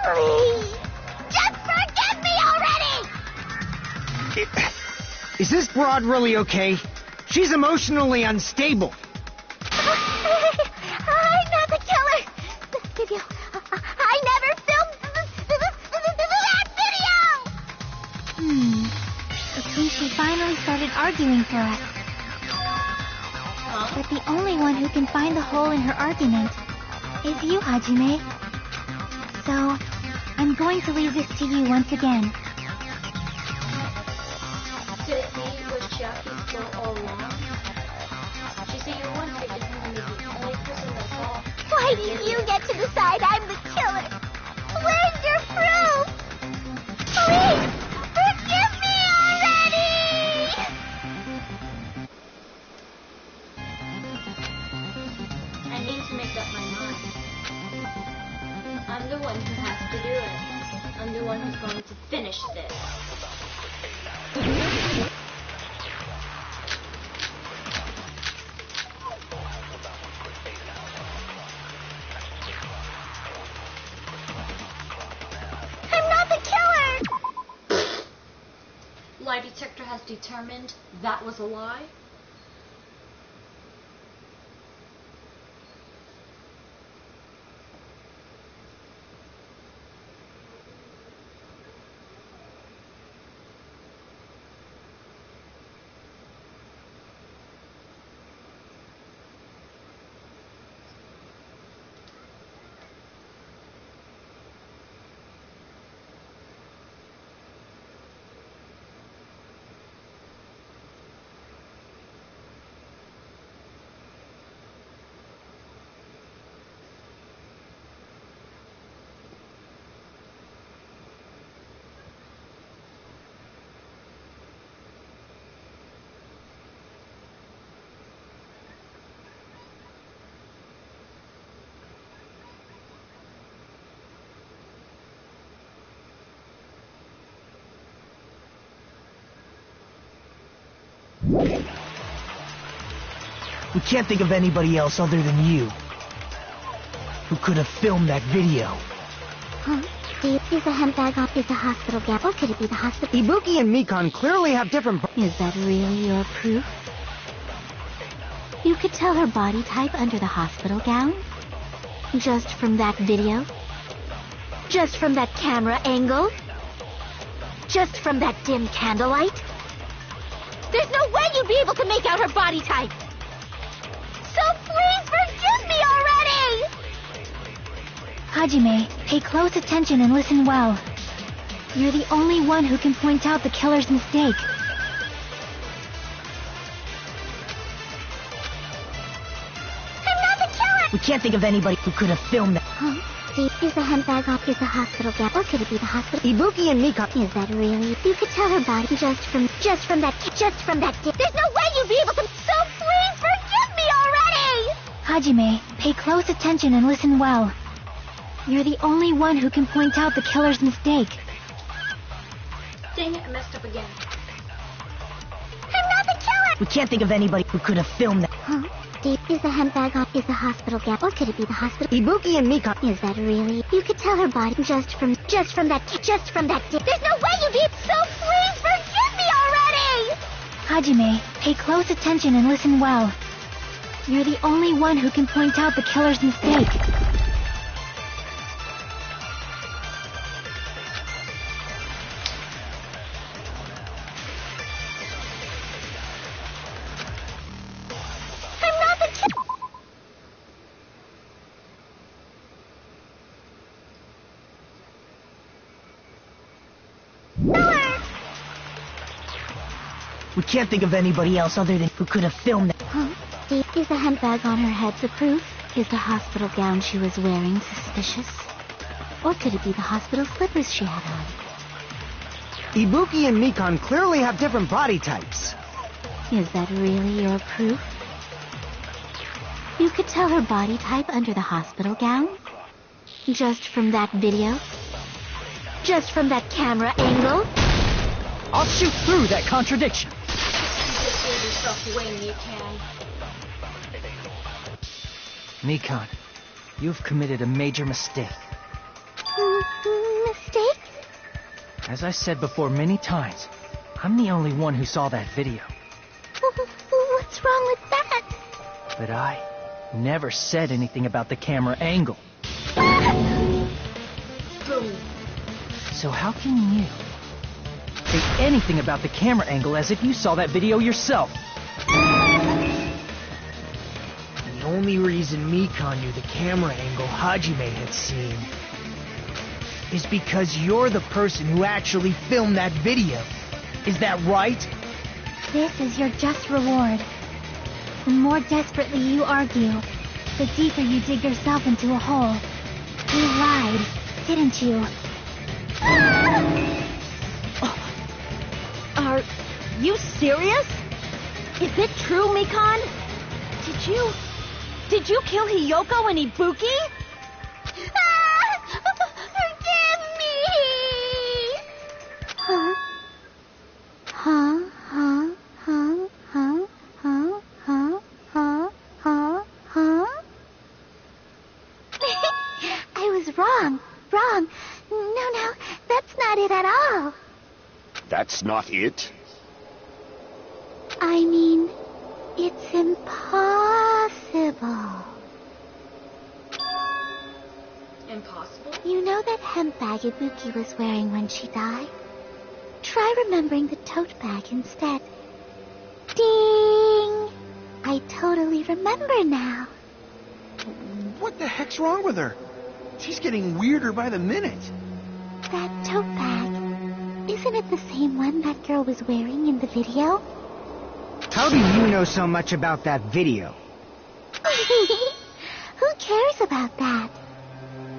Please, just forgive me already! Is this broad really okay? She's emotionally unstable. I'm not the killer! This video, I never filmed that video! Cocoon arguing for us. But the only one who can find the hole in her argument is you, Hajime. So, I'm going to leave this to you once again. Could it be was Chiaki's fault all along? She said you once made him the only person that saw. Why do you get to decide I'm the killer? Where's your proof? Please, forgive me already! I need to make up my mind. I'm the one who has to do it. I'm the one who's going to finish this. I'm not the killer! Lie detector has determined that was a lie. We can't think of anybody else other than you who could have filmed that video. Is the handbag off? Is the hospital gap? Or could it be the hospital? Ibuki and Mikan clearly have different... Is that really your proof? You could tell her body type under the hospital gown? Just from that video? Just from that camera angle? Just from that dim candlelight? There's no way you'd be able to make out her body type! So please forgive me already! Hajime, pay close attention and listen well. You're the only one who can point out the killer's mistake. I'm not the killer! We can't think of anybody who could have filmed that. Is the handbag off? Is the hospital gap? Or could it be the hospital? Ibuki and Mikan... Is that really? You could tell her body just from that. There's no way you'd be able to. So please forgive me already! Hajime, pay close attention and listen well. You're the only one who can point out the killer's mistake. Dang it, I messed up again. I'm not the killer! We can't think of anybody who could have filmed that. Is the handbag off? Is the hospital gap? Or could it be the hospital? Ibuki and Mikan... Is that really? You could tell her body just from that. There's no way you'd be. So please forgive me already! Hajime, pay close attention and listen well. You're the only one who can point out the killer's mistake. I'm not the killer! We can't think of anybody else other than who could have filmed that. Is the handbag on her head the proof? Is the hospital gown she was wearing suspicious? Or could it be the hospital slippers she had on? Ibuki and Mikan clearly have different body types. Is that really your proof? You could tell her body type under the hospital gown? Just from that video? Just from that camera angle? I'll shoot through that contradiction. Just give yourself away when you can. Mikan, you've committed a major mistake. Mistake? As I said before many times, I'm the only one who saw that video. What's wrong with that? But I never said anything about the camera angle. Boom. So how can you, say anything about the camera angle as if you saw that video yourself. The only reason Mikan knew the camera angle Hajime had seen is because you're the person who actually filmed that video. Is that right? This is your just reward. The more desperately you argue, the deeper you dig yourself into a hole. You lied, didn't you? Are you serious? Is it true, Mikan? Did you kill Hiyoko and Ibuki? Forgive me! Huh? Huh? Huh? Huh? Huh? Huh? Huh? Huh? Huh? Huh? I was wrong. Wrong. No, that's not it at all. That's not it? I mean, it's impossible. Impossible? You know that hemp bag Ibuki was wearing when she died? Try remembering the tote bag instead. Ding! I totally remember now. What the heck's wrong with her? She's getting weirder by the minute. That tote bag, isn't it the same one that girl was wearing in the video? How do you know so much about that video? Who cares about that?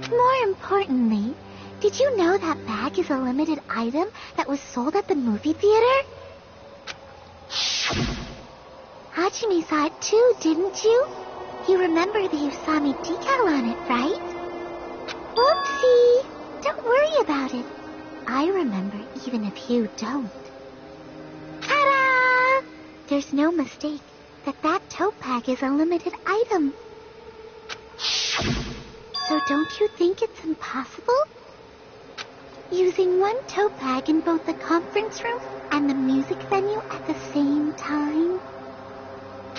More importantly, did you know that bag is a limited item that was sold at the movie theater? Hajime saw it too, didn't you? You remember the Usami decal on it, right? Whoopsie! Don't worry about it. I remember even if you don't. Ta-da! There's no mistake that tote bag is a limited item. So don't you think it's impossible? Using one tote bag in both the conference room and the music venue at the same time?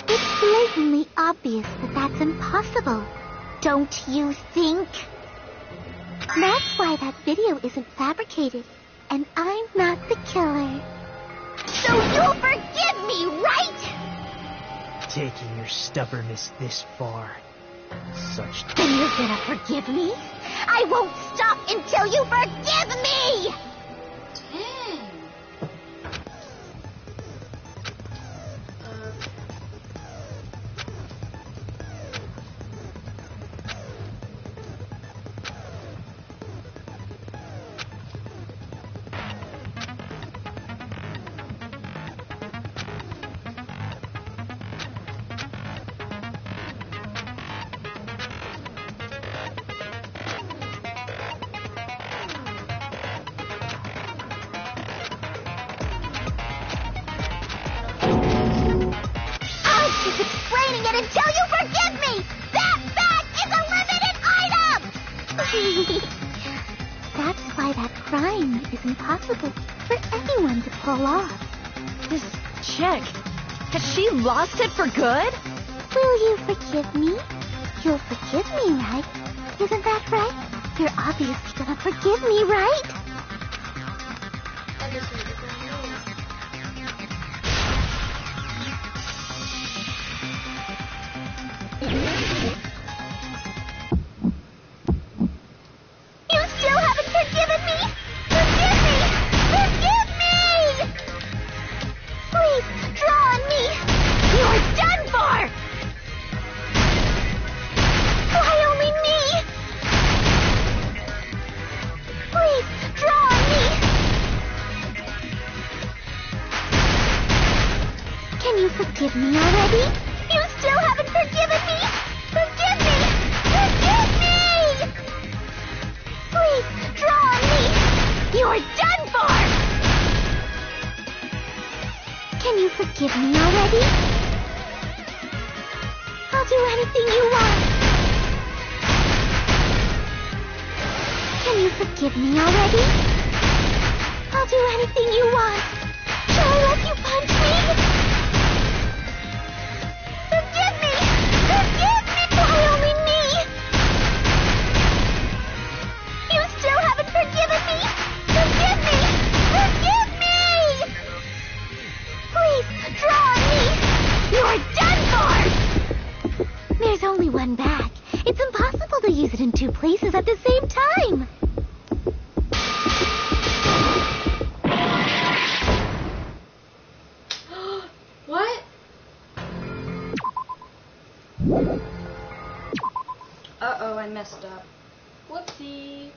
It's blatantly obvious that that's impossible. Don't you think? That's why that video isn't fabricated, and I'm not the killer. So you'll forgive me, right? Taking your stubbornness this far. Such... Then you're gonna forgive me? I won't stop until you forgive me! Dang. Until you forgive me! That bag is a limited item! That's why that crime is impossible for anyone to pull off. This chick, has she lost it for good? Will you forgive me? You'll forgive me, right? Isn't that right? You're obviously gonna forgive me, right? I just need to go home. You still haven't forgiven me? Forgive me! Forgive me! Please, draw on me! You're done for! Why only me? Please, draw on me! Can you forgive me already? You still haven't forgiven me? Forgive me! Forgive me! Please, draw on me! You're done for! Can you forgive me already? I'll do anything you want. Can you forgive me already? I'll do anything you want. Shall I let you punch me? Forgive me! Forgive me! Why only me? You still haven't forgiven me? Forgive me! Forgive me! in two places at the same time. What? Uh-oh, I messed up. Whoopsie.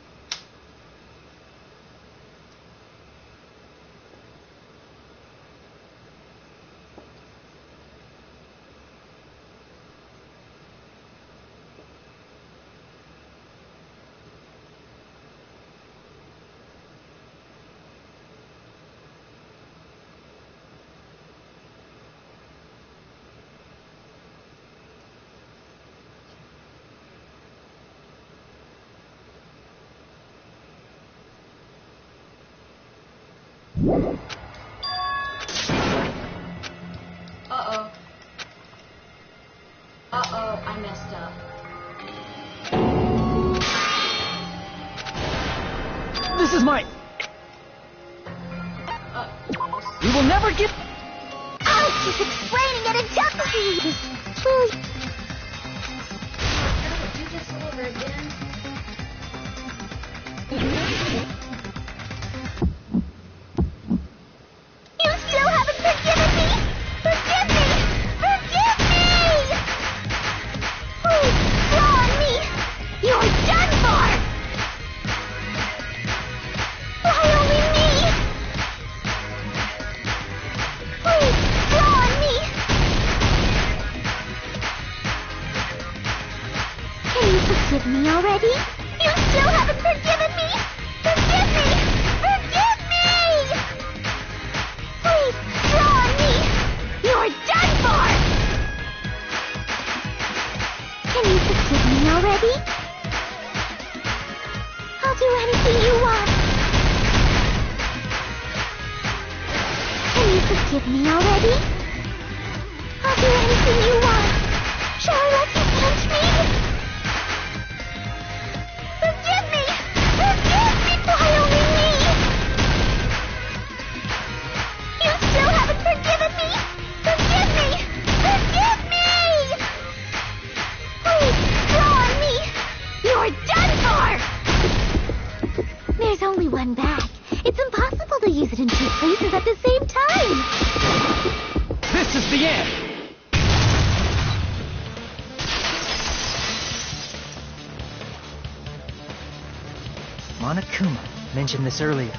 Uh-oh. Uh-oh, I messed up. This is my... We will never get... Ouch, she's explaining it in Japanese. Well, Do this over again. you still haven't forgiven me. Forgive me. Forgive me. Please, blow on me. You're done for. Why only me? Please, blow on me. Can you forgive me already? You still haven't forgiven me. Forgive me. Forgive me. Please, blow on me. You're done for. Can you forgive me already? I'll do anything you want. Can you forgive me already? I'll do anything you want. Shall I let you punch me? Forgive me! Forgive me! Why only me? You still haven't forgiven me! Forgive me! Forgive me! Please, blow on me! You're done for! There's only one bag. It's impossible to use it in two places at the same time. This is the end! Monokuma mentioned this earlier.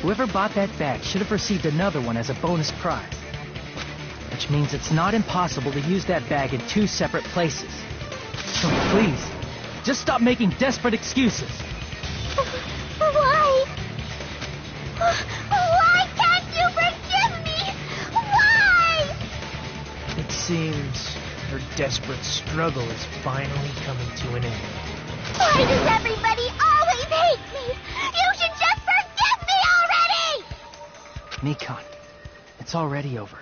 Whoever bought that bag should have received another one as a bonus prize. Which means it's not impossible to use that bag in two separate places. So please, just stop making desperate excuses. Why? Why can't you forgive me? Why? It seems her desperate struggle is finally coming to an end. Why does everybody always hate me? You should just forgive me already! Nikon, it's already over.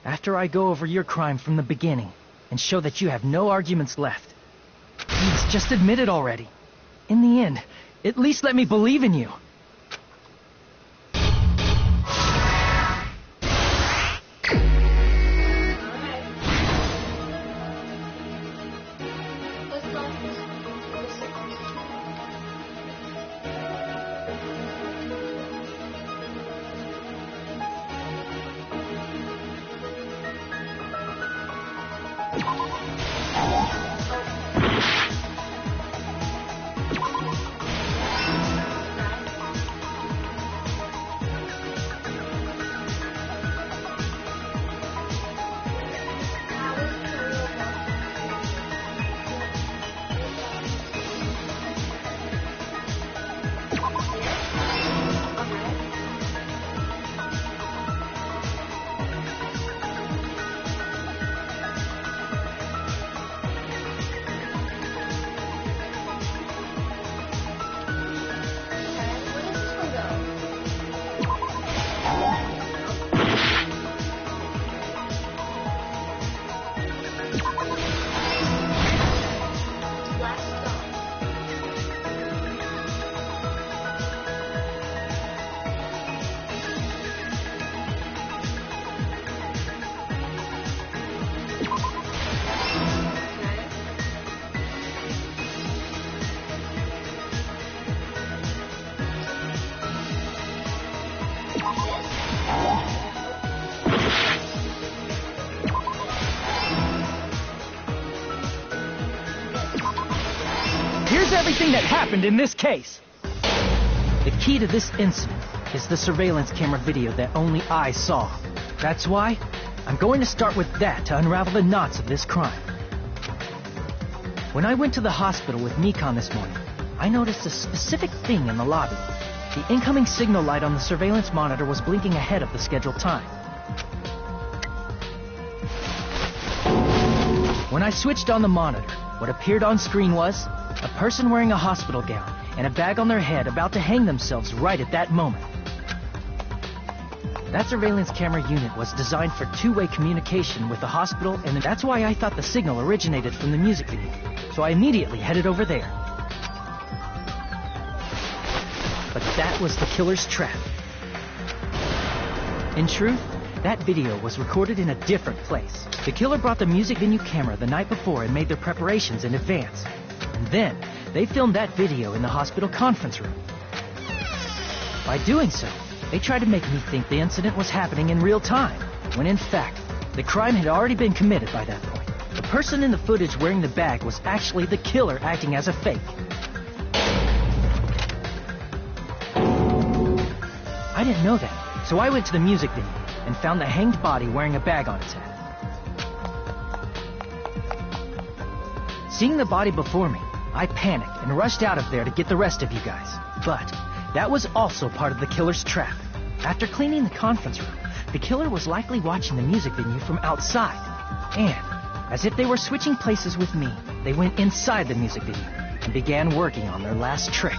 After I go over your crime from the beginning and show that you have no arguments left, please just admit it already. In the end, at least let me believe in you. Let's go. everything that happened in this case. The key to this incident is the surveillance camera video that only I saw. That's why I'm going to start with that to unravel the knots of this crime. When I went to the hospital with Nikon this morning, I noticed a specific thing in the lobby. The incoming signal light on the surveillance monitor was blinking ahead of the scheduled time. When I switched on the monitor, what appeared on screen was a person wearing a hospital gown and a bag on their head about to hang themselves right at that moment. That surveillance camera unit was designed for two-way communication with the hospital, and that's why I thought the signal originated from the music video. So I immediately headed over there. But that was the killer's trap. In truth, that video was recorded in a different place. The killer brought the music venue camera the night before and made their preparations in advance. And then, they filmed that video in the hospital conference room. By doing so, they tried to make me think the incident was happening in real time, when in fact, the crime had already been committed by that point. The person in the footage wearing the bag was actually the killer acting as a fake. I didn't know that, so I went to the music venue and found the hanged body wearing a bag on its head. Seeing the body before me, I panicked and rushed out of there to get the rest of you guys. But that was also part of the killer's trap. After cleaning the conference room, the killer was likely watching the music venue from outside. And, as if they were switching places with me, they went inside the music venue and began working on their last trick.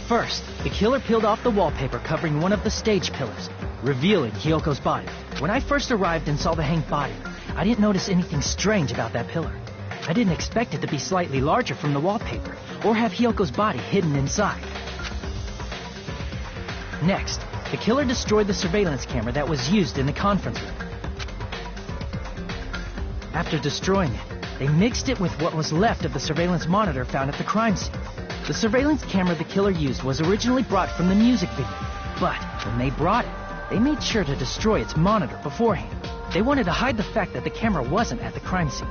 First, the killer peeled off the wallpaper covering one of the stage pillars, revealing Hiyoko's body. When I first arrived and saw the hanged body, I didn't notice anything strange about that pillar. I didn't expect it to be slightly larger from the wallpaper, or have Hiyoko's body hidden inside. Next, the killer destroyed the surveillance camera that was used in the conference room. After destroying it, they mixed it with what was left of the surveillance monitor found at the crime scene. The surveillance camera the killer used was originally brought from the music venue, but when they brought it, they made sure to destroy its monitor beforehand. They wanted to hide the fact that the camera wasn't at the crime scene.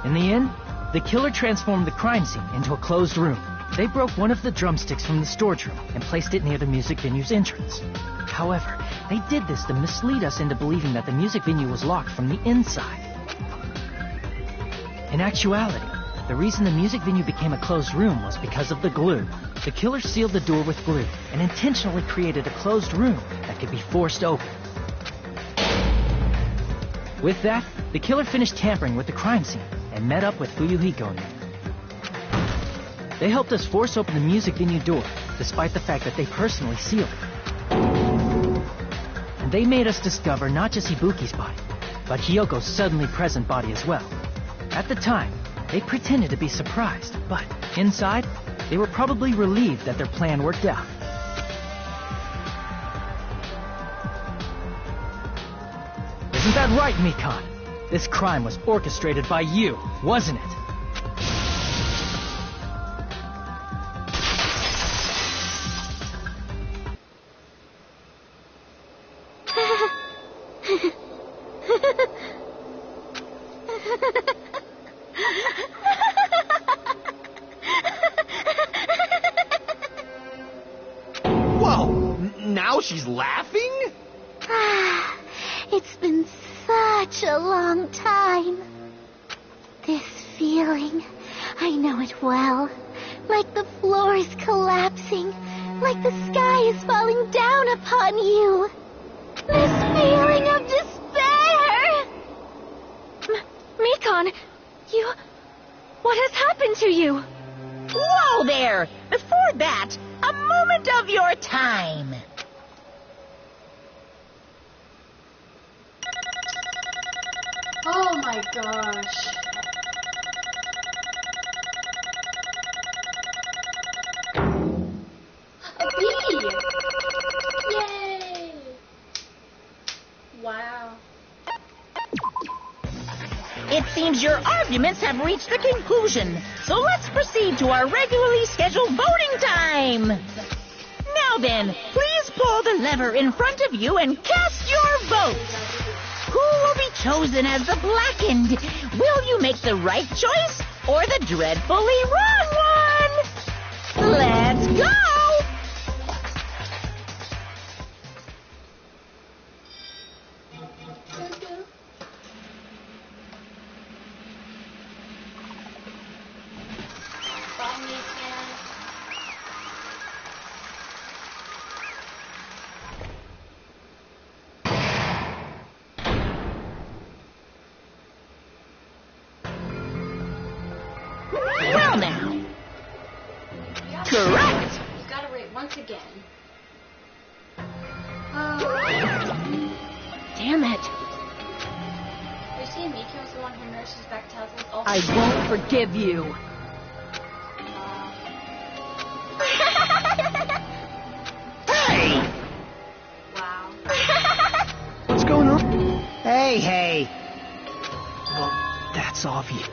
In the end, the killer transformed the crime scene into a closed room. They broke one of the drumsticks from the storage room and placed it near the music venue's entrance. However, they did this to mislead us into believing that the music venue was locked from the inside. In actuality, the reason the music venue became a closed room was because of the glue. The killer sealed the door with glue and intentionally created a closed room that could be forced open. With that, the killer finished tampering with the crime scene and met up with Fuyuhiko and me. They helped us force open the music venue door, despite the fact that they personally sealed it. And they made us discover not just Ibuki's body, but Hiyoko's suddenly present body as well. At the time, they pretended to be surprised, but inside, they were probably relieved that their plan worked out. Isn't that right, Mikan? This crime was orchestrated by you, wasn't it? Whoa! Now she's laughing? It's been such a long time. This feeling, I know it well. Like the floor is collapsing, like the sky is falling down upon you. This feeling of despair! Mikan, what has happened to you? Whoa there! Before that, a moment of your time. Oh my gosh. A bee! Yay! Wow. It seems your arguments have reached a conclusion, so let's proceed to our regularly scheduled voting time. Now then, please pull the lever in front of you and cast your vote. Who will be chosen as the blackened. Will you make the right choice or the dreadfully wrong one? Let's go! Well now. Correct! You got it right once again. Damn it. You see, Miki was the one who nurses back Taz's all I won't forgive you. Hey! Wow. What's going on? Hey. Well, that's obvious.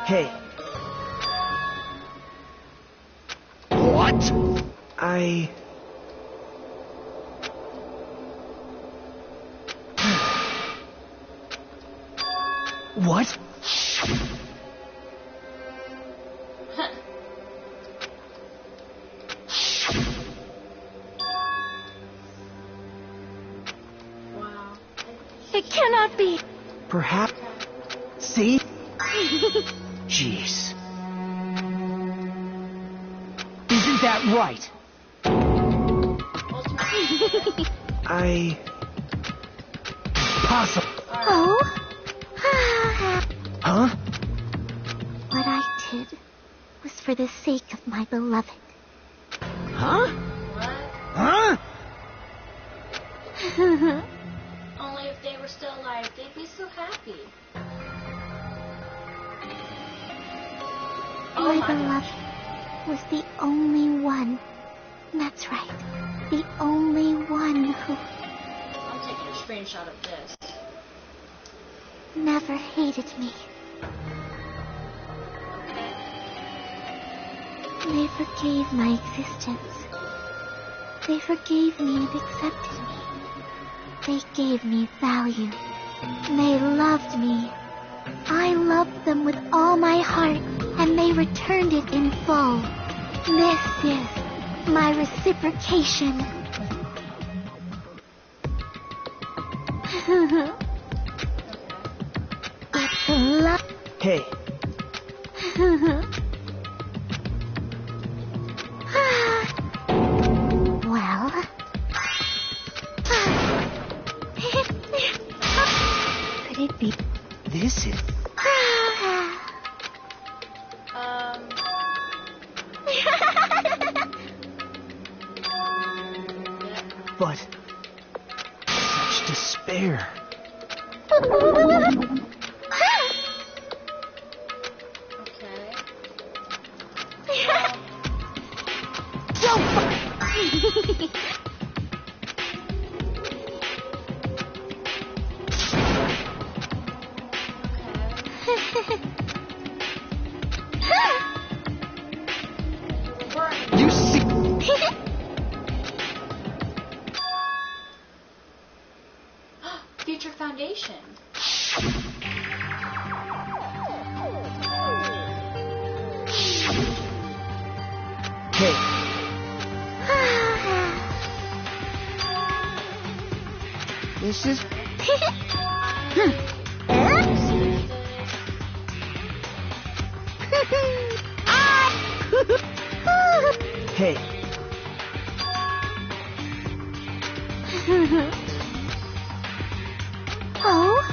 Hey, What? What? Wow. It cannot be. Perhaps. See? Jeez. Isn't that right? Possible. Oh? Huh? What I did was for the sake of my beloved. Huh? What? Huh? Only if they were still alive, they'd be so happy. Oh My my beloved was the only one. That's right. The only one who I'm taking a screenshot of this. never hated me. Okay. They forgave my existence. They forgave me and accepted me. They gave me value. They loved me. I loved them with all my heart, and they returned it in full. This is my reciprocation. It's love. Hey, Well. Could it be? this is... But... such despair. Okay. You see? Future Foundation. Hey, This is... hey, Oh?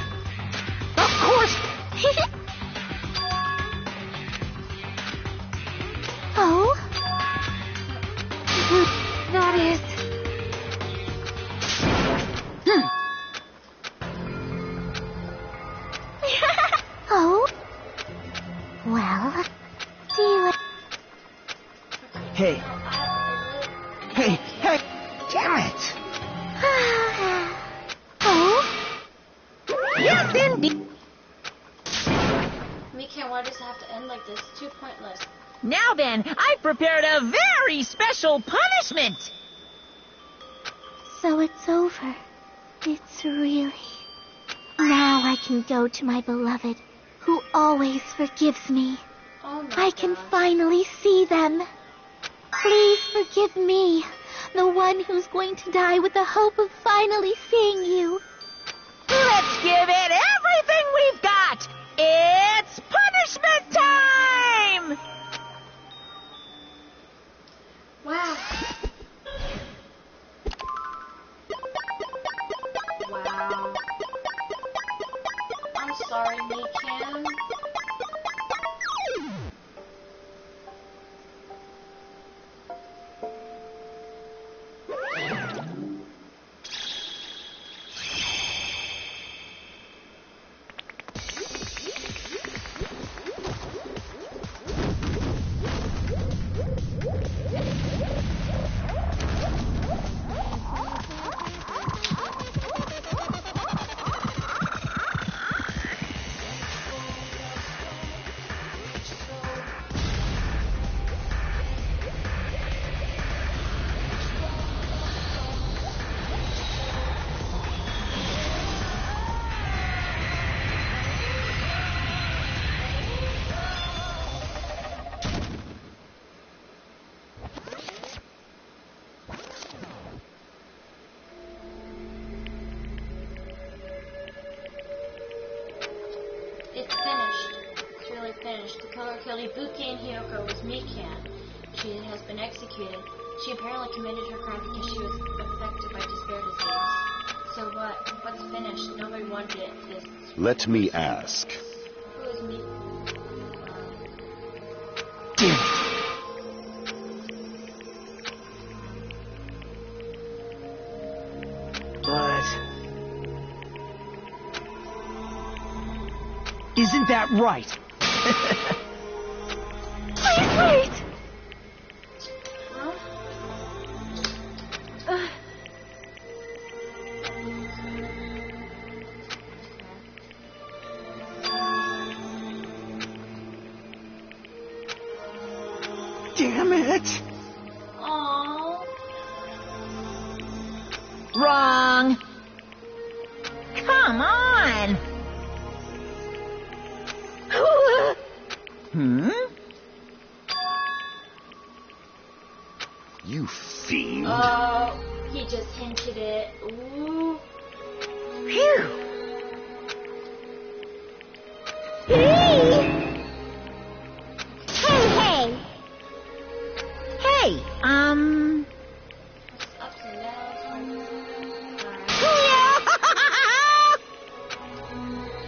Of course! Oh? That is... Oh? Well, do you... hey, Hey, damn it! Oh? Yes, indeed. Miki, why does it have to end like this? It's too pointless. Now then, I've prepared a very special punishment. So it's over. It's really Now I can go to my beloved, who always forgives me. Oh my I can gosh. finally see them. Please forgive me, the one who's going to die with the hope of finally seeing you. Let's give it everything we've got! It's punishment time! Wow. Wow. I'm sorry, Mikan. It's finished. It's really finished. The killer killed Ibuki and Hiyoko was Mikan. She has been executed. She apparently committed her crime because she was affected by despair disease. So what? What's finished? Nobody wanted it. This. Let me ask. Who is me? But... isn't that right? Please wait! Damn it! Aww. Wrong. Come on. Hmm? You fiend. Oh, he just hinted it. Ooh. Phew. Hey! Hey! Hey, Ups and downs.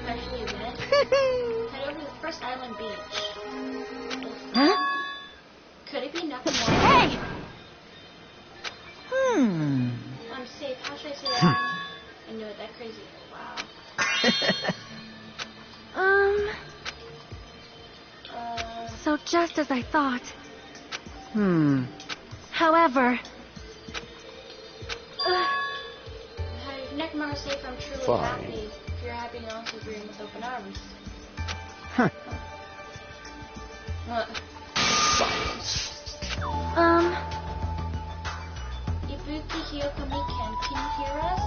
Special event. Head over to the first island beach. Huh? Could it be nothing more? Hey! Hmm. I'm safe. How should I say that? I knew it. That crazy. Wow. So just as I thought. However, If Nekomaru's safe, I'm truly Fine. happy. If you're happy, no one's agreeing with open arms. Huh. Silence. Ibuki, Hiyoko, Mikan, can you hear us?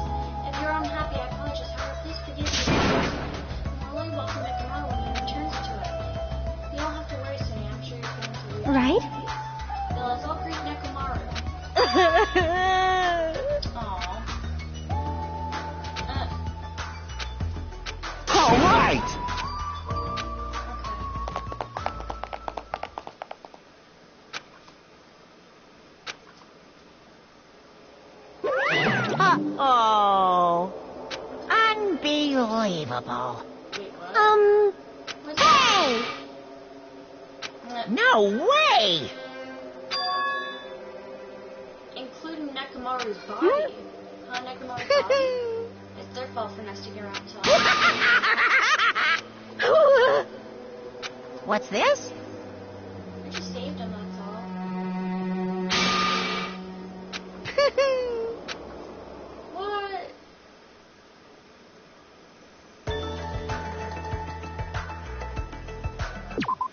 If you're unhappy, I apologize. However, please forgive me. We're only welcome Nekomaru when he returns to it. You don't have to worry, Sunny. I'm sure you're going to leave. Right? Now let's all greet Nekomaru. Aww. All right! Uh-oh. Unbelievable. Wait, what? What's Hey! No way! Including Nekomaru's body. Huh, Nekomaru's body? It's their fault for not sticking around till What's this? I just saved him, that's all. What?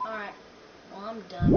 Alright. Well, I'm done.